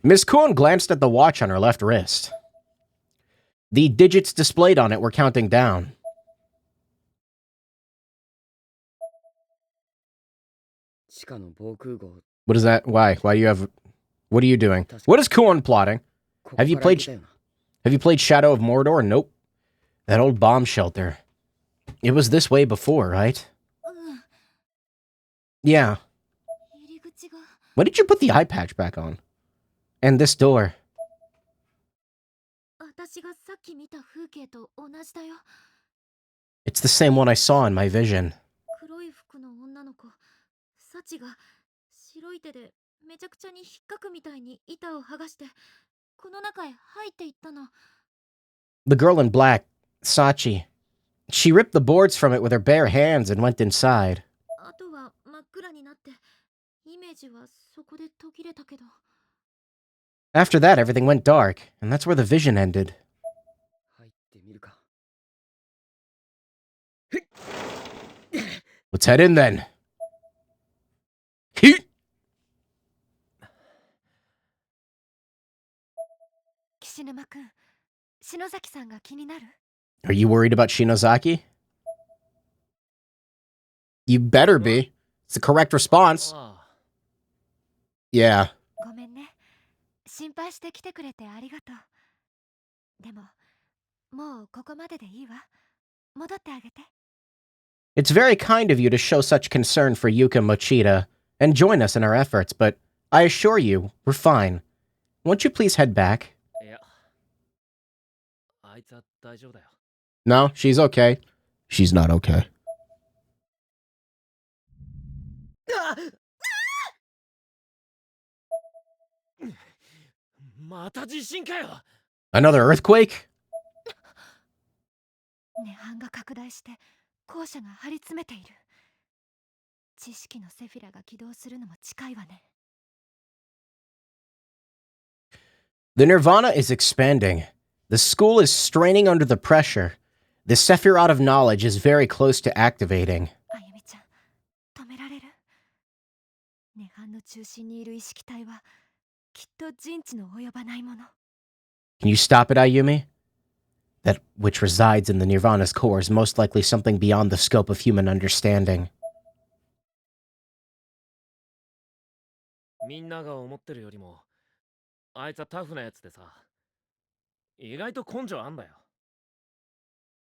Miss Kuon glanced at the watch on her left wrist. The digits displayed on it were counting down. What is that? Why? Why do you have... What are you doing? What is Kuon plotting? Have you played Shadow of Mordor? Nope. That old bomb shelter. It was this way before, right? Yeah. Why did you put the eye patch back on? And this door. It's the same one I saw in my vision. The girl in black, Sachi. She ripped the boards from it with her bare hands and went inside. After that, everything went dark, and that's where the vision ended. Let's head in then. Are you worried about Shinozaki? You better be. It's the correct response. Yeah. It's very kind of you to show such concern for Yuka Mochida and join us in our efforts, but I assure you, we're fine. Won't you please head back? No, she's okay. She's not okay. Another earthquake? The Nirvana is expanding. The school is straining under the pressure. The Sephiroth of knowledge is very close to activating. Can you stop it, Ayumi? That which resides in the Nirvana's core is most likely something beyond the scope of human understanding.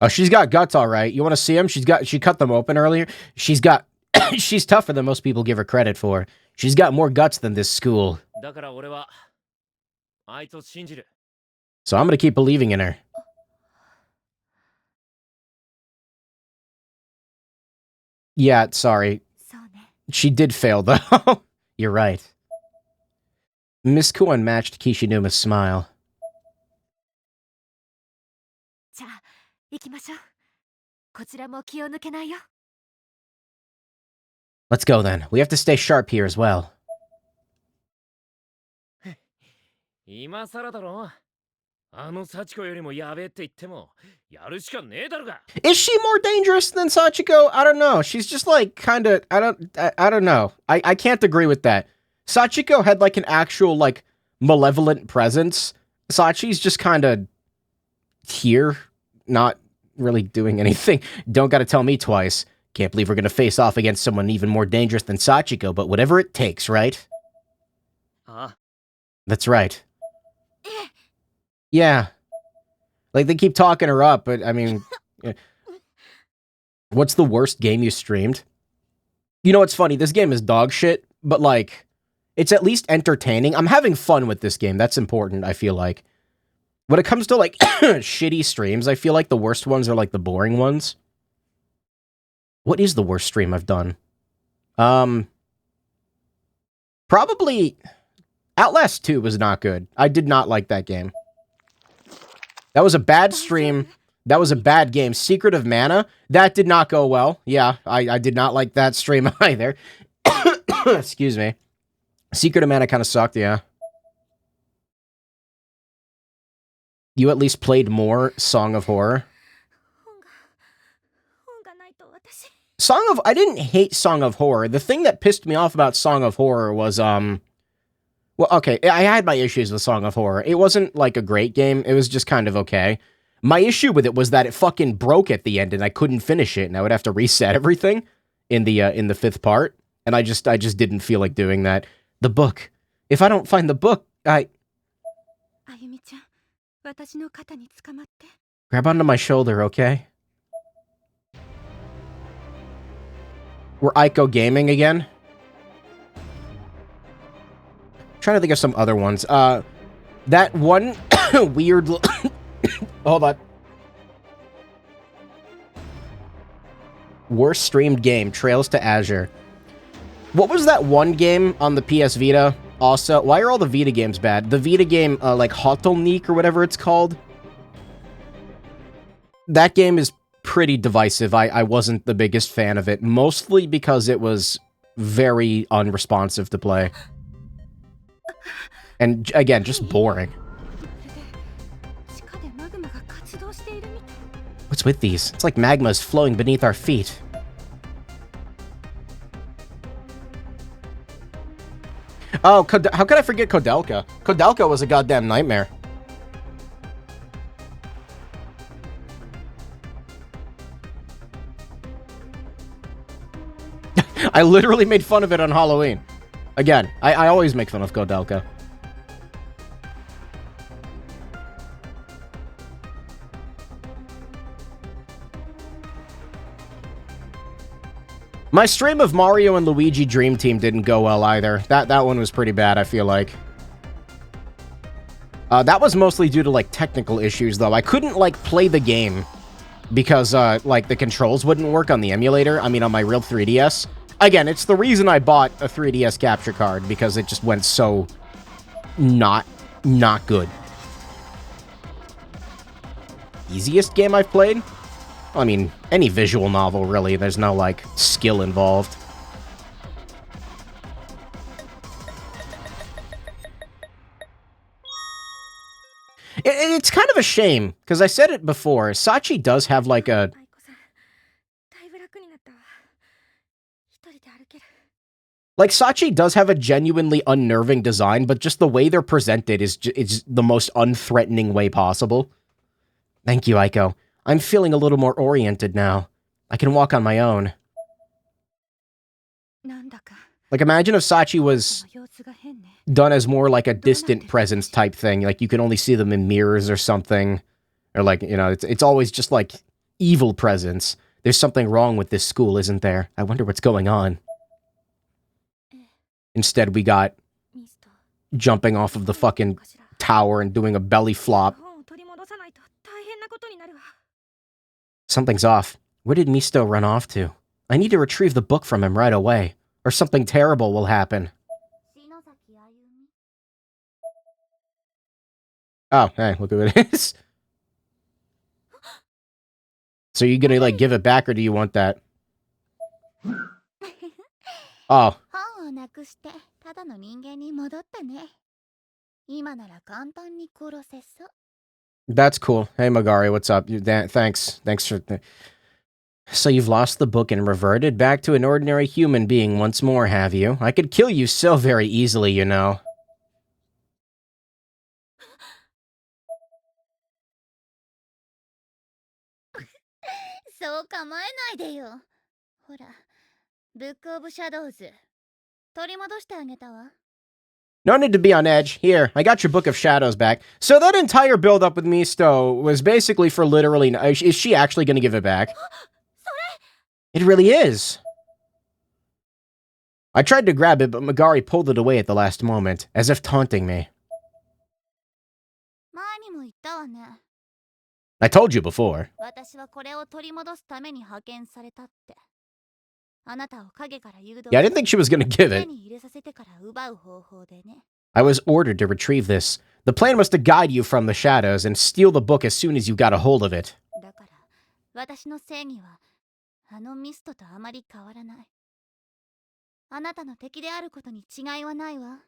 Oh, she's got guts, all right. You want to see him? She cut them open earlier. She's tougher than most people give her credit for. She's got more guts than this school. So I'm gonna keep believing in her. Yeah, sorry. She did fail, though. You're right. Miss Kuon matched Kishinuma's smile. Let's go then. We have to stay sharp here as well. Is she more dangerous than Sachiko? I don't know. She's just like kind of I don't know. I can't agree with that. Sachiko had like an actual like malevolent presence. Sachi's just kind of here, not really doing anything. Don't gotta tell me twice. Can't believe we're gonna face off against someone even more dangerous than Sachiko, but whatever it takes, right? That's right. Yeah. Like, they keep talking her up, but, I mean... What's the worst game you streamed? You know what's funny? This game is dog shit, but, like, it's at least entertaining. I'm having fun with this game. That's important, I feel like. When it comes to, like, shitty streams, I feel like the worst ones are, like, the boring ones. What is the worst stream I've done? Probably Outlast 2 was not good. I did not like that game. That was a bad stream. That was a bad game. Secret of Mana, that did not go well. Yeah, I did not like that stream either. Excuse me. Secret of Mana kind of sucked, yeah. You at least played more Song of Horror. I didn't hate Song of Horror. The thing that pissed me off about Song of Horror was, well, okay, I had my issues with Song of Horror. It wasn't, like, a great game. It was just kind of okay. My issue with it was that it fucking broke at the end, and I couldn't finish it, and I would have to reset everything in the fifth part, and I just didn't feel like doing that. The book. If I don't find the book, grab onto my shoulder, okay? We're Ico Gaming again. Trying to think of some other ones. That one weird... Hold on. Worst streamed game, Trails to Azure. What was that one game on the PS Vita? Also, why are all the Vita games bad? The Vita game, like Hotelnik or whatever it's called. That game is pretty divisive. I wasn't the biggest fan of it, mostly because it was very unresponsive to play. And again, just boring. What's with these? It's like magma's flowing beneath our feet. Oh, how could I forget Kodelka? Kodelka was a goddamn nightmare. I literally made fun of it on Halloween. Again, I always make fun of Kodelka. My stream of Mario and Luigi Dream Team didn't go well either. That one was pretty bad, I feel like. That was mostly due to, like, technical issues, though. I couldn't, like, play the game because, like, the controls wouldn't work on the emulator. I mean, on my real 3DS. Again, it's the reason I bought a 3DS capture card, because it just went so not good. Easiest game I've played? I mean, any visual novel, really. There's no, like, skill involved. It's kind of a shame, because I said it before. Sachi does have, like, a... Like, Sachi does have a genuinely unnerving design, but just the way they're presented is the most unthreatening way possible. Thank you, Aiko. I'm feeling a little more oriented now. I can walk on my own. Like, imagine if Sachi was done as more like a distant presence type thing. Like, you can only see them in mirrors or something. Or, like, you know, it's always just, like, evil presence. There's something wrong with this school, isn't there? I wonder what's going on. Instead, we got jumping off of the fucking tower and doing a belly flop. Something's off. Where did Misto run off to? I need to retrieve the book from him right away, or something terrible will happen. Oh, hey, look who it is. So you gonna, like, give it back, or do you want that? Oh. That's cool. Hey, Magari, what's up? Thanks. Thanks for... So you've lost the book and reverted back to an ordinary human being once more, have you? I could kill you so very easily, you know. No need to be on edge. Here, I got your Book of Shadows back. So that entire build-up with Misto was basically for literally... Is she actually going to give it back? It really is. I tried to grab it, but Magari pulled it away at the last moment, as if taunting me. I told you before. あなたを影から誘導 Yeah, I didn't think she was gonna give 手 it. に入れさせてから奪う方法でね。 I was ordered to retrieve this. The plan was to guide you from the shadows and steal the book as soon as you got a hold of it. だから私の正義はあのミストとあまり変わらない。あなたの敵であることに違いはないわ。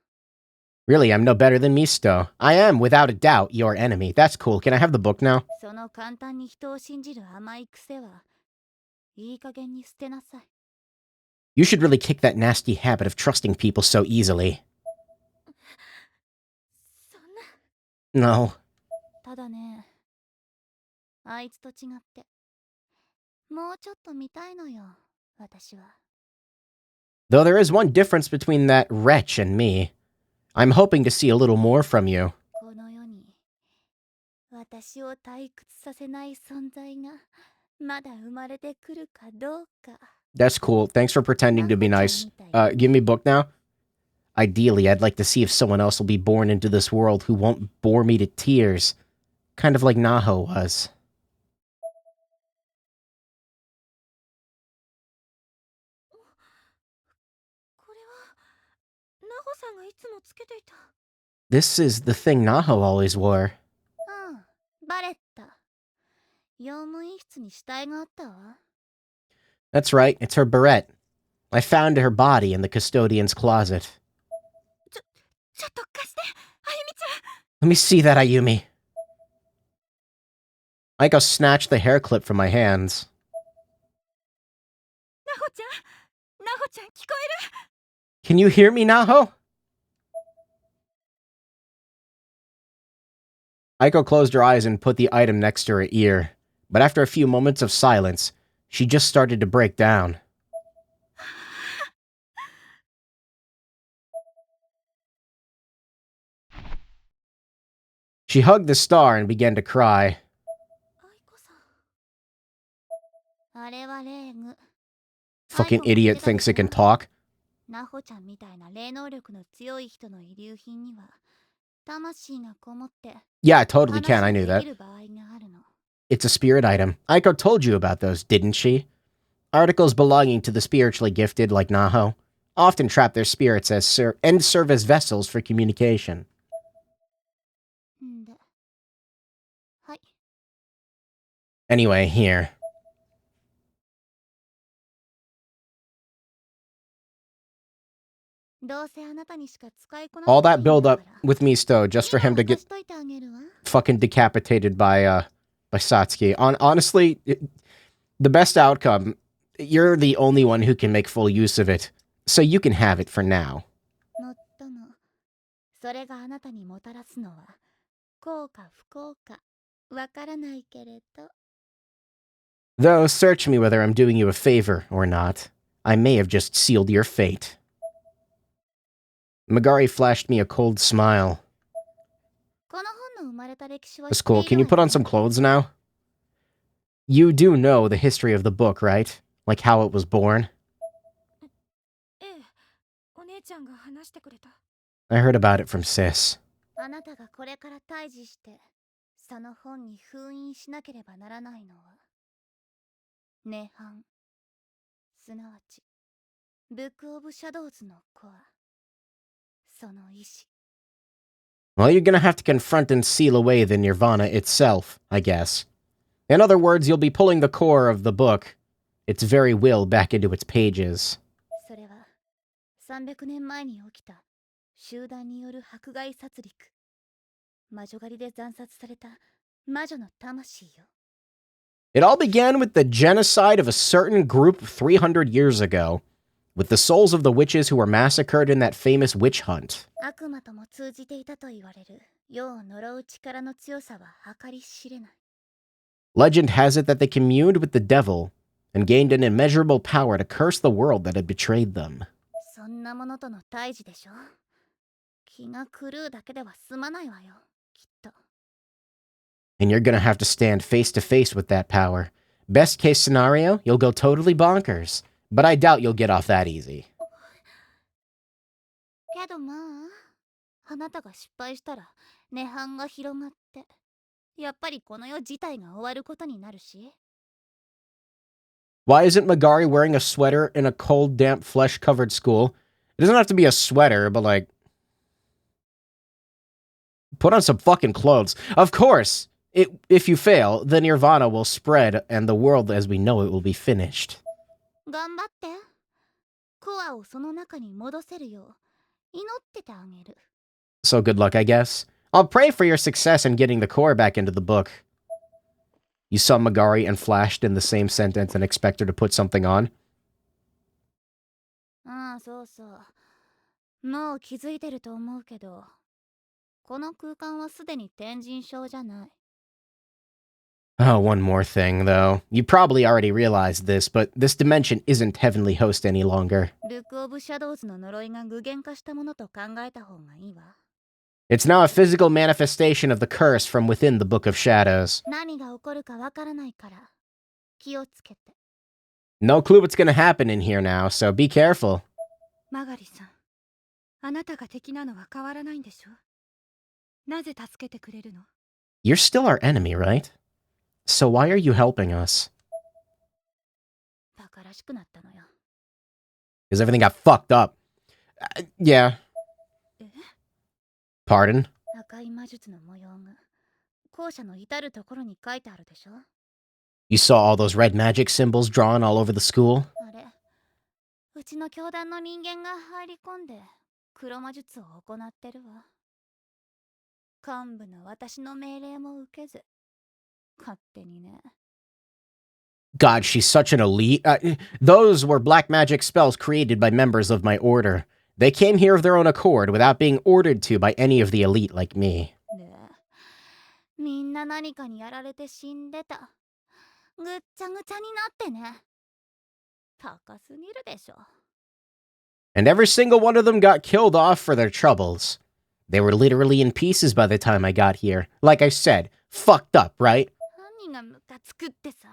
Really, I'm no better than Misto. I am, without a doubt, your enemy. That's cool. Can I have the book now? その簡単に人を信じる甘い癖はいい加減に捨てなさい。 You should really kick that nasty habit of trusting people so easily. そんな。 No. ただね、あいつと違ってもうちょっと見たいのよ、私は。 Though there is one difference between that wretch and me. I'm hoping to see a little more from you. この世に私を退屈させない存在がまだ生まれてくるかどうか。 That's cool. Thanks for pretending to be nice. Give me a book now. Ideally, I'd like to see if someone else will be born into this world who won't bore me to tears. Kind of like Naho was. これはナホさんがいつもつけていた。 This is the thing Naho always wore. バレった。用務員室に死体があったわ。 That's right, it's her beret. I found her body in the custodian's closet. ちょっと貸して、あゆみちゃん。 Let me see that, Ayumi. Aiko snatched the hair clip from my hands. ナホちゃん、ナホちゃん聞こえる？ Can you hear me, Naho? Aiko closed her eyes and put the item next to her ear, but after a few moments of silence, she just started to break down. She hugged the star and began to cry. アイコさん。あれはレーグ。 Fucking idiot thinks it can talk. ナホちゃんみたいな霊能力の強い人の遺留品には魂がこもって Yeah, I totally can. I knew 話が that. できる場合があるの。 It's a spirit item. Aiko told you about those, didn't she? Articles belonging to the spiritually gifted, like Naho, often trap their spirits as and serve as vessels for communication. んで。はい。 Anyway, here. どうせあなたにしか使いこなせ All ない that んだ build か up ら。 with Misto just for him to 今 get 渡しといてあげるわ。 fucking decapitated by Satsuki. Honestly, the best outcome, you're the only one who can make full use of it. So you can have it for now. もっとも、それがあなたにもたらすのは、幸か不幸か、わからないけれど。 Though, search me whether I'm doing you a favor or not. I may have just sealed your fate. Magari flashed me a cold smile. この本の生まれた歴史は That's cool. Can you put on some clothes now? You do know the history of the book, right? Like how it was born? ええ、お姉ちゃんが話してくれた。 I heard about it from Sis. あなたがこれから退治して、その本に封印しなければならないのは、涅槃、すなわち、ブック・オブ・シャドウズのコア、その意志。 Well, you're gonna have to confront and seal away the Nirvana itself, I guess. In other words, you'll be pulling the core of the book, its very will, back into its pages. それは、300年前に起きた、集団による迫害殺戮。魔女狩りで惨殺された魔女の魂よ。 It all began with the genocide of a certain group 300 years ago, with the souls of the witches who were massacred in that famous witch hunt. 悪魔とも通じていたと言われる世を呪う力の強さは計り知れない。 Legend has it that they communed with the devil and gained an immeasurable power to curse the world that had betrayed them. そんなものとの対峙でしょ。気が狂うだけでは済まないわよ、きっと。 And you're gonna have to stand face to face with that power. Best case scenario, you'll go totally bonkers. But I doubt you'll get off that easy. けどまあ、あなたが失敗したら涅槃が広がって、やっぱりこの世自体が終わることになるし。Why isn't Magari wearing a sweater in a cold, damp, flesh-covered school? It doesn't have to be a sweater, but like... Put on some fucking clothes. Of course! If you fail, the Nirvana will spread, and the world as we know it will be finished. 頑張って。コアをその中に戻せるよう祈っててあげる。 So good luck, I guess. I'll pray for your success in getting the core back into the book. You saw Magari and flashed in the same sentence and expect her to put something on? ああ、そうそう。もう気づいてると思うけど、この空間はすでに天神症じゃない。 Oh, one more thing, though. You probably already realized this, but this dimension isn't Heavenly Host any longer. ブックオブシャドウズの呪いが具現化したものと考えた方がいいわ。 It's now a physical manifestation of the curse from within the Book of Shadows. 何が起こるかわからないから気をつけて。 No clue what's gonna happen in here now, so be careful. マガリさん、あなたが敵なのは変わらないんでしょ？なぜ助けてくれるの？ You're still our enemy, right? So why are you helping us? バカらしくなったのよ。 Because everything got fucked up. Yeah. え？ Pardon? 赤い魔術の模様が校舎の至るところに書いてあるでしょ？ You saw all those red magic symbols drawn all over the school? あれ、うちの教団の人間が入り込んで黒魔術を行ってるわ。幹部の私の命令も受けず、勝手にね。 God, she's such an elite. Those were black magic spells created by members of my order. They came here of their own accord without being ordered to by any of the elite like me. で、みんな何かにやられて死んでた。ぐっちゃぐちゃになってね。高すぎるでしょ。 And every single one of them got killed off for their troubles. They were literally in pieces by the time I got here. Like I said, fucked up, right? 何がムカつくってさ。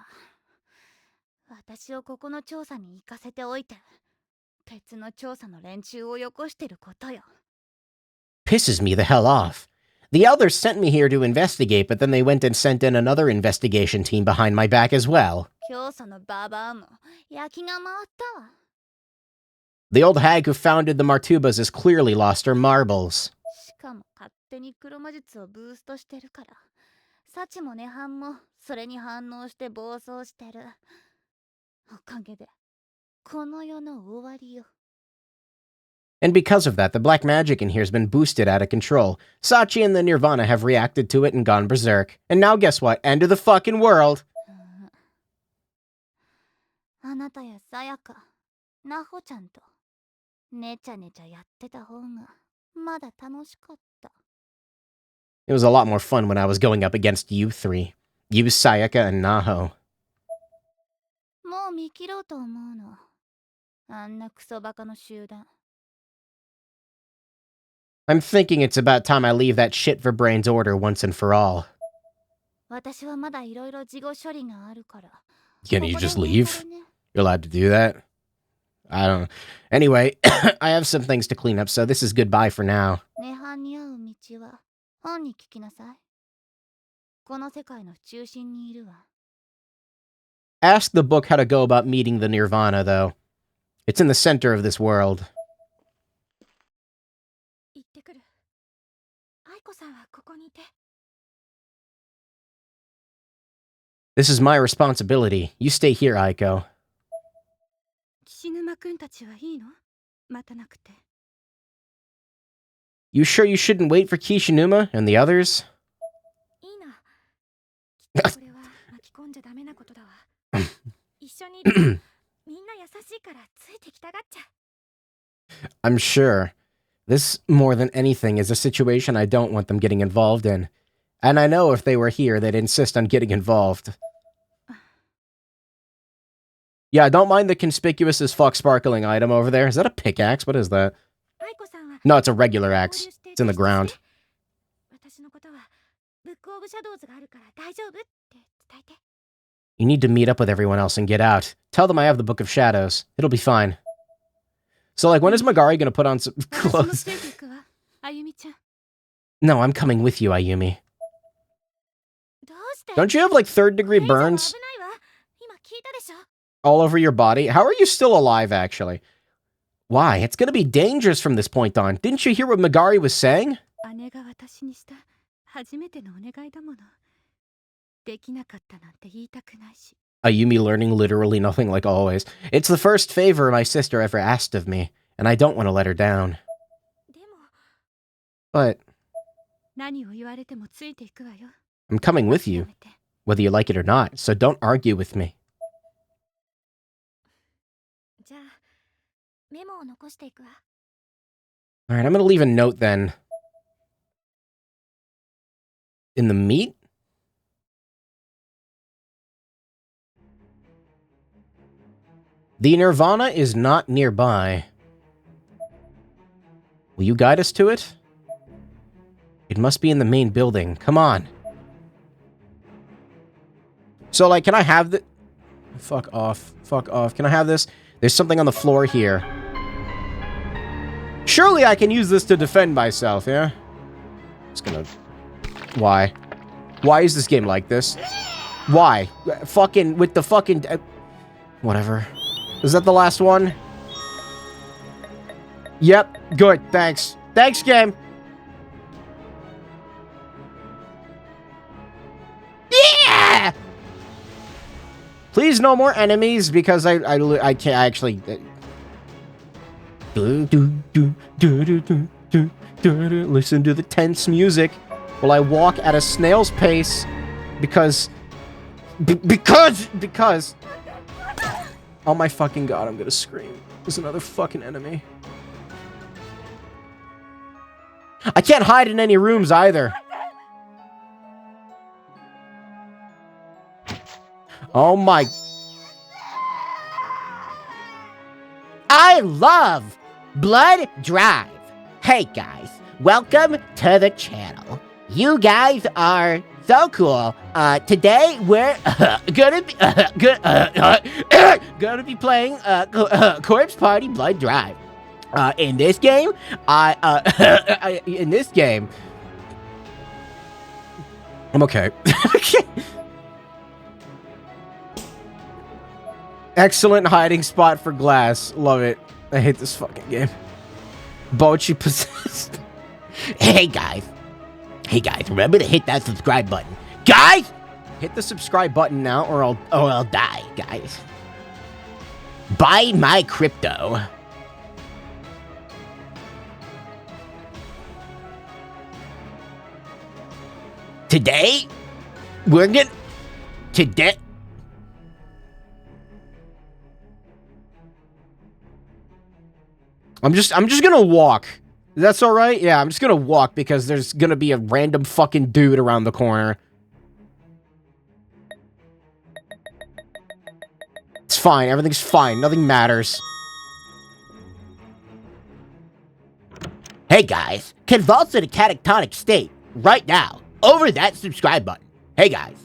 私をここの調査に行かせておいて、別の調査の連中をよこしてることよ。 Pisses me the hell off. The elders sent me here to investigate, but then they went and sent in another investigation team behind my back as well. 教祖のババアも焼きが回ったわ。 The old hag who founded the Martubas has clearly lost her marbles. しかも勝手に黒魔術をブーストしてるから、サチもネハンもそれに反応して暴走してる。おかげで、この世の終わりよ。 And because of that, the black magic in here has been boosted out of control. Sachi and the Nirvana have reacted to it and gone berserk. And now guess what? End of the fucking world! あなたやさやか、なほちゃんと、ねちゃねちゃやってた方が、まだ楽しかった。 It was a lot more fun when I was going up against you three. You, Sayaka, and Naho. もう見切ろうと思うの。あんなクソバカの集団。 I'm thinking it's about time I leave that shit for Brain's order once and for all. 私はまだいろいろ事後処理があるから。 Can you ここで just お別 leave? れね。 You're allowed to do that? I don't know. Anyway, I have some things to clean up, so this is goodbye for now. 涅槃に合う道は本に聞きなさい。この世界の中心にいるわ。 Ask the book how to go about meeting the Nirvana, though. It's in the center of this world. 行ってくる。愛子さんはここにいて。 This is my responsibility. You stay here, Aiko. 岸沼くんたちはいいの？待たなくて。 You sure you shouldn't wait for Kishinuma and the others? いいな。きっとこれは巻き込んじゃダメなことだわ。一緒にいるとみんな優しいからついてきたがっちゃう。 I'm sure. This, more than anything, is a situation I don't want them getting involved in. And I know if they were here, they'd insist on getting involved. Yeah, don't mind the conspicuous as fuck sparkling item over there. Is that a pickaxe? What is that? 愛子さんは No, it's a regular axe. It's in the ground. 私のことはブックオブシャドウズがあるから大丈夫って伝えて。 You need to meet up with everyone else and get out. Tell them I have the Book of Shadows. It'll be fine. So, like, when is Magari gonna put on some 私も clothes? ついていくわ。あゆみちゃん。 No, I'm coming with you, Ayumi. どうして？ Don't you have, like, third これ degree 以上は burns? 危ないわ。今聞いたでしょ。All over your body? How are you still alive, actually? Why? It's gonna be dangerous from this point on. Didn't you hear what Magari was saying? 姉が私にした初めてのお願いだもの。できなかったなんて言いたくないし。 Ayumi learning literally nothing like always. It's the first favor my sister ever asked of me, and I don't want to let her down. でも But 何を言われてもついていくわよ。 I'm coming with you, やめて。 whether you like it or not, so don't argue with me. じゃあメモを残していくわ。 Alright, I'm gonna leave a note then. In the meat? The Nirvana is not nearby. Will you guide us to it? It must be in the main building. Come on. So, like, can I have the... Fuck off. Fuck off. Can I have this? There's something on the floor here. Surely I can use this to defend myself, yeah? Just gonna... Why? Why is this game like this? Why? Fucking... With the fucking... Whatever. Is that the last one? Yep. Good. Thanks. Thanks, game. Yeah! Please, no more enemies, because I can't actually... Listen to the tense music while I walk at a snail's pace, because... Because... Oh my fucking god, I'm gonna scream. There's another fucking enemy. I can't hide in any rooms either. Oh my... I love Blood Drive. Hey guys, welcome to the channel. You guys are so cool. Today we're gonna be playing Corpse Party Blood Drive. In this game, in this game, I'm okay. Excellent hiding spot for glass. Love it. I hate this fucking game. Bochi possessed. Hey guys, remember to hit that subscribe button. Guys, hit the subscribe button now, or I'll die, guys. Buy my crypto. Today, I'm just gonna walk. That's alright? Yeah, I'm just gonna walk because there's gonna be a random fucking dude around the corner. It's fine, everything's fine, nothing matters. Hey guys, convulse in a catatonic state right now over that subscribe button. Hey guys.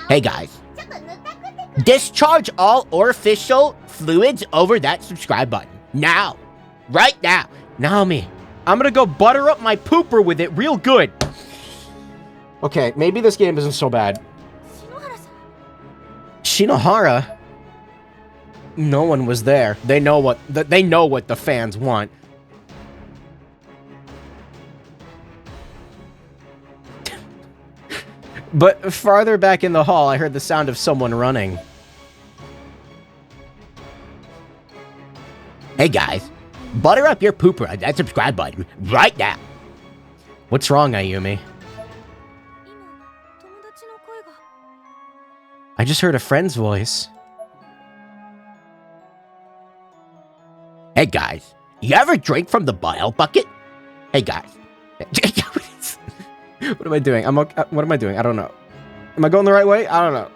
Hey guys. Discharge all orificial fluids over that subscribe button. Now. Right now. Naomi, I'm gonna go butter up my pooper with it real good. Okay, maybe this game isn't so bad. Shinohara? No one was there. They know what the fans want. But farther back in the hall, I heard the sound of someone running. Hey guys, butter up your pooper on that subscribe button right now. What's wrong, Ayumi? I just heard a friend's voice. Hey guys, you ever drink from the bile bucket? Hey guys. What am I doing? What am I doing? I don't know. Am I going the right way? I don't know.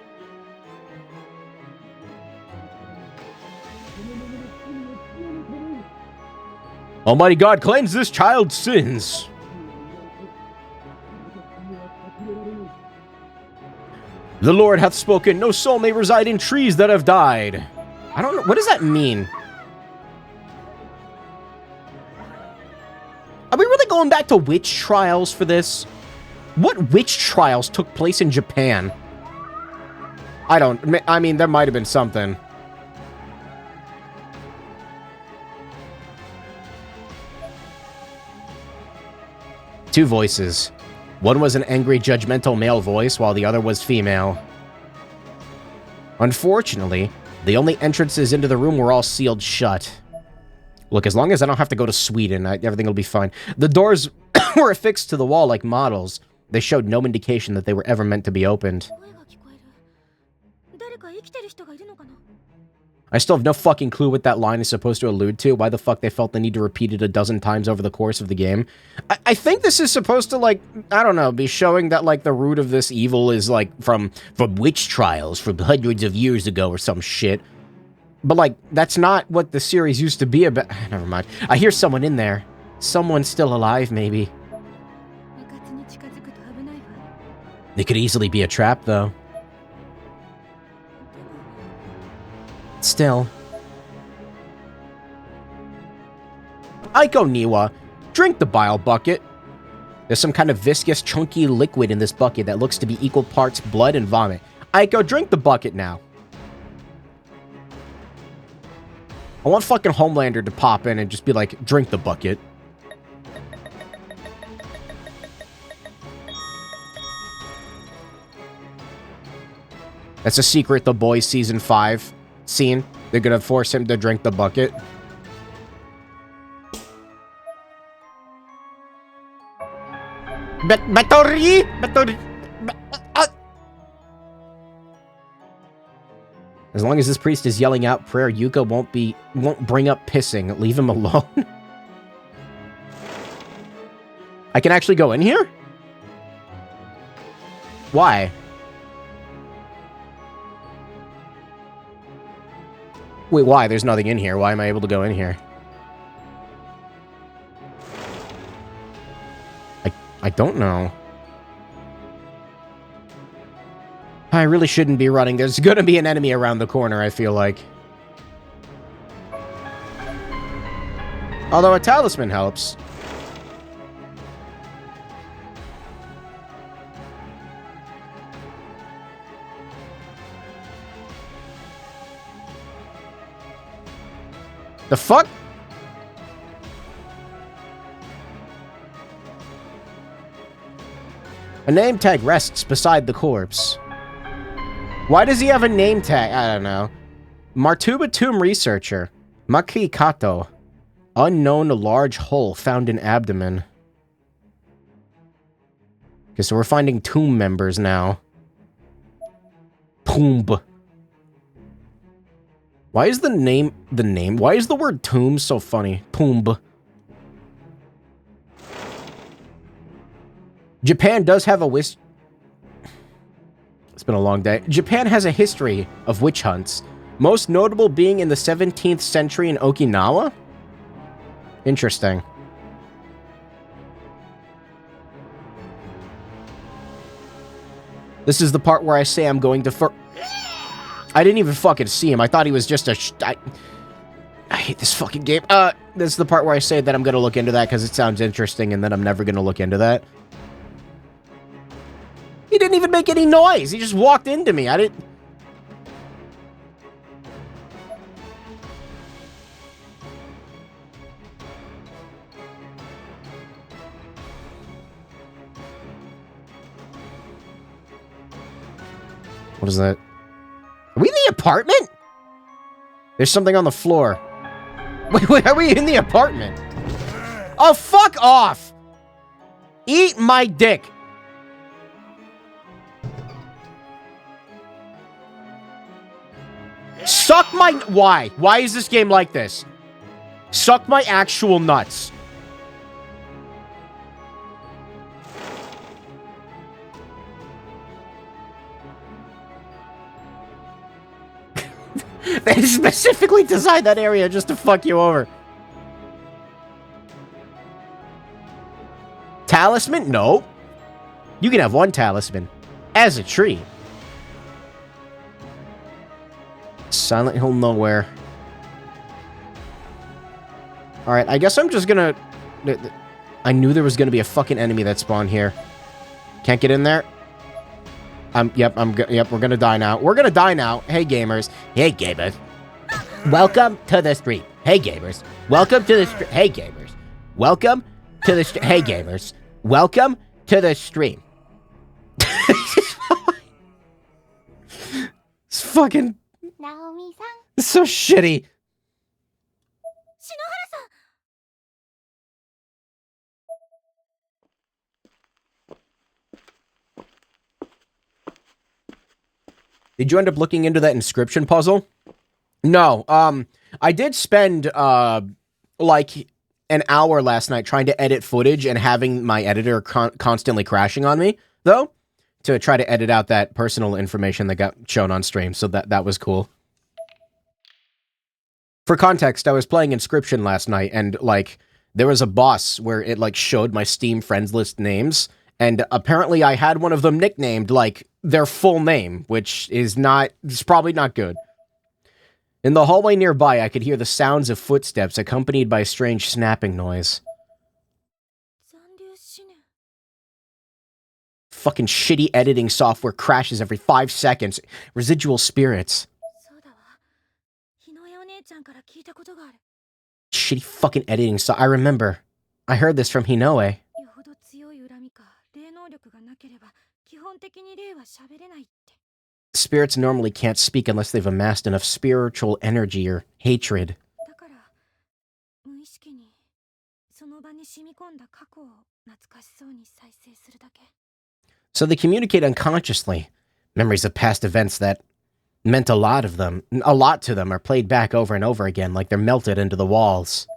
Almighty God claims this child's sins. The Lord hath spoken, no soul may reside in trees that have died. I don't know. What does that mean? Are we really going back to witch trials for this? What witch trials took place in Japan? I mean, there might have been something. Two voices. One was an angry, judgmental male voice, while the other was female. Unfortunately, the only entrances into the room were all sealed shut. Look, as long as I don't have to go to Sweden, everything will be fine. The doors were affixed to the wall like models. They showed no indication that they were ever meant to be opened. I still have no fucking clue what that line is supposed to allude to. Why the fuck they felt the need to repeat it a dozen times over the course of the game. I think this is supposed to, like, I don't know, be showing that, like, the root of this evil is, like, from witch trials from hundreds of years ago or some shit. But, like, that's not what the series used to be about. Never mind. I hear someone in there. Someone still alive, maybe. It could easily be a trap, though. Still. Aiko Niwa, drink the bile bucket. There's some kind of viscous, chunky liquid in this bucket that looks to be equal parts blood and vomit. Aiko, drink the bucket now. I want fucking Homelander to pop in and just be like, drink the bucket. That's a secret The Boys Season 5 scene. They're gonna force him to drink the bucket. Batori! As long as this priest is yelling out prayer, Yuka won't bring up pissing. Leave him alone. I can actually go in here? Why? Wait, why? There's nothing in here. Why am I able to go in here? I don't know. I really shouldn't be running. There's gonna be an enemy around the corner, I feel like. Although a talisman helps. The fuck? A name tag rests beside the corpse. Why does he have a name tag? I don't know. Martuba Tomb Researcher. Maki Kato. Unknown large hole found in abdomen. Okay, so we're finding tomb members now. Poomb. Why is the name... Why is the word tomb so funny? Poomb. Japan does have a It's been a long day. Japan has a history of witch hunts. Most notable being in the 17th century in Okinawa? Interesting. This is the part where I say I'm going to I didn't even fucking see him. I thought he was just a I hate this fucking game. This is the part where I say that I'm gonna look into that because it sounds interesting and then I'm never gonna look into that. He didn't even make any noise. He just walked into me. I didn't... What is that? Are we in the apartment? There's something on the floor. Wait, are we in the apartment? Oh, fuck off! Eat my dick! Suck my... Why? Why is this game like this? Suck my actual nuts. They specifically designed that area just to fuck you over. Talisman? No. You can have one talisman. As a treat. Silent Hill nowhere. Alright, I guess I'm just gonna... I knew there was gonna be a fucking enemy that spawned here. Can't get in there? Yep, we're gonna die now. We're gonna die now. Hey, gamers. Hey, gamers. Welcome to the stream. Hey, gamers. Welcome to the stream. Hey, gamers. Welcome to the stream. Hey, gamers. Welcome to the stream. It's fucking... It's so shitty. Did you end up looking into that inscription puzzle? No. I did spend, like, an hour last night trying to edit footage and having my editor constantly crashing on me, though, to try to edit out that personal information that got shown on stream, so that was cool. For context, I was playing Inscription last night, and, like, there was a boss where it, like, showed my Steam friends list names, and apparently I had one of them nicknamed, like, their full name, which is probably not good. In the hallway nearby, I could hear the sounds of footsteps accompanied by a strange snapping noise. Fucking shitty editing software crashes every 5 seconds. Residual spirits. Shitty fucking editing I remember. I heard this from Hinoe. Spirits normally can't speak unless they've amassed enough spiritual energy or hatred. So they communicate unconsciously. Memories of past events that meant a lot to them are played back over and over again like they're melted into the walls.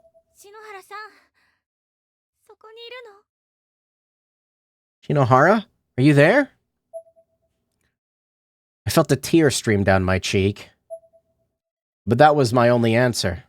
Shinohara? Are you there? I felt a tear stream down my cheek. But that was my only answer.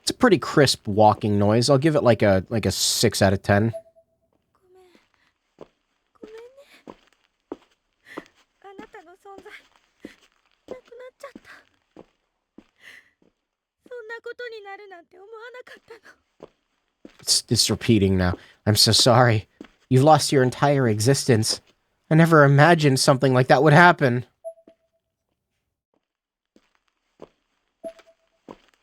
It's a pretty crisp walking noise. I'll give it like a 6 out of 10. It's repeating now. I'm so sorry. You've lost your entire existence. I never imagined something like that would happen.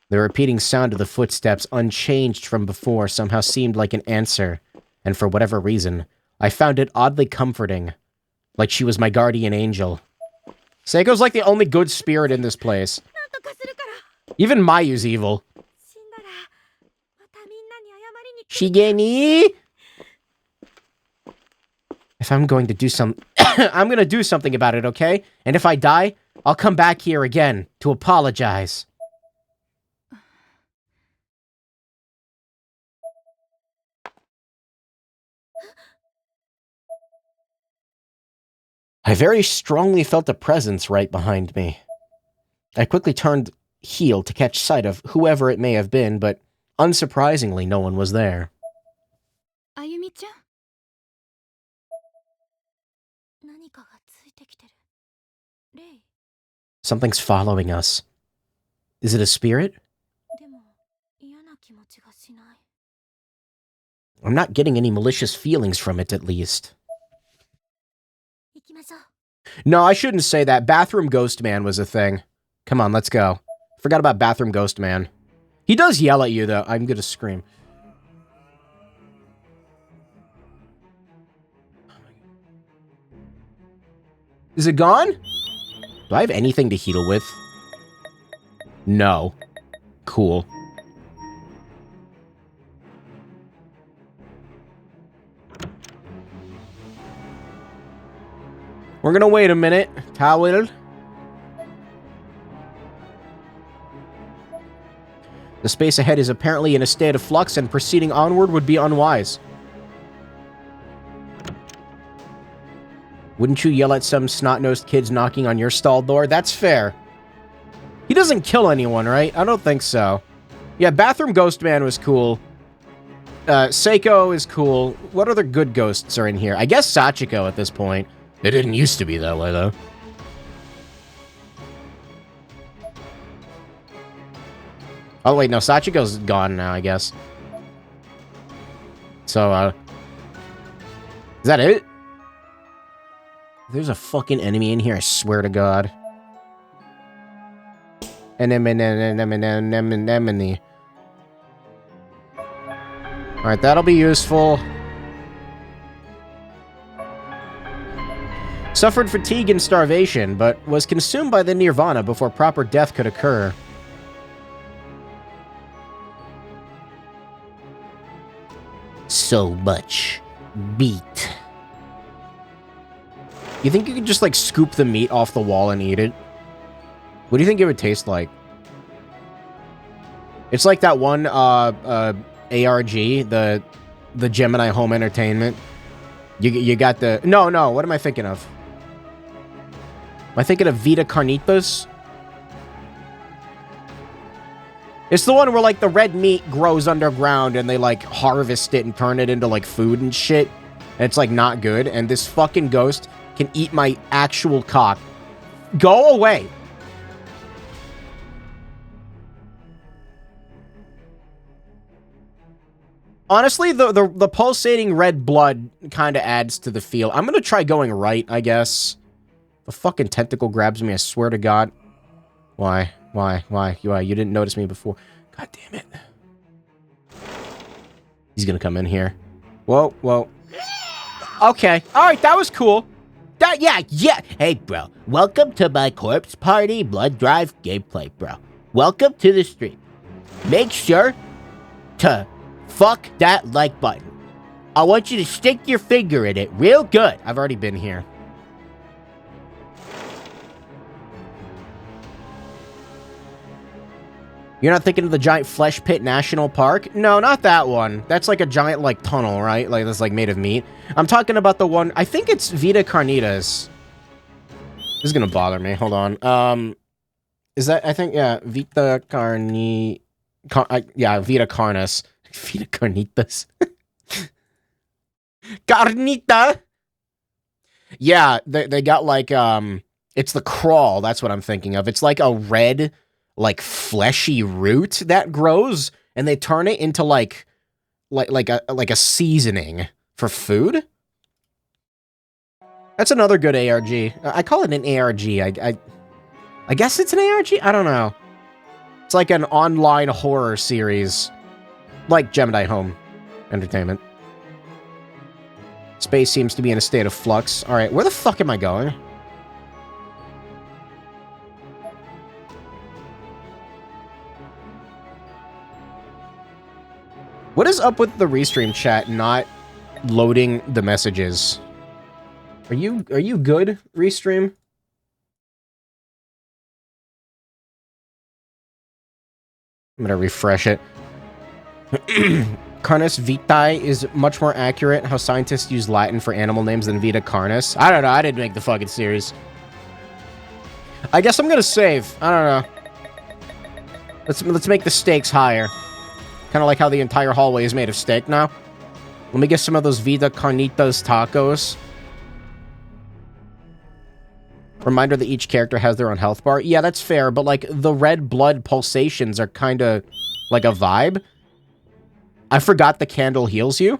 The repeating sound of the footsteps, unchanged from before, somehow seemed like an answer, and for whatever reason, I found it oddly comforting, like she was my guardian angel. Seiko's like the only good spirit in this place. Even Mayu's evil. Shigeni? If I'm going to do I'm gonna do something about it, okay? And if I die, I'll come back here again to apologize. I very strongly felt a presence right behind me. I quickly turned heel to catch sight of whoever it may have been, but unsurprisingly, no one was there. Ayumi-chan? Something's following us. Is it a spirit? I'm not getting any malicious feelings from it, at least. No, I shouldn't say that. Bathroom Ghost Man was a thing. Come on, let's go. Forgot about Bathroom Ghost Man. He does yell at you, though. I'm gonna scream. Is it gone? Do I have anything to heal with? No. Cool. We're gonna wait a minute. Towel. The space ahead is apparently in a state of flux, and proceeding onward would be unwise. Wouldn't you yell at some snot-nosed kids knocking on your stall door? That's fair. He doesn't kill anyone, right? I don't think so. Yeah, Bathroom Ghost Man was cool. Seiko is cool. What other good ghosts are in here? I guess Sachiko at this point. It didn't used to be that way, though. Oh, wait, no, Sachiko's gone now, I guess. So, is that it? There's a fucking enemy in here, I swear to God. Anemone. Alright, that'll be useful. Suffered fatigue and starvation, but was consumed by the Nirvana before proper death could occur. So much meat. You think you could just, like, scoop the meat off the wall and eat it? What do you think it would taste like? It's like that one, ARG, the Gemini Home Entertainment. You got the... No, what am I thinking of? Am I thinking of Vita Carnitas? It's the one where, like, the red meat grows underground and they, like, harvest it and turn it into, like, food and shit. And it's, like, not good. And this fucking ghost can eat my actual cock. Go away! Honestly, the pulsating red blood kind of adds to the feel. I'm gonna try going right, I guess. The fucking tentacle grabs me, I swear to God. Why? You didn't notice me before. God damn it. He's gonna come in here. Whoa. Okay. Alright, that was cool. Yeah. Hey, bro. Welcome to my Corpse Party Blood Drive gameplay, bro. Welcome to the stream. Make sure to fuck that like button. I want you to stick your finger in it real good. I've already been here. You're not thinking of the giant Flesh Pit National Park? No, not that one. That's like a giant, like, tunnel, right? Like, that's, like, made of meat. I'm talking about the one... I think it's Vita Carnitas. This is gonna bother me. Hold on. Is that... I think, yeah. Vita Carni... yeah, Vita Carnis. Vita Carnitas. Carnita! Yeah, they got, like, it's the crawl. That's what I'm thinking of. It's like a red... like fleshy root that grows, and they turn it into like a seasoning for food. That's another good ARG. I call it an ARG. I guess it's an ARG. I don't know. It's like an online horror series, like Gemini Home Entertainment. Space seems to be in a state of flux. All right, where the fuck am I going? What is up with the Restream chat not loading the messages? Are you good, Restream? I'm gonna refresh it. Carnis vitae is much more accurate. How scientists use Latin for animal names than Vita Carnis. I don't know. I didn't make the fucking series. I guess I'm gonna save. I don't know. Let's make the stakes higher. Kind of like how the entire hallway is made of steak now. Let me get some of those Vita Carnitas tacos. Reminder that each character has their own health bar. Yeah, that's fair, but like the red blood pulsations are kind of like a vibe. I forgot the candle heals you.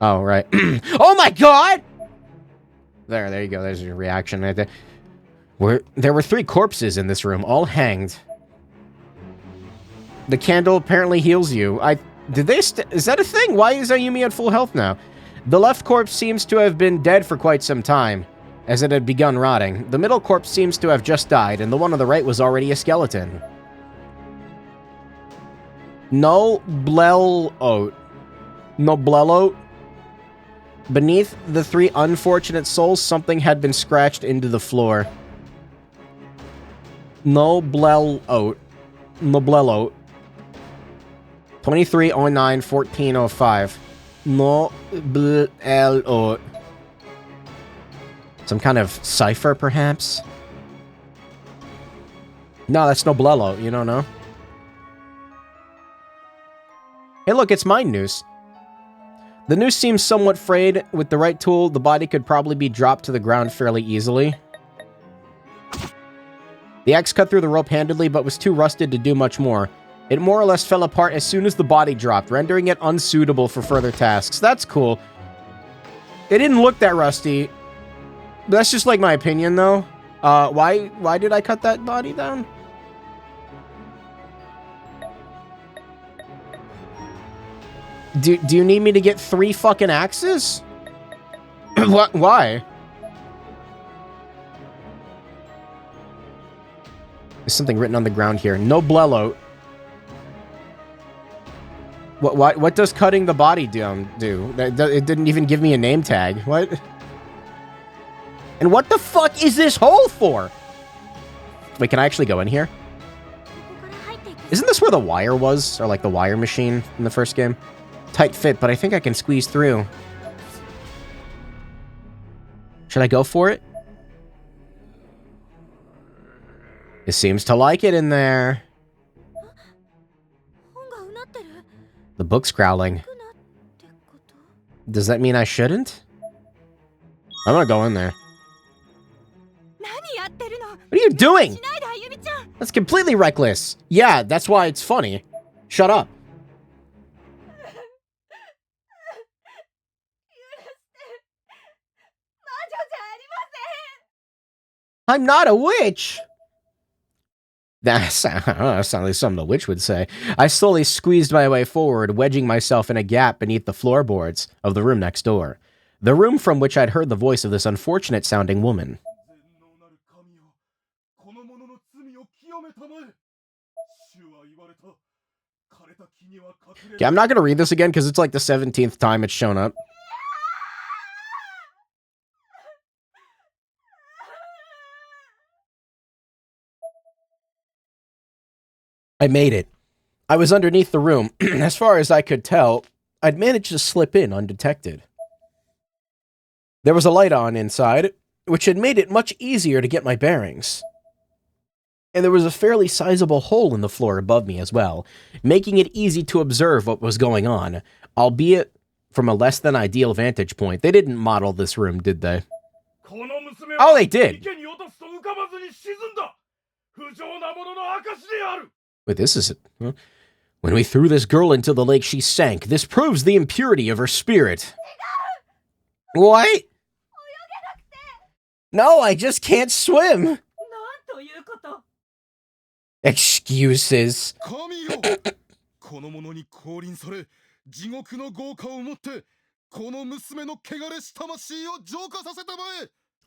Oh, right. Oh my god! There you go. There's your reaction right there. There were 3 corpses in this room, all hanged. The candle apparently heals you. Is that a thing? Why is Ayumi at full health now? The left corpse seems to have been dead for quite some time, as it had begun rotting. The middle corpse seems to have just died, and the one on the right was already a skeleton. Noblelote. Beneath the 3 unfortunate souls, something had been scratched into the floor. Noblelote. 2309-1405. Noblelote. Some kind of cipher, perhaps? No, that's Noblello. You don't know? Hey, look, it's mine noose. The noose seems somewhat frayed. With the right tool, the body could probably be dropped to the ground fairly easily. The axe cut through the rope handedly, but was too rusted to do much more. It more or less fell apart as soon as the body dropped, rendering it unsuitable for further tasks. That's cool. It didn't look that rusty. That's just like my opinion, though. Why did I cut that body down? Do you need me to get 3 fucking axes? What? Why? There's something written on the ground here. Noblello. What does cutting the body do? It didn't even give me a name tag. What? And what the fuck is this hole for? Wait, can I actually go in here? Isn't this where the wire was? Or like the wire machine in the first game? Tight fit, but I think I can squeeze through. Should I go for it? It seems to like it in there. The book's growling. Does that mean I shouldn't? I'm gonna go in there. What are you doing? That's completely reckless. Yeah, that's why it's funny. Shut up. I'm not a witch! That sounds like something a witch would say. I slowly squeezed my way forward, wedging myself in a gap beneath the floorboards of the room next door. The room from which I'd heard the voice of this unfortunate-sounding woman. Okay, I'm not going to read this again because it's like the 17th time it's shown up. I made it. I was underneath the room. As far as I could tell, I'd managed to slip in undetected. There was a light on inside, which had made it much easier to get my bearings. And there was a fairly sizable hole in the floor above me as well, making it easy to observe what was going on, albeit from a less than ideal vantage point. They didn't model this room, did they? Oh, they did! Wait, this is it. Huh? When we threw this girl into the lake, she sank. This proves the impurity of her spirit. What? No, I just can't swim. Excuses.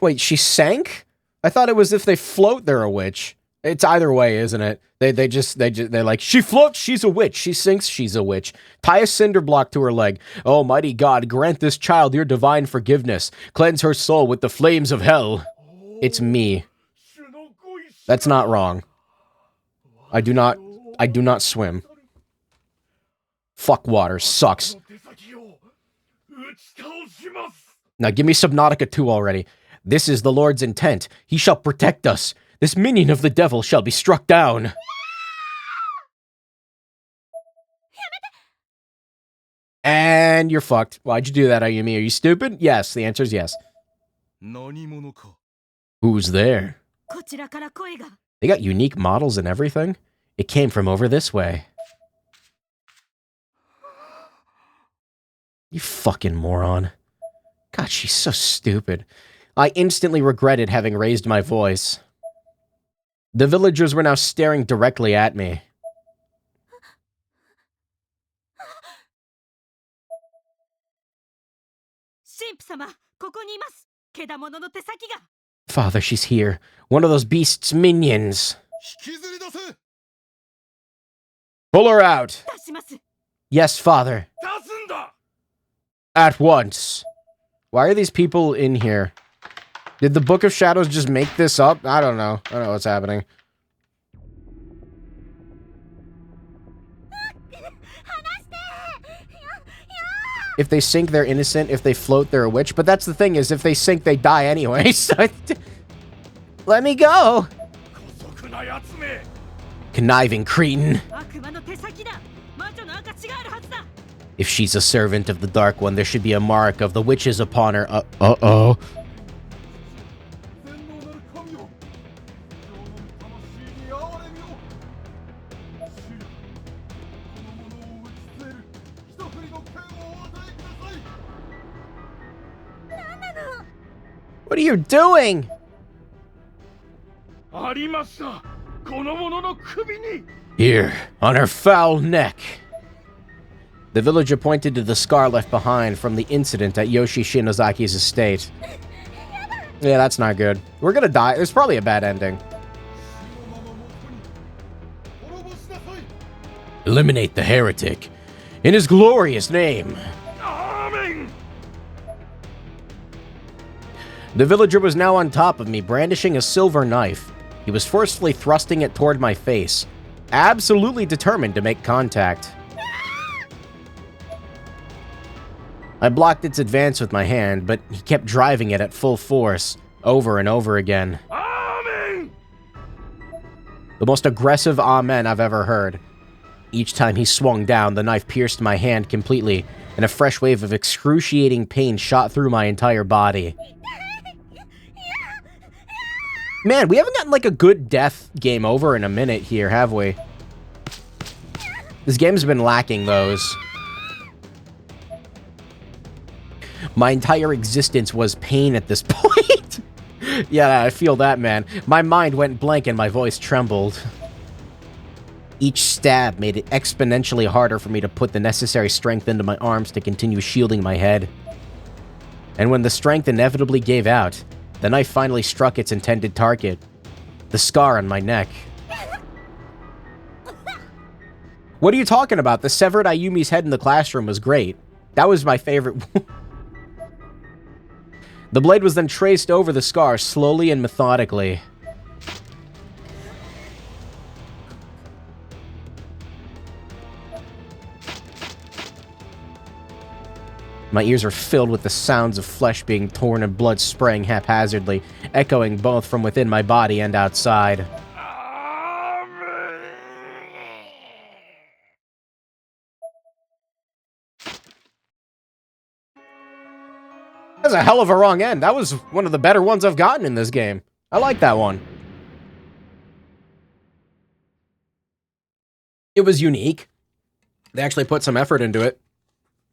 Wait, she sank? I thought it was if they float, they're a witch. It's either way, isn't it? They're like, she floats, she's a witch. She sinks, she's a witch. Tie a cinder block to her leg. Oh, mighty God, grant this child your divine forgiveness. Cleanse her soul with the flames of hell. It's me. That's not wrong. I do not swim. Fuck water, sucks. Now give me Subnautica 2 already. This is the Lord's intent. He shall protect us. This minion of the devil shall be struck down. And you're fucked. Why'd you do that, Ayumi? Are you stupid? Yes, the answer is yes. Who's there? They got unique models and everything? It came from over this way. You fucking moron. God, she's so stupid. I instantly regretted having raised my voice. The villagers were now staring directly at me. Father, she's here. One of those beasts' minions. Pull her out. Yes, Father. At once. Why are these people in here? Did the Book of Shadows just make this up? I don't know. I don't know what's happening. If they sink, they're innocent. If they float, they're a witch. But that's the thing is, if they sink, they die anyway. So let me go. 姑息なやつめ Conniving cretin. 悪魔の手先だ。魔女の証があるはずだ。 If she's a servant of the Dark One, there should be a mark of the witches upon her. Uh-oh. 全能なる神よ非常の魂に憐れみを主よこの者を打ち据える一振りの剣をお与えください What are you doing? ありましたこの者の首に Here, on her foul neck. The villager pointed to the scar left behind from the incident at Yoshi Shinozaki's estate. Yeah, that's not good. We're gonna die. There's probably a bad ending. 死の魔のもとに滅ぼしなさい Eliminate the heretic. In his glorious name. アーメン The villager was now on top of me, brandishing a silver knife. He was forcefully thrusting it toward my face, absolutely determined to make contact. I blocked its advance with my hand, but he kept driving it at full force, over and over again. アーメン The most aggressive amen I've ever heard. Each time he swung down, the knife pierced my hand completely, and a fresh wave of excruciating pain shot through my entire body. Man, we haven't gotten like a good death game over in a minute here, have we? This game's been lacking those. My entire existence was pain at this point. Yeah, I feel that, man. My mind went blank and my voice trembled. Each stab made it exponentially harder for me to put the necessary strength into my arms to continue shielding my head. And when the strength inevitably gave out, the knife finally struck its intended target, the scar on my neck. What are you talking about? The severed Ayumi's head in the classroom was great. That was my favorite. The blade was then traced over the scar slowly and methodically. My ears are filled with the sounds of flesh being torn and blood spraying haphazardly, echoing both from within my body and outside. That's a hell of a wrong end. That was one of the better ones I've gotten in this game. I like that one. It was unique. They actually put some effort into it.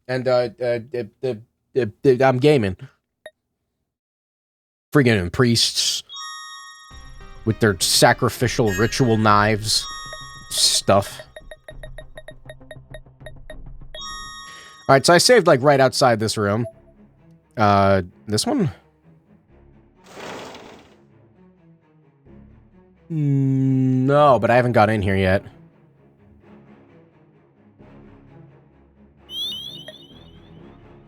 And, I'm gaming. Friggin' priests. With their sacrificial ritual knives. Stuff. Alright, so I saved, like, right outside this room. This one? No, but I haven't got in here yet.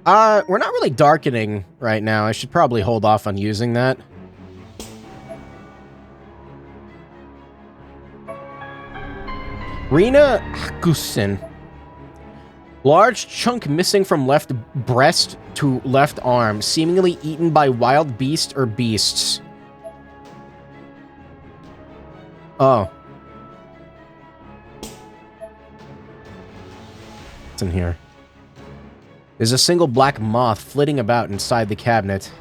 We're not really darkening right now. I should probably hold off on using that. Rina Hakusen. Large chunk missing from left breast to left arm, seemingly eaten by wild beast or beasts. Oh. What's in here? There's a single black moth flitting about inside the cabinet.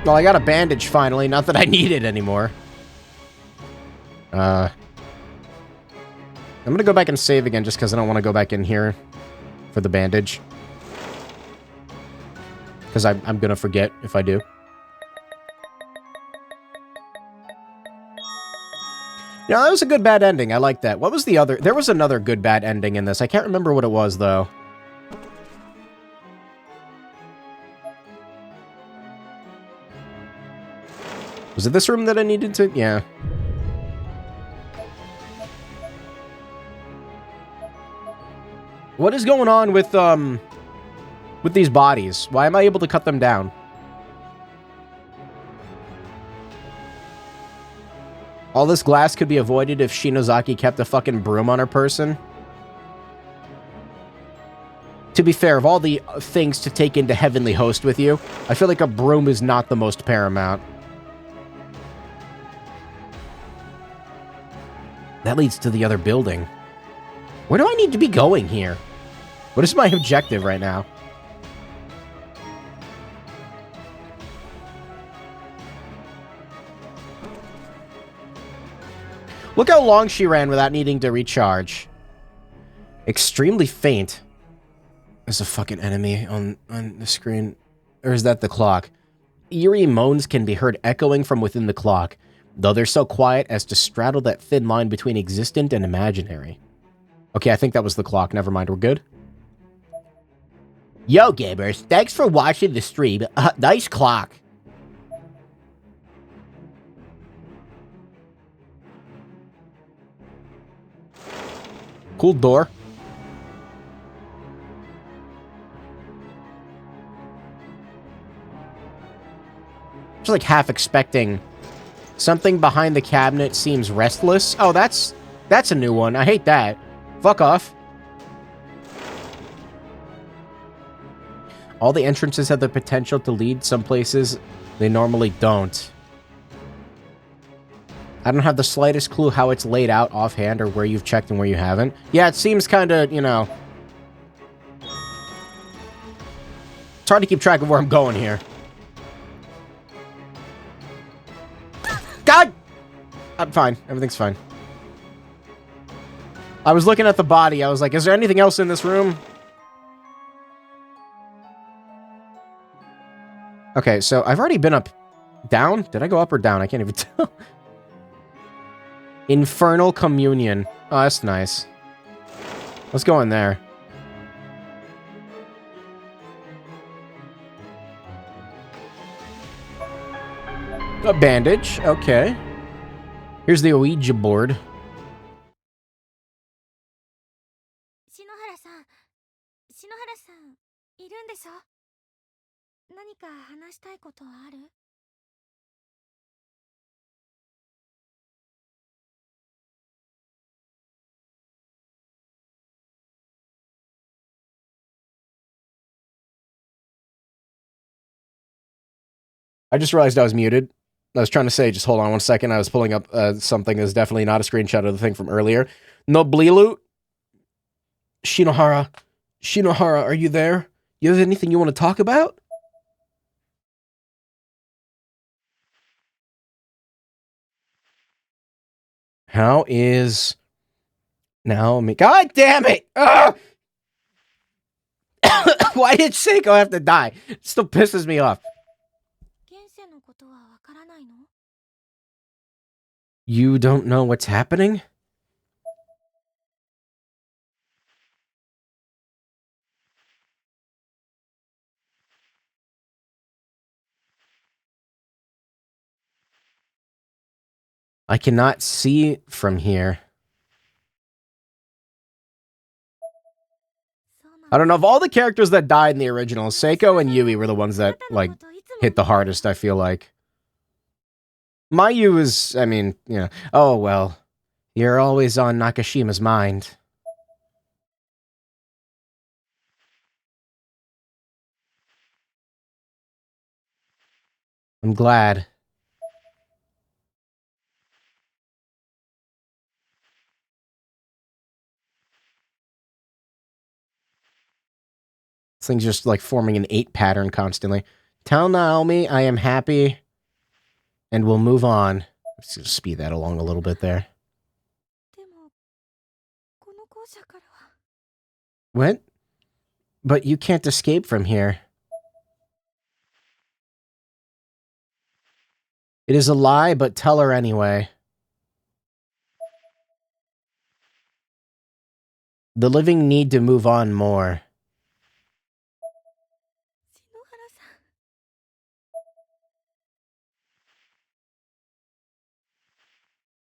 Well, I got a bandage finally, not that I need it anymore. I'm gonna go back and save again just because I don't want to go back in here for the bandage. Because I'm gonna forget if I do. Yeah, that was a good bad ending. I like that. What was the other? There was another good bad ending in this. I can't remember what it was, though. Was it this room that I needed to? Yeah. What is going on with these bodies? Why am I able to cut them down? All this glass could be avoided if Shinozaki kept a fucking broom on her person. To be fair, of all the things to take into Heavenly Host with you, I feel like a broom is not the most paramount. That leads to the other building. Where do I need to be going here? What is my objective right now? Look how long she ran without needing to recharge. Extremely faint. There's a fucking enemy on the screen. Or is that the clock? Eerie moans can be heard echoing from within the clock, though they're so quiet as to straddle that thin line between existent and imaginary. Okay, I think that was the clock. Never mind, we're good. Yo, gamers. Thanks for watching the stream. Nice clock. Cool door. Just like half expecting something behind the cabinet seems restless. Oh, that's a new one. I hate that. Fuck off. All the entrances have the potential to lead some places they normally don't. I don't have the slightest clue how it's laid out offhand or where you've checked and where you haven't. Yeah, it seems kind of, you know... It's hard to keep track of where I'm going here. God! I'm fine. Everything's fine. I was looking at the body. I was like, is there anything else in this room? Okay, so I've already been up... Down? Did I go up or down? I can't even tell. Infernal Communion. Oh, that's nice. Let's go in there. A bandage. Okay. Here's the Ouija board. 篠原さん、篠原さん、いるんでしょ？何か話したいことはある？ I just realized I was muted. I was trying to say, just hold on one second. I was pulling up something that's definitely not a screenshot of the thing from earlier. Noblilu? Shinohara? Shinohara, are you there? You have anything you want to talk about? How is... Naomi? God damn it! Ugh! Why did Seiko have to die? It still pisses me off. You don't know what's happening? I cannot see from here. I don't know, of all the characters that died in the original, Seiko and Yui were the ones that, like, hit the hardest, I feel like. Mayu is, I mean, you know, oh well. You're always on Nakashima's mind. I'm glad. This thing's just like forming an 8 pattern constantly. Tell Naomi I am happy and we'll move on. Let's just speed that along a little bit there. What? But you can't escape from here. It is a lie, but tell her anyway. The living need to move on more.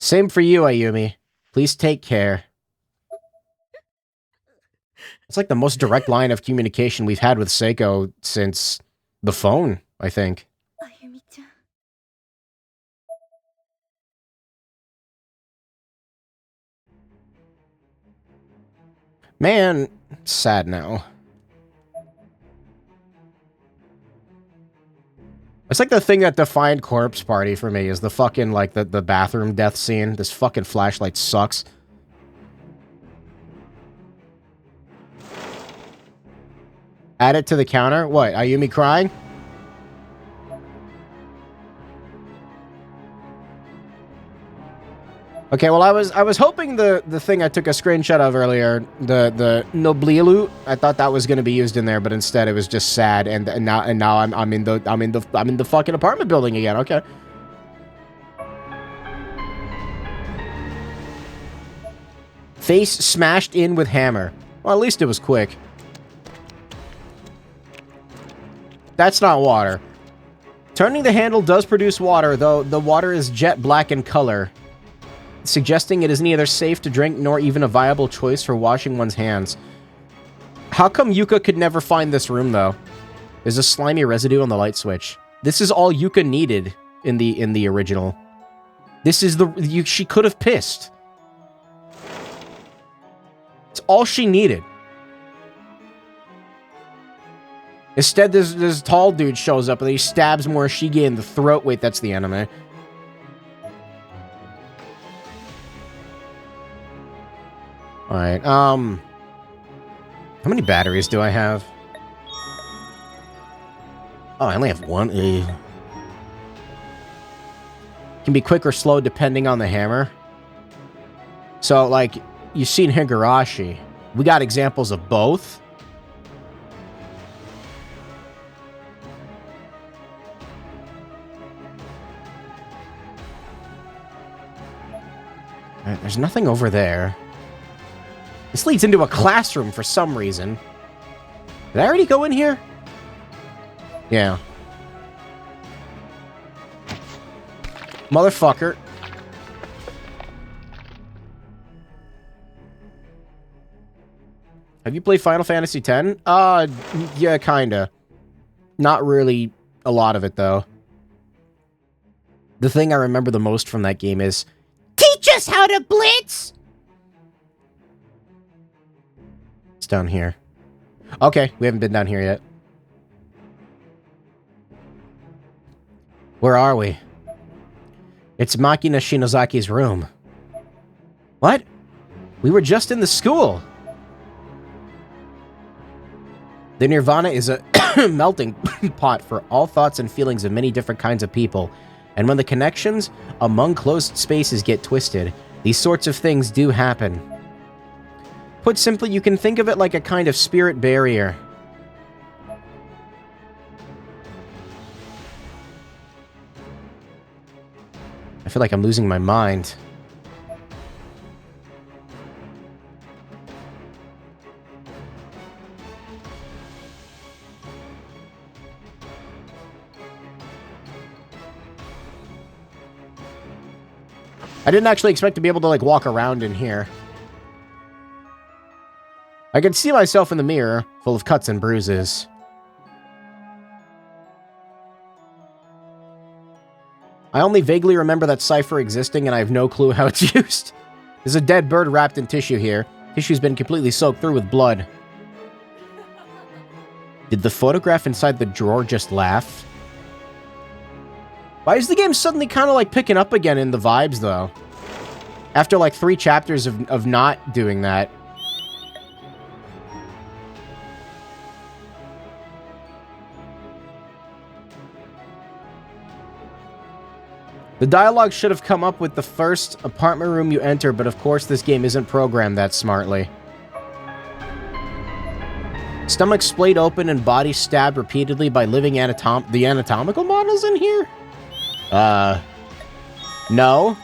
Same for you, Ayumi. Please take care. It's like the most direct line of communication we've had with Seiko since the phone, I think. Man, sad now. It's like the thing that defined Corpse Party for me is the fucking, like, the bathroom death scene. This fucking flashlight sucks. Add it to the counter? What, Ayumi crying? Okay, well, I was hoping the thing I took a screenshot of earlier, the Noblilu, I thought that was going to be used in there, but instead it was just sad, and now I'm in the fucking apartment building again. Okay. Face smashed in with hammer. Well, at least it was quick. That's not water. Turning the handle does produce water, though the water is jet black in color, suggesting it is neither safe to drink nor even a viable choice for washing one's hands. How come Yuka could never find this room, though? There's a slimy residue on the light switch. This is all Yuka needed in the original. This is she could have pissed. It's all she needed. Instead, this tall dude shows up and he stabs Morishige in the throat. Wait, that's the anime. Alright, how many batteries do I have? Oh, I only have one. Can be quick or slow depending on the hammer. So, like, you've seen Higurashi. We got examples of both. Alright, there's nothing over there. This leads into a classroom for some reason. Did I already go in here? Yeah. Motherfucker. Have you played Final Fantasy X? Yeah, kinda. Not really a lot of it, though. The thing I remember the most from that game is, teach us how to blitz! It's down here. Okay, we haven't been down here yet. Where are we? It's Makina Shinozaki's room. What? We were just in the school. The Nirvana is a melting pot for all thoughts and feelings of many different kinds of people. And when the connections among closed spaces get twisted, these sorts of things do happen. Put simply, you can think of it like a kind of spirit barrier. I feel like I'm losing my mind. I didn't actually expect to be able to, like, walk around in here. I could see myself in the mirror, full of cuts and bruises. I only vaguely remember that cipher existing, and I have no clue how it's used. There's a dead bird wrapped in tissue here. Tissue's been completely soaked through with blood. Did the photograph inside the drawer just laugh? Why is the game suddenly kind of, like, picking up again in the vibes, though? After, like, 3 chapters of not doing that. The dialogue should have come up with the first apartment room you enter, but of course this game isn't programmed that smartly. Stomach splayed open and body stabbed repeatedly by living the anatomical models in here? No.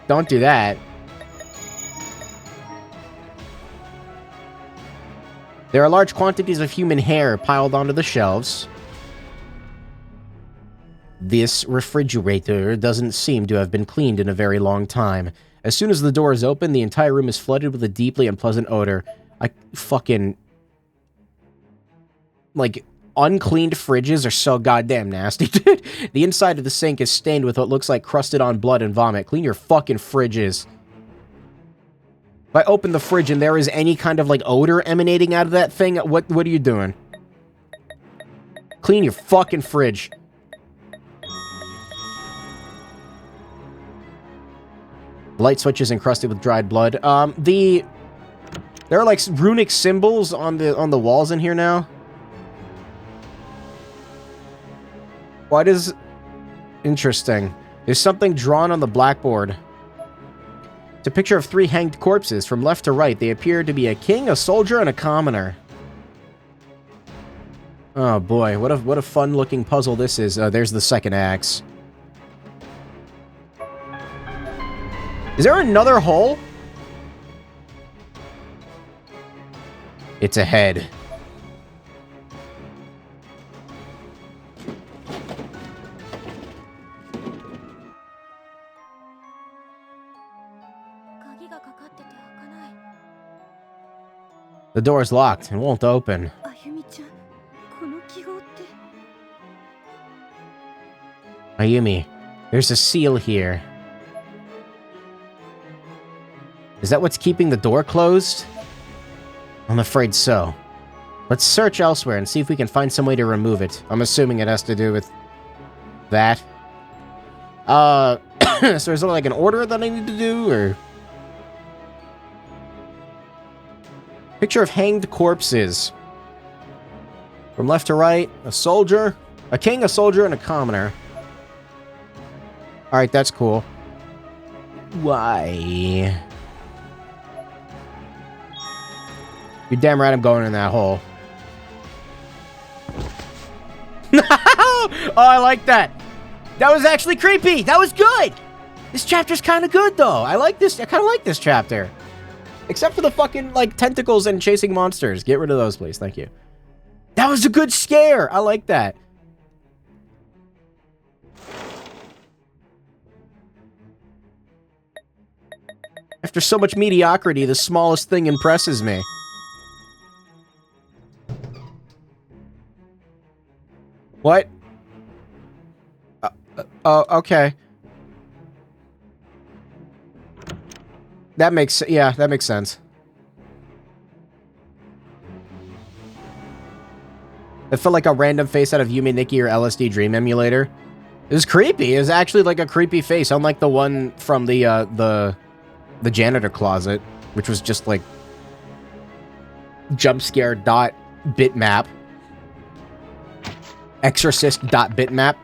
Don't do that. There are large quantities of human hair piled onto the shelves. This refrigerator doesn't seem to have been cleaned in a very long time. As soon as the door is open, the entire room is flooded with a deeply unpleasant odor. I fucking... Like, uncleaned fridges are so goddamn nasty, dude. The inside of the sink is stained with what looks like crusted on blood and vomit. Clean your fucking fridges. If I open the fridge and there is any kind of, like, odor emanating out of that thing, what are you doing? Clean your fucking fridge. Light switch is encrusted with dried blood. There are like runic symbols on the walls in here now. What is interesting? There's something drawn on the blackboard. It's a picture of 3 hanged corpses. From left to right, they appear to be a king, a soldier, and a commoner. Oh boy, what a fun-looking puzzle this is. There's the second axe. Is there another hole? It's a head. The door is locked and won't open. Ayumi, there's a seal here. Is that what's keeping the door closed? I'm afraid so. Let's search elsewhere and see if we can find some way to remove it. I'm assuming it has to do with that. So is there like an order that I need to do, or? Picture of hanged corpses. From left to right, a soldier, a king, a soldier, and a commoner. Alright, that's cool. Why? You're damn right I'm going in that hole. Oh, I like that. That was actually creepy. That was good. This chapter's kind of good, though. I like this. I kind of like this chapter. Except for the fucking, like, tentacles and chasing monsters. Get rid of those, please. Thank you. That was a good scare. I like that. After so much mediocrity, the smallest thing impresses me. What? Okay. That makes, yeah, that makes sense. It felt like a random face out of Yume Nikki or LSD Dream Emulator. It was creepy. It was actually like a creepy face, unlike the one from the janitor closet, which was just like jumpscare.bitmap. Exorcist.bitmap.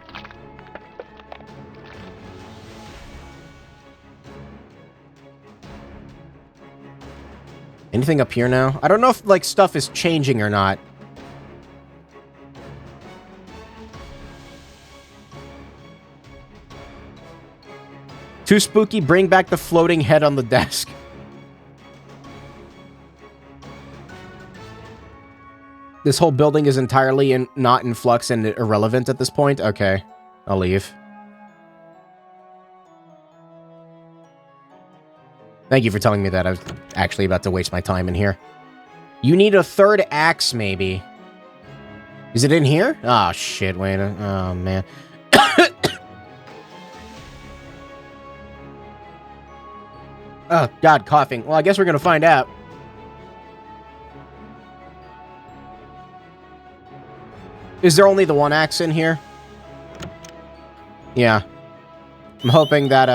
Anything up here now? I don't know if, like, stuff is changing or not. Too spooky, bring back the floating head on the desk. This whole building is entirely not in flux and irrelevant at this point? Okay, I'll leave. Thank you for telling me that. I was actually about to waste my time in here. You need a third axe, maybe. Is it in here? Oh, shit, wait. Oh, man. Oh, God, coughing. Well, I guess we're gonna find out. Is there only the one axe in here? Yeah. I'm hoping that,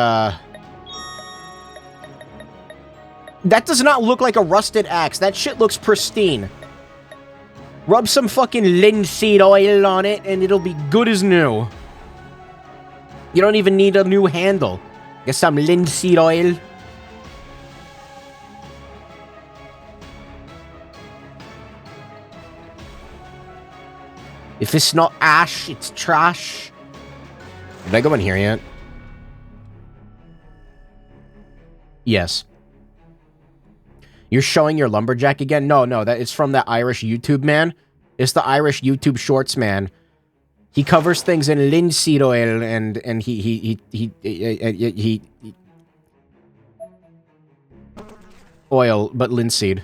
that does not look like a rusted axe. That shit looks pristine. Rub some fucking linseed oil on it, and it'll be good as new. You don't even need a new handle. Get some linseed oil. If it's not ash, it's trash. Did I go in here yet? Yes. You're showing your lumberjack again? No, that is from that Irish YouTube man. It's the Irish YouTube Shorts man. He covers things in linseed oil and he oil, but linseed.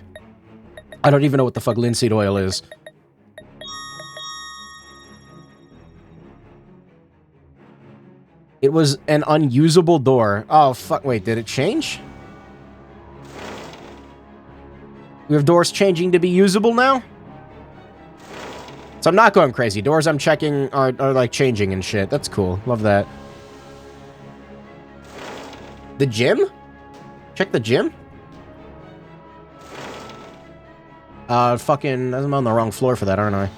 I don't even know what the fuck linseed oil is. It was an unusable door. Oh, fuck. Wait, did it change? We have doors changing to be usable now? So I'm not going crazy. Doors I'm checking are like changing and shit. That's cool. Love that. The gym? Check the gym? Fucking, I'm on the wrong floor for that, aren't I?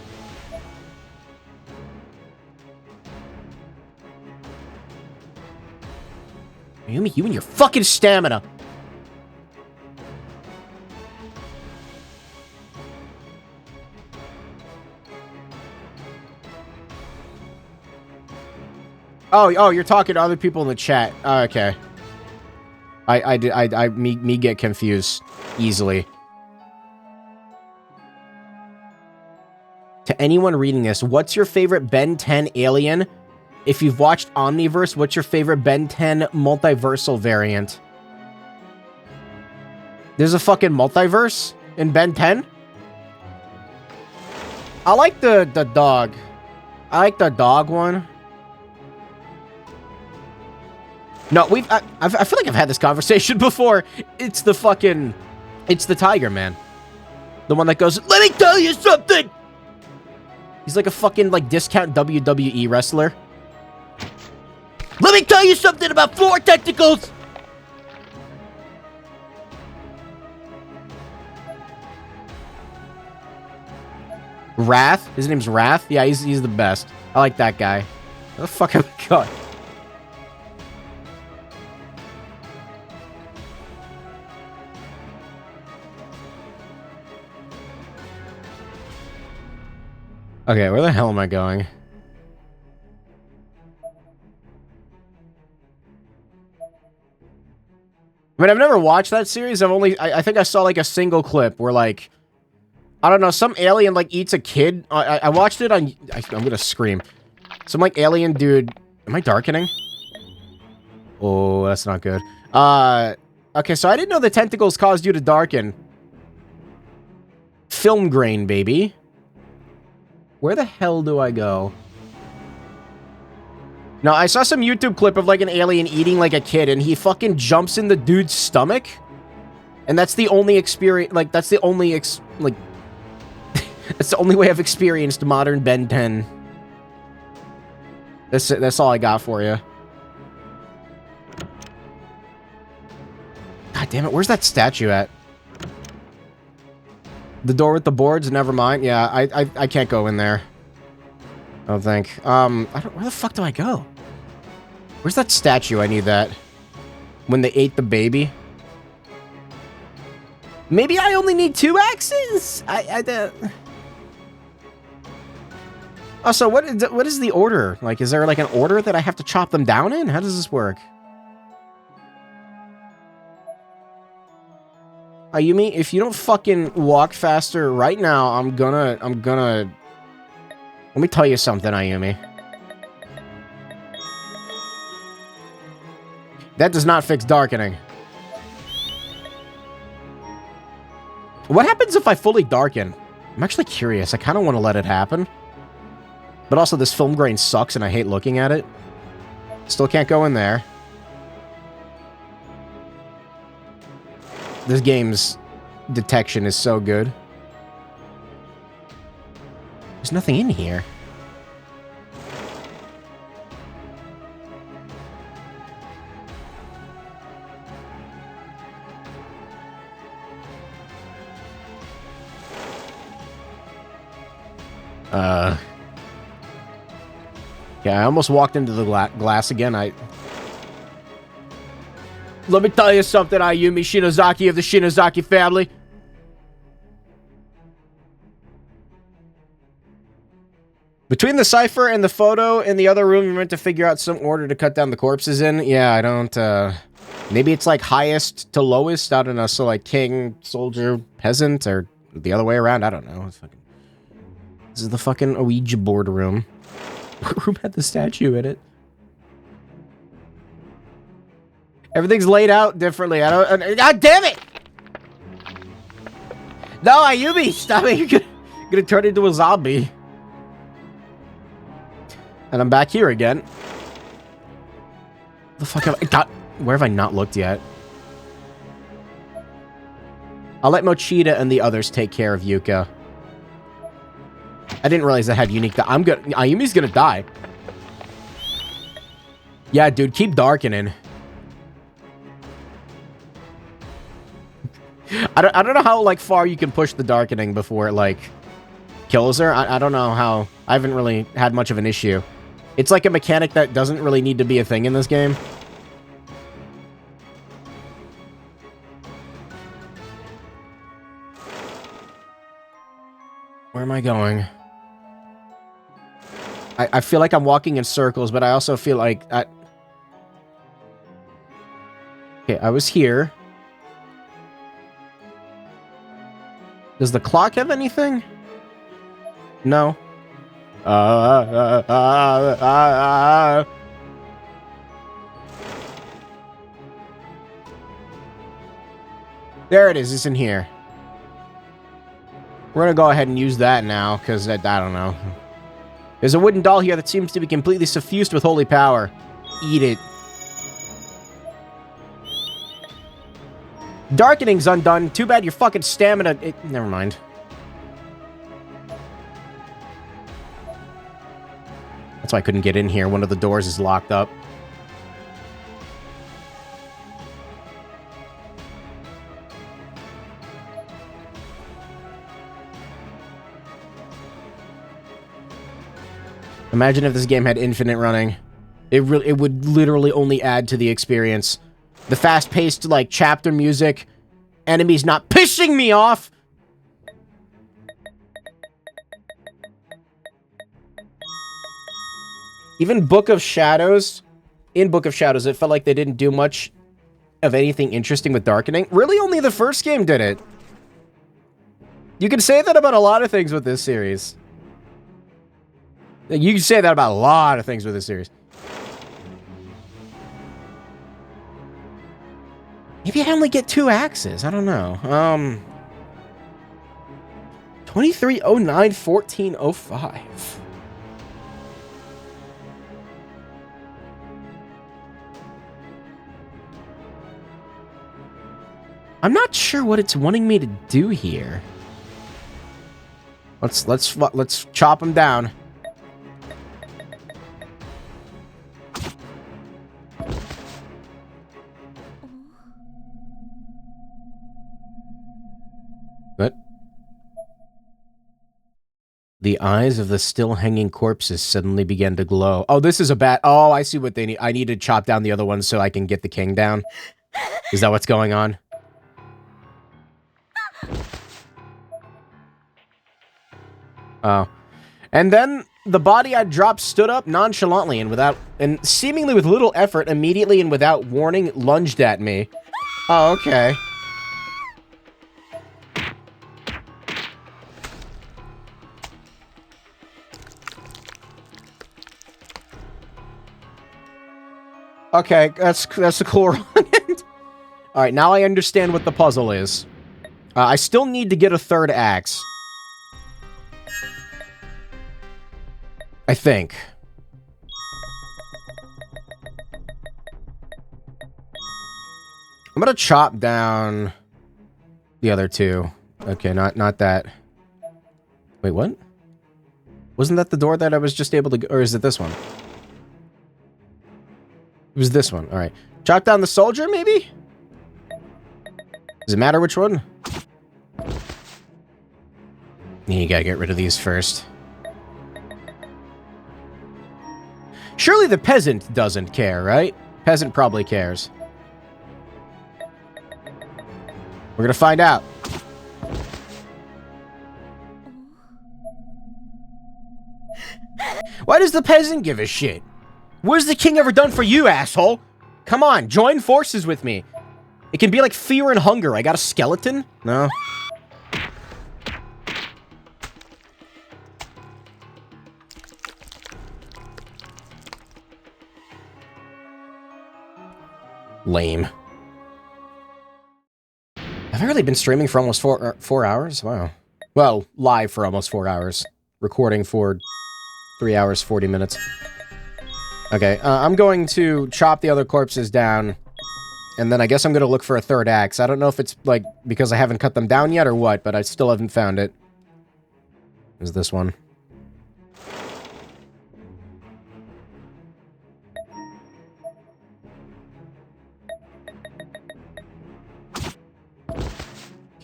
Ayumi, you and your fucking stamina. Oh, you're talking to other people in the chat. Oh, okay. Me get confused easily. To anyone reading this, what's your favorite Ben 10 alien? If you've watched Omniverse, what's your favorite Ben 10 multiversal variant? There's a fucking multiverse in Ben 10? I like the dog. I like the dog one. No, I feel like I've had this conversation before. It's the Tiger Man. The one that goes, "Let me tell you something!" He's like a fucking, like, discount WWE wrestler. Let me tell you something about floor tentacles! Wrath? His name's Wrath? Yeah, he's the best. I like that guy. Where the fuck have I gone? Okay, where the hell am I going? I mean, I've never watched that series. I think I saw like a single clip where like, I don't know, some alien like eats a kid. I watched it on, I'm gonna scream. Some like alien dude, am I darkening? Oh, that's not good. Okay, so I didn't know the tentacles caused you to darken. Film grain, baby. Where the hell do I go? No, I saw some YouTube clip of like an alien eating like a kid and he fucking jumps in the dude's stomach. And that's the only experience, like, that's the only, that's the only way I've experienced modern Ben 10. That's all I got for you. God damn it, where's that statue at? The door with the boards? Never mind. Yeah, I can't go in there. I don't think. Where the fuck do I go? Where's that statue? I need that. When they ate the baby? Maybe I only need 2 axes? Also, what is the order? Like, is there like an order that I have to chop them down in? How does this work? Ayumi, if you don't fucking walk faster right now, I'm gonna... Let me tell you something, Ayumi. That does not fix darkening. What happens if I fully darken? I'm actually curious. I kind of want to let it happen. But also, this film grain sucks and I hate looking at it. Still can't go in there. This game's detection is so good. There's nothing in here. Yeah, I almost walked into the glass again. Let me tell you something, Ayumi Shinozaki of the Shinozaki family. Between the cipher and the photo in the other room, you're meant to figure out some order to cut down the corpses in. Yeah, I don't, maybe it's like highest to lowest. I don't know. So like king, soldier, peasant, or the other way around. I don't know. This is the fucking Ouija board room. What room had the statue in it? Everything's laid out differently. God damn it! No, Ayumi, stop it! You're gonna turn into a zombie. And I'm back here again. The fuck have I got? Where have I not looked yet? I'll let Mochida and the others take care of Yuka. I didn't realize I had unique. Ayumi's gonna die. Yeah, dude, keep darkening. I don't know how, like, far you can push the darkening before it, like, kills her. I don't know how. I haven't really had much of an issue. It's like a mechanic that doesn't really need to be a thing in this game. Where am I going? I feel like I'm walking in circles, but I also feel like okay, I was here. Does the clock have anything? No. There it is. It's in here. We're gonna go ahead and use that now, because I don't know. There's a wooden doll here that seems to be completely suffused with holy power. Eat it. Darkening's undone. Too bad your fucking stamina... never mind. That's why I couldn't get in here. One of the doors is locked up. Imagine if this game had infinite running. It would literally only add to the experience. The fast-paced, like, chapter music. Enemies not pissing me off! Even Book of Shadows, in Book of Shadows, it felt like they didn't do much of anything interesting with darkening. Really, only the first game did it. You can say that about a lot of things with this series. You can say that about a lot of things with this series. Maybe I only get 2 axes. I don't know. 2309 1405. I'm not sure what it's wanting me to do here. Let's chop them down. What? The eyes of the still hanging corpses suddenly began to glow. Oh, this is a bat. Oh, I see what they need. I need to chop down the other ones so I can get the king down. Is that what's going on? Oh. And then the body I dropped stood up nonchalantly and seemingly with little effort, immediately and without warning, lunged at me. Oh, okay. Okay, that's a cool run. Alright, now I understand what the puzzle is. I still need to get a 3rd axe. I think. I'm gonna chop down the other 2. Okay, not that. Wait, what? Wasn't that the door that I was just able to go, or is it this one? It was this one. All right. Chop down the soldier, maybe? Does it matter which one? You gotta get rid of these first. Surely the peasant doesn't care, right? Peasant probably cares. We're gonna find out. Why does the peasant give a shit? What has the king ever done for you, asshole? Come on, join forces with me. It can be like fear and hunger. I got a skeleton? No. Lame. Have I really been streaming for almost 4 hours? Wow. Well, live for almost 4 hours. Recording for 3 hours, 40 minutes. Okay, I'm going to chop the other corpses down, and then I guess I'm going to look for a 3rd axe. I don't know if it's, like, because I haven't cut them down yet or what, but I still haven't found it. Is this one?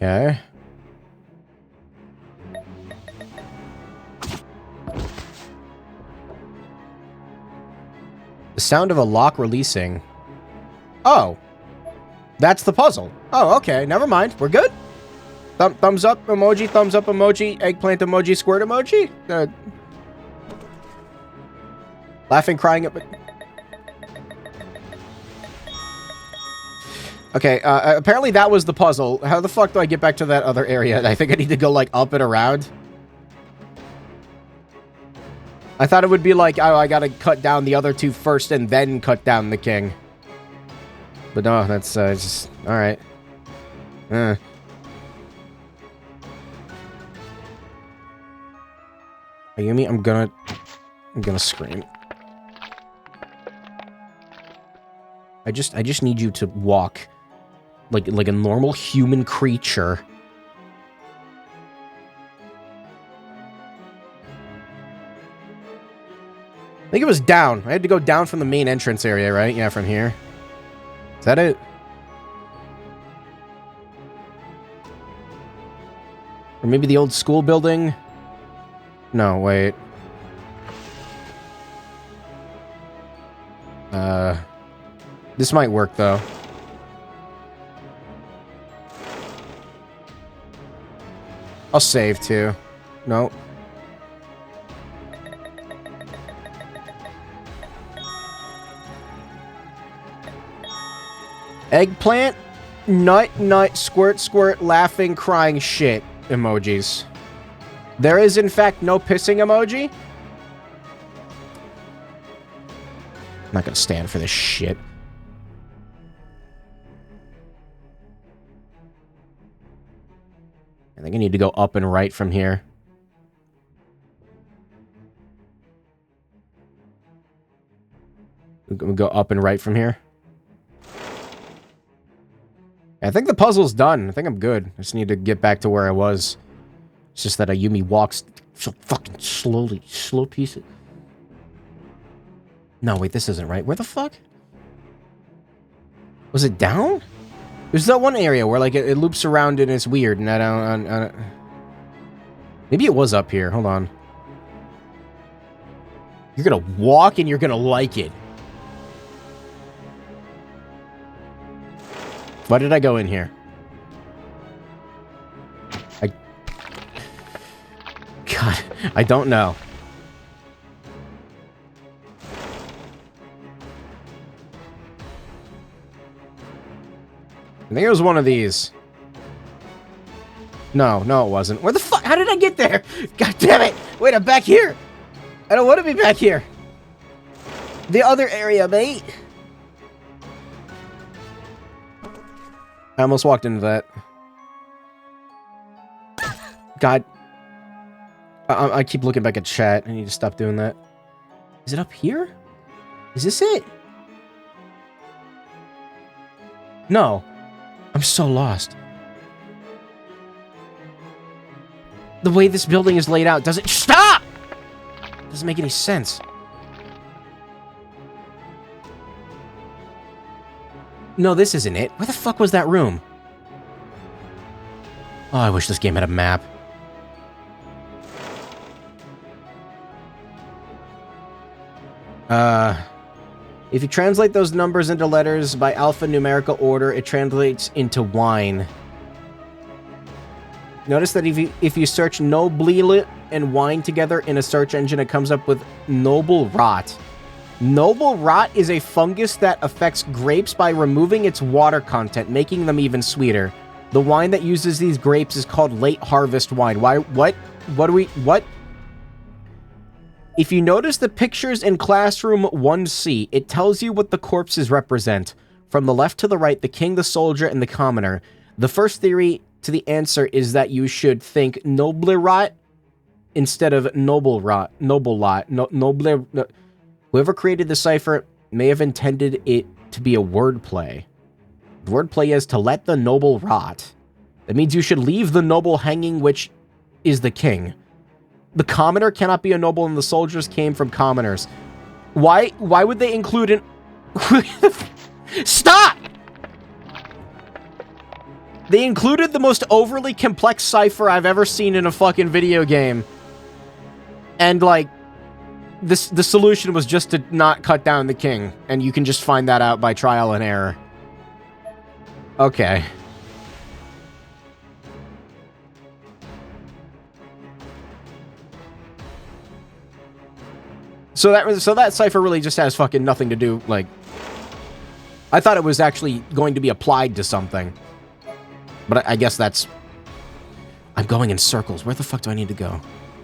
Okay. The sound of a lock releasing. Oh. That's the puzzle. Oh, okay. Never mind. We're good. Thumbs up emoji, eggplant emoji, squirt emoji. Laughing, crying up. Okay, apparently that was the puzzle. How the fuck do I get back to that other area? I think I need to go, like, up and around. I thought it would be like, oh, I gotta cut down the other two first and then cut down the king. But no, that's, just... Alright. Ayumi, I'm gonna scream. I just need you to walk like a normal human creature. I think it was down. I had to go down from the main entrance area, right? Yeah, from here. Is that it? Or maybe the old school building? No, wait. This might work, though. I'll save, too. No. Eggplant, nut, squirt, squirt, laughing, crying shit emojis. There is, in fact, no pissing emoji. I'm not gonna stand for this shit. I think I need to go up and right from here. We'll go up and right from here. I think the puzzle's done. I think I'm good. I just need to get back to where I was. It's just that Ayumi walks so fucking slowly. Slow pieces. No, wait, this isn't right. Where the fuck? Was it down? There's that one area where, like, it loops around and it's weird, and I don't... Maybe it was up here. Hold on. You're gonna walk and you're gonna like it. Why did I go in here? God, I don't know. I think it was one of these. No, it wasn't. Where the fuck? How did I get there? God damn it! Wait, I'm back here! I don't want to be back here! The other area, mate! I almost walked into that. God. I keep looking back at chat. I need to stop doing that. Is it up here? Is this it? No. I'm so lost. The way this building is laid out doesn't... Stop! Doesn't make any sense. No, this isn't it. Where the fuck was that room? Oh, I wish this game had a map. If you translate those numbers into letters by alphanumerical order, it translates into wine. Notice that if you search Noble and wine together in a search engine, it comes up with Noble Rot. Noble Rot is a fungus that affects grapes by removing its water content, making them even sweeter. The wine that uses these grapes is called late harvest wine. Why? What? What? If you notice the pictures in Classroom 1C, it tells you what the corpses represent. From the left to the right, the king, the soldier, and the commoner. The first theory to the answer is that you should think Noble Rot instead of Noble Rot. Noble Lot. Noble... Whoever created the cipher may have intended it to be a wordplay. The wordplay is to let the noble rot. That means you should leave the noble hanging, which is the king. The commoner cannot be a noble, and the soldiers came from commoners. Why would they include an... Stop! They included the most overly complex cipher I've ever seen in a fucking video game. And, like, the solution was just to not cut down the king. And you can just find that out by trial and error. Okay. So that cipher really just has fucking nothing to do, like... I thought it was actually going to be applied to something. But I guess that's... I'm going in circles. Where the fuck do I need to go?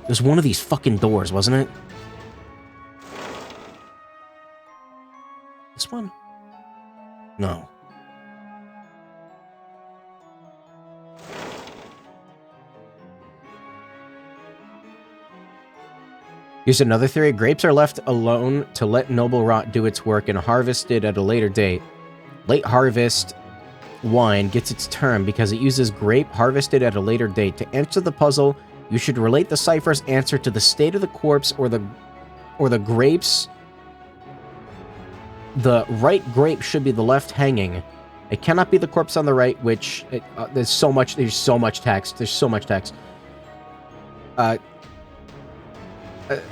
There's one of these fucking doors, wasn't it? This one? No. Here's another theory. Grapes are left alone to let noble rot do its work and harvested at a later date. Late harvest wine gets its term because it uses grape harvested at a later date. To answer the puzzle, you should relate the cipher's answer to the state of the corpse or the grapes. The right grape should be the left hanging. It cannot be the corpse on the right, which there's so much text. There's so much text. I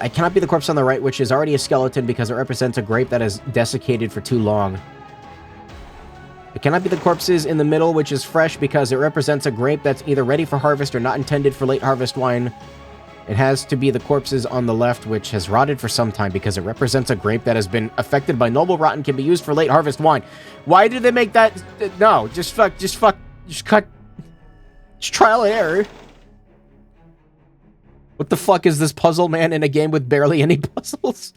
cannot be the corpse on the right, which is already a skeleton because it represents a grape that is desiccated for too long. It cannot be the corpses in the middle, which is fresh because it represents a grape that's either ready for harvest or not intended for late harvest wine. It has to be the corpses on the left, which has rotted for some time because it represents a grape that has been affected by noble rot and can be used for late harvest wine. Why did they make that? No, just cut. Just trial and error. What the fuck is this puzzle, man, in a game with barely any puzzles?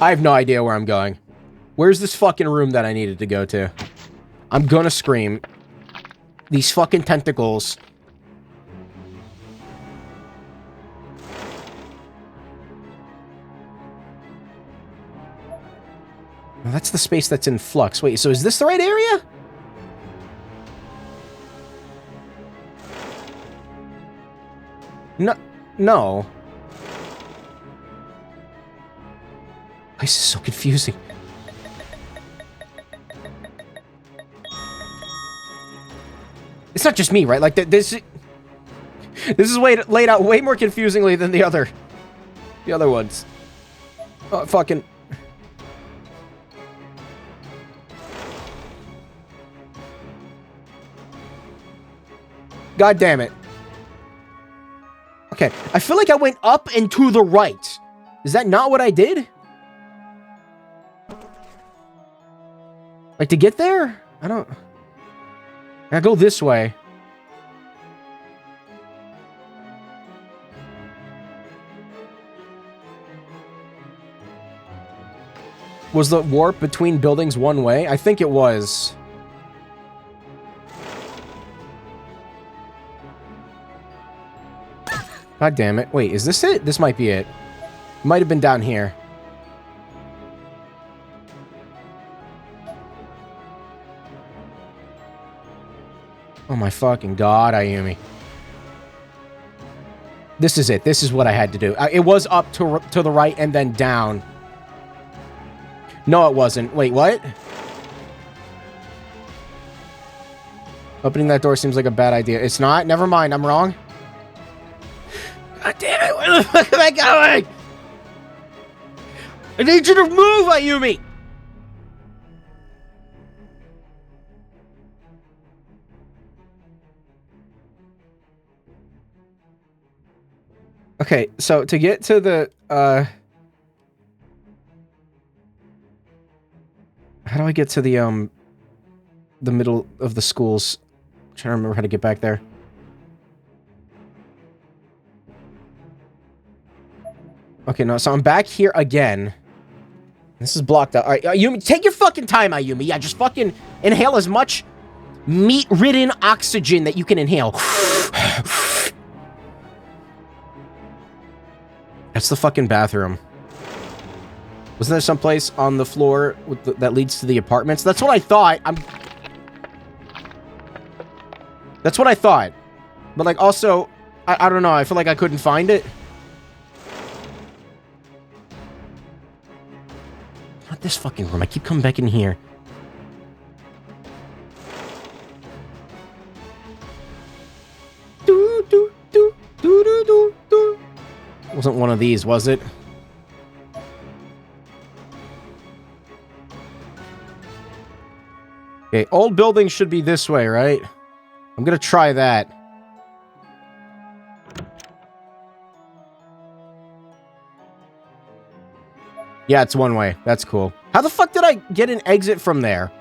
I have no idea where I'm going. Where's this fucking room that I needed to go to? I'm gonna scream. These fucking tentacles. Well, that's the space that's in flux. Wait, so is this the right area? No. This is so confusing. It's not just me, right? Like, this is laid out way more confusingly than the other ones. Oh, fucking... God damn it. Okay, I feel like I went up and to the right. Is that not what I did? Like, to get there? I don't... I go this way. Was the warp between buildings one way? I think it was. God damn it. Wait, is this it? This might be it. Might have been down here. Oh my fucking god, Ayumi. This is it. This is what I had to do. It was up to the right and then down. No, it wasn't. Wait, what? Opening that door seems like a bad idea. It's not? Never mind. I'm wrong. God damn it. Where the fuck am I going? I need you to move, Ayumi! Okay, so to get to the, how do I get to the middle of the schools? I'm trying to remember how to get back there. Okay, no, so I'm back here again. This is blocked out. All right, Ayumi, take your fucking time, Ayumi. Yeah, just fucking inhale as much meat-ridden oxygen that you can inhale. That's the fucking bathroom. Wasn't there someplace on the floor with that leads to the apartments? That's what I thought. That's what I thought. But, like, also, I don't know. I feel like I couldn't find it. Not this fucking room. I keep coming back in here. Do, do, do, do, do, do, do. Wasn't one of these, was it? Okay, old building should be this way, right? I'm gonna try that. Yeah, it's one way. That's cool. How the fuck did I get an exit from there?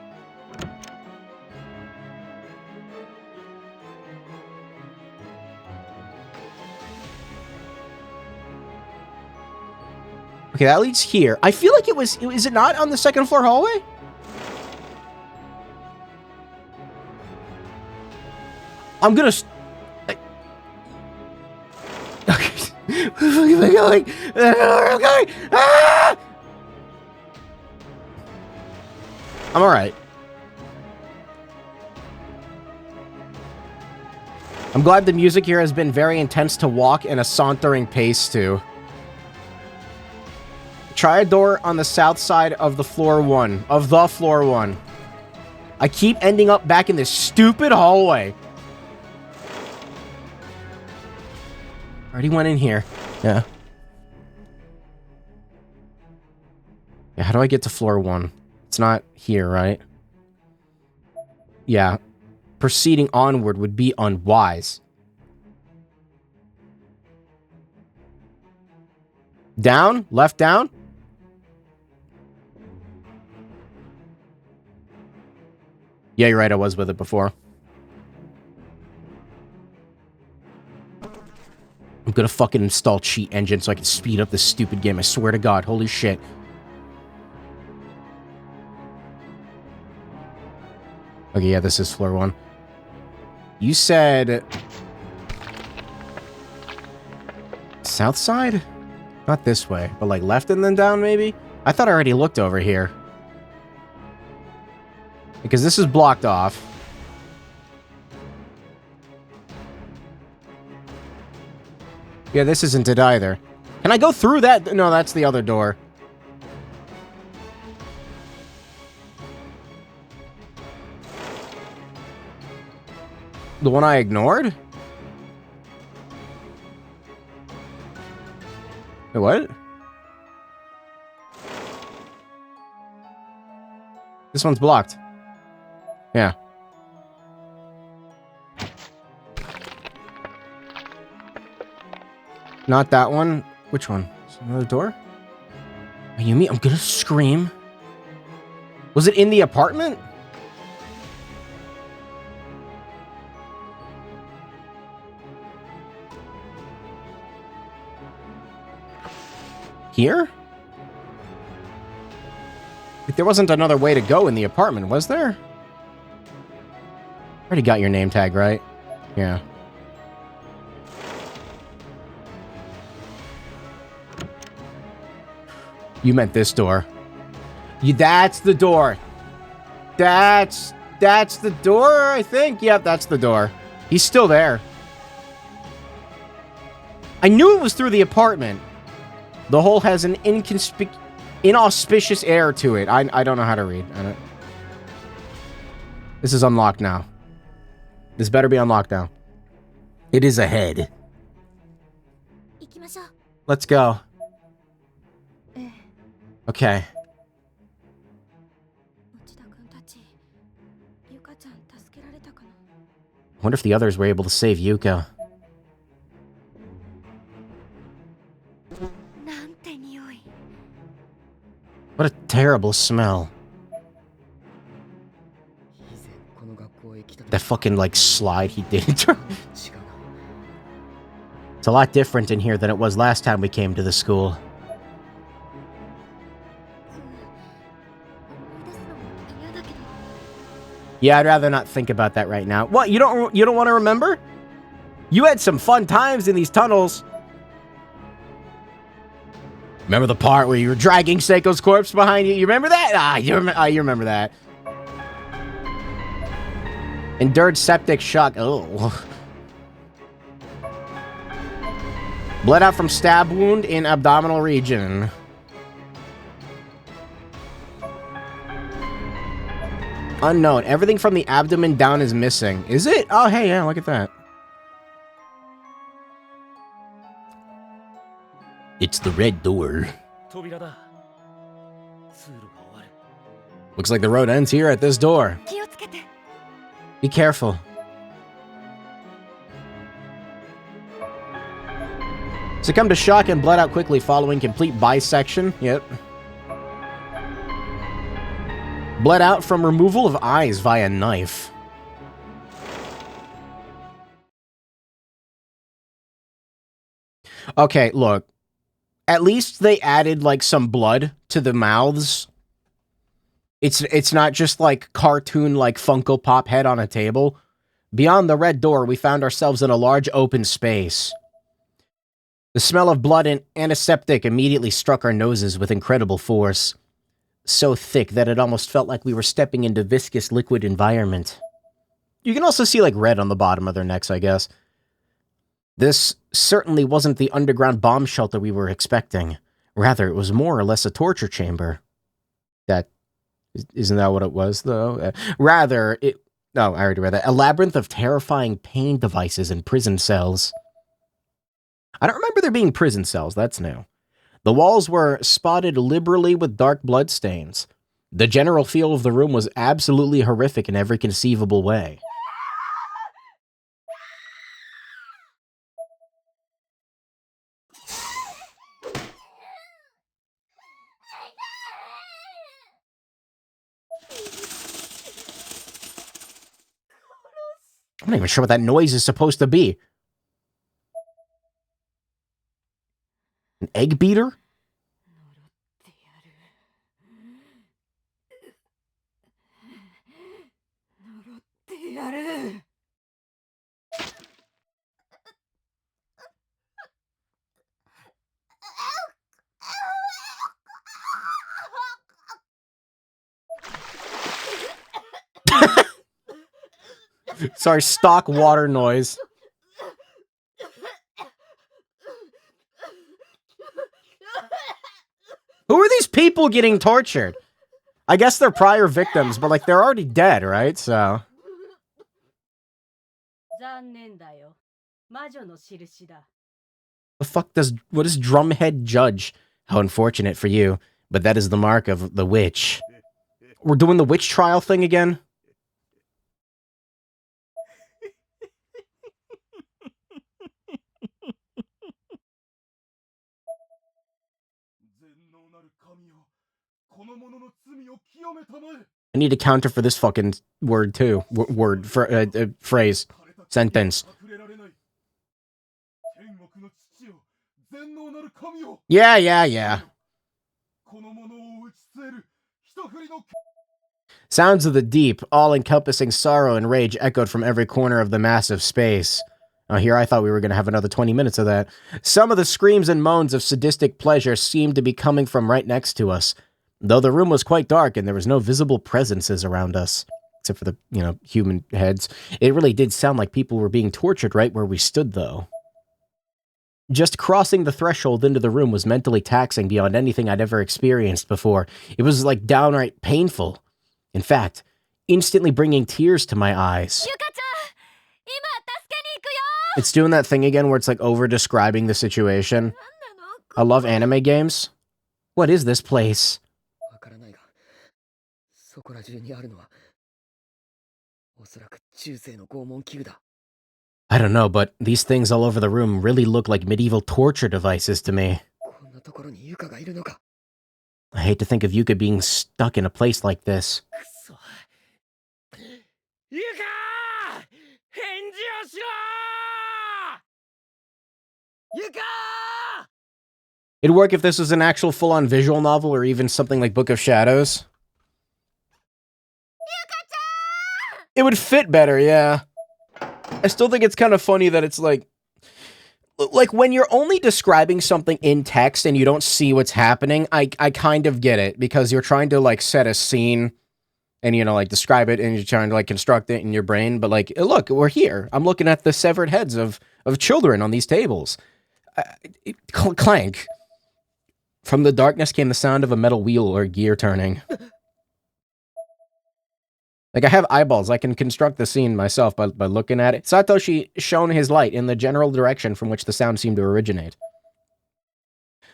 Okay, that leads here. I feel like it was... Is it not on the second floor hallway? I'm gonna... Okay. Where am I going? Where am I going? Ah! I'm alright. I'm glad the music here has been very intense to walk in a sauntering pace to. Try a door on the south side of the floor one. I keep ending up back in this stupid hallway. Already went in here. Yeah. Yeah, how do I get to floor 1? It's not here, right? Yeah. Proceeding onward would be unwise. Down? Left down? Yeah, you're right, I was with it before. I'm gonna fucking install cheat engine so I can speed up this stupid game, I swear to God, holy shit. Okay, yeah, this is floor 1. You said... south side? Not this way, but like left and then down, maybe? I thought I already looked over here. Because this is blocked off. Yeah, this isn't it either. Can I go through that? No, that's the other door. The one I ignored? Wait, what? This one's blocked. Yeah. Not that one. Which one? Is there another door? Are you me? I'm gonna scream. Was it in the apartment? Here? Like, there wasn't another way to go in the apartment, was there? Already got your name tag, right? Yeah. You meant this door. That's the door. That's the door, I think. Yep, that's the door. He's still there. I knew it was through the apartment. The hole has an inauspicious air to it. I don't know how to read. This is unlocked now. This better be unlocked now. It is ahead. Let's go. Okay. I wonder if the others were able to save Yuka. What a terrible smell. That fucking, like, slide he did. It's a lot different in here than it was last time we came to the school. Yeah, I'd rather not think about that right now. What, you don't want to remember? You had some fun times in these tunnels. Remember the part where you were dragging Seiko's corpse behind you? You remember that? You remember that. Endured septic shock. Oh. Bled out from stab wound in abdominal region. Unknown. Everything from the abdomen down is missing. Is it? Oh, hey, yeah, look at that. It's the red door. 扉だ。通路が終わる。 Looks like the road ends here at this door. 気をつけて。 Be careful. Succumbed to shock and bled out quickly following complete bisection. Yep. Bled out from removal of eyes via knife. Okay, look. At least they added, like, some blood to the mouths. It's not just, like, cartoon, like, Funko Pop head on a table. Beyond the red door, we found ourselves in a large open space. The smell of blood and antiseptic immediately struck our noses with incredible force. So thick that it almost felt like we were stepping into viscous liquid environment. You can also see, like, red on the bottom of their necks, I guess. This certainly wasn't the underground bomb shelter we were expecting. Rather, it was more or less a torture chamber. Isn't that what it was, though? Rather, I already read that. A labyrinth of terrifying pain devices and prison cells. I don't remember there being prison cells, that's new. The walls were spotted liberally with dark blood stains. The general feel of the room was absolutely horrific in every conceivable way. I'm not even sure what that noise is supposed to be. An egg beater? Sorry, stock water noise. Who are these people getting tortured? I guess they're prior victims, but like they're already dead, right? So. What is Drumhead Judge? How unfortunate for you, but that is the mark of the witch. We're doing the witch trial thing again? I need a counter for this fucking word too. Phrase. Sentence. Yeah. Sounds of the deep, all-encompassing sorrow and rage echoed from every corner of the massive space. Here I thought we were going to have another 20 minutes of that. Some of the screams and moans of sadistic pleasure seemed to be coming from right next to us, though the room was quite dark and there was no visible presences around us, except for the, human heads. It really did sound like people were being tortured right where we stood, though. Just crossing the threshold into the room was mentally taxing beyond anything I'd ever experienced before. It was like downright painful. In fact, instantly bringing tears to my eyes. It's doing that thing again where it's like over-describing the situation. I love anime games. What is this place? I don't know, but these things all over the room really look like medieval torture devices to me. I hate to think of Yuka being stuck in a place like this. It'd work if this was an actual full-on visual novel or even something like Book of Shadows. It would fit better, yeah. I still think it's kind of funny that it's like when you're only describing something in text and you don't see what's happening, I kind of get it, because you're trying to like set a scene and describe it, and you're trying to like construct it in your brain. But like, look, we're here. I'm looking at the severed heads of children on these tables. Clank. From the darkness came the sound of a metal wheel or gear turning. Like, I have eyeballs. I can construct the scene myself by looking at it. Satoshi shone his light in the general direction from which the sound seemed to originate.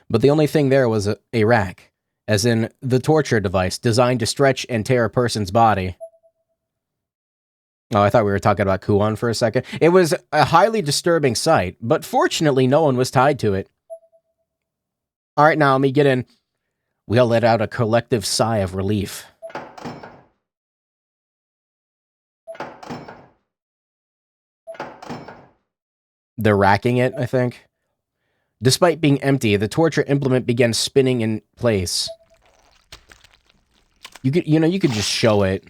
But the only thing there was a rack, as in the torture device designed to stretch and tear a person's body. Oh, I thought we were talking about Kuon for a second. It was a highly disturbing sight, but fortunately no one was tied to it. All right, now let me get in. We all let out a collective sigh of relief. They're racking it, I think. Despite being empty, the torture implement began spinning in place. You could just show it.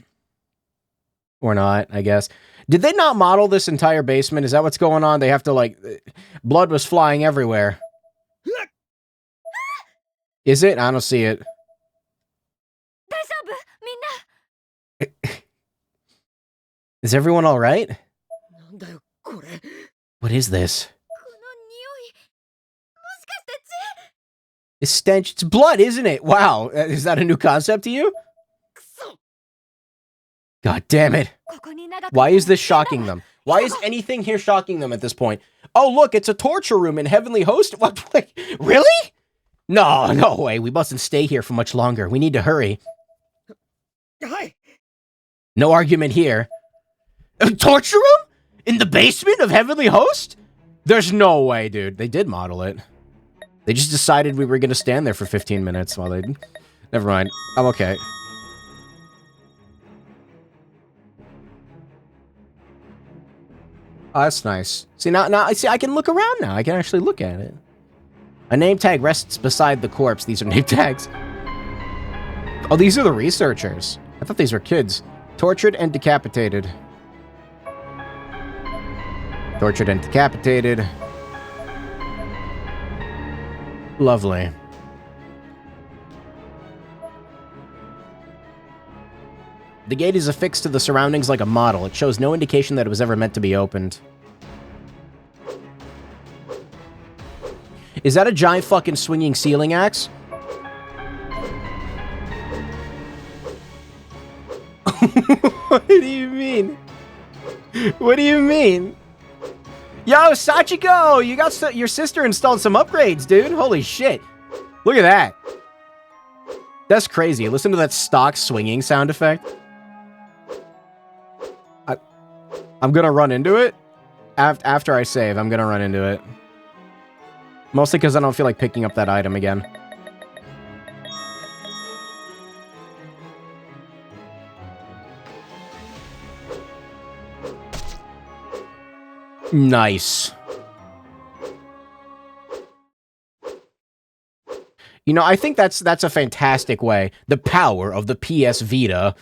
Or not, I guess. Did they not model this entire basement? Is that what's going on? They have to, like... Blood was flying everywhere. Is it? I don't see it. Is everyone alright? What is this? It's stench. It's blood, isn't it? Wow. Is that a new concept to you? God damn it. Why is this shocking them? Why is anything here shocking them at this point? Oh, look, it's a torture room in Heavenly Host. What? Really? No way. We mustn't stay here for much longer. We need to hurry. No argument here. A torture room? In the basement of Heavenly Host? There's no way, dude. They did model it. They just decided we were going to stand there for 15 minutes while they... Never mind. I'm okay. Oh, that's nice. See, now, I can look around now. I can actually look at it. A name tag rests beside the corpse. These are name tags. Oh, these are the researchers. I thought these were kids. Tortured and decapitated. Tortured and decapitated. Lovely. The gate is affixed to the surroundings like a model. It shows no indication that it was ever meant to be opened. Is that a giant fucking swinging ceiling axe? What do you mean? What do you mean? Yo, Sachiko! You got your sister installed some upgrades, dude. Holy shit. Look at that. That's crazy. Listen to that stock swinging sound effect. I'm gonna run into it. After I save, I'm gonna run into it. Mostly because I don't feel like picking up that item again. Nice. You know, I think that's a fantastic way. The power of the PS Vita.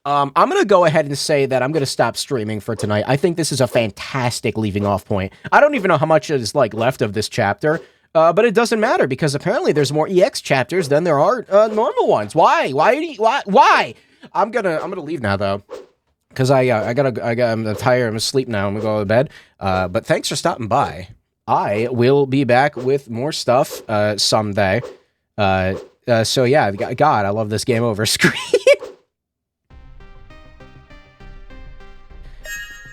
I'm going to go ahead and say that I'm going to stop streaming for tonight. I think this is a fantastic leaving off point. I don't even know how much is like left of this chapter, but it doesn't matter because apparently there's more EX chapters than there are normal ones. Why? Why? I'm gonna leave now though. Because I'm tired, I'm asleep now, I'm gonna go to bed. But thanks for stopping by. I will be back with more stuff someday. So yeah, God, I love this game over screen.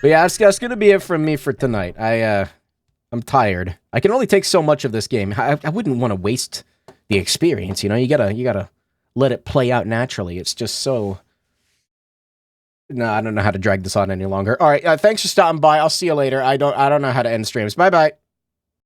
But yeah, that's gonna be it from me for tonight. I'm tired. I can only take so much of this game. I wouldn't want to waste the experience, you know? You gotta let it play out naturally. It's just so... No, I don't know how to drag this on any longer. All right, thanks for stopping by. I'll see you later. I don't know how to end streams. Bye-bye.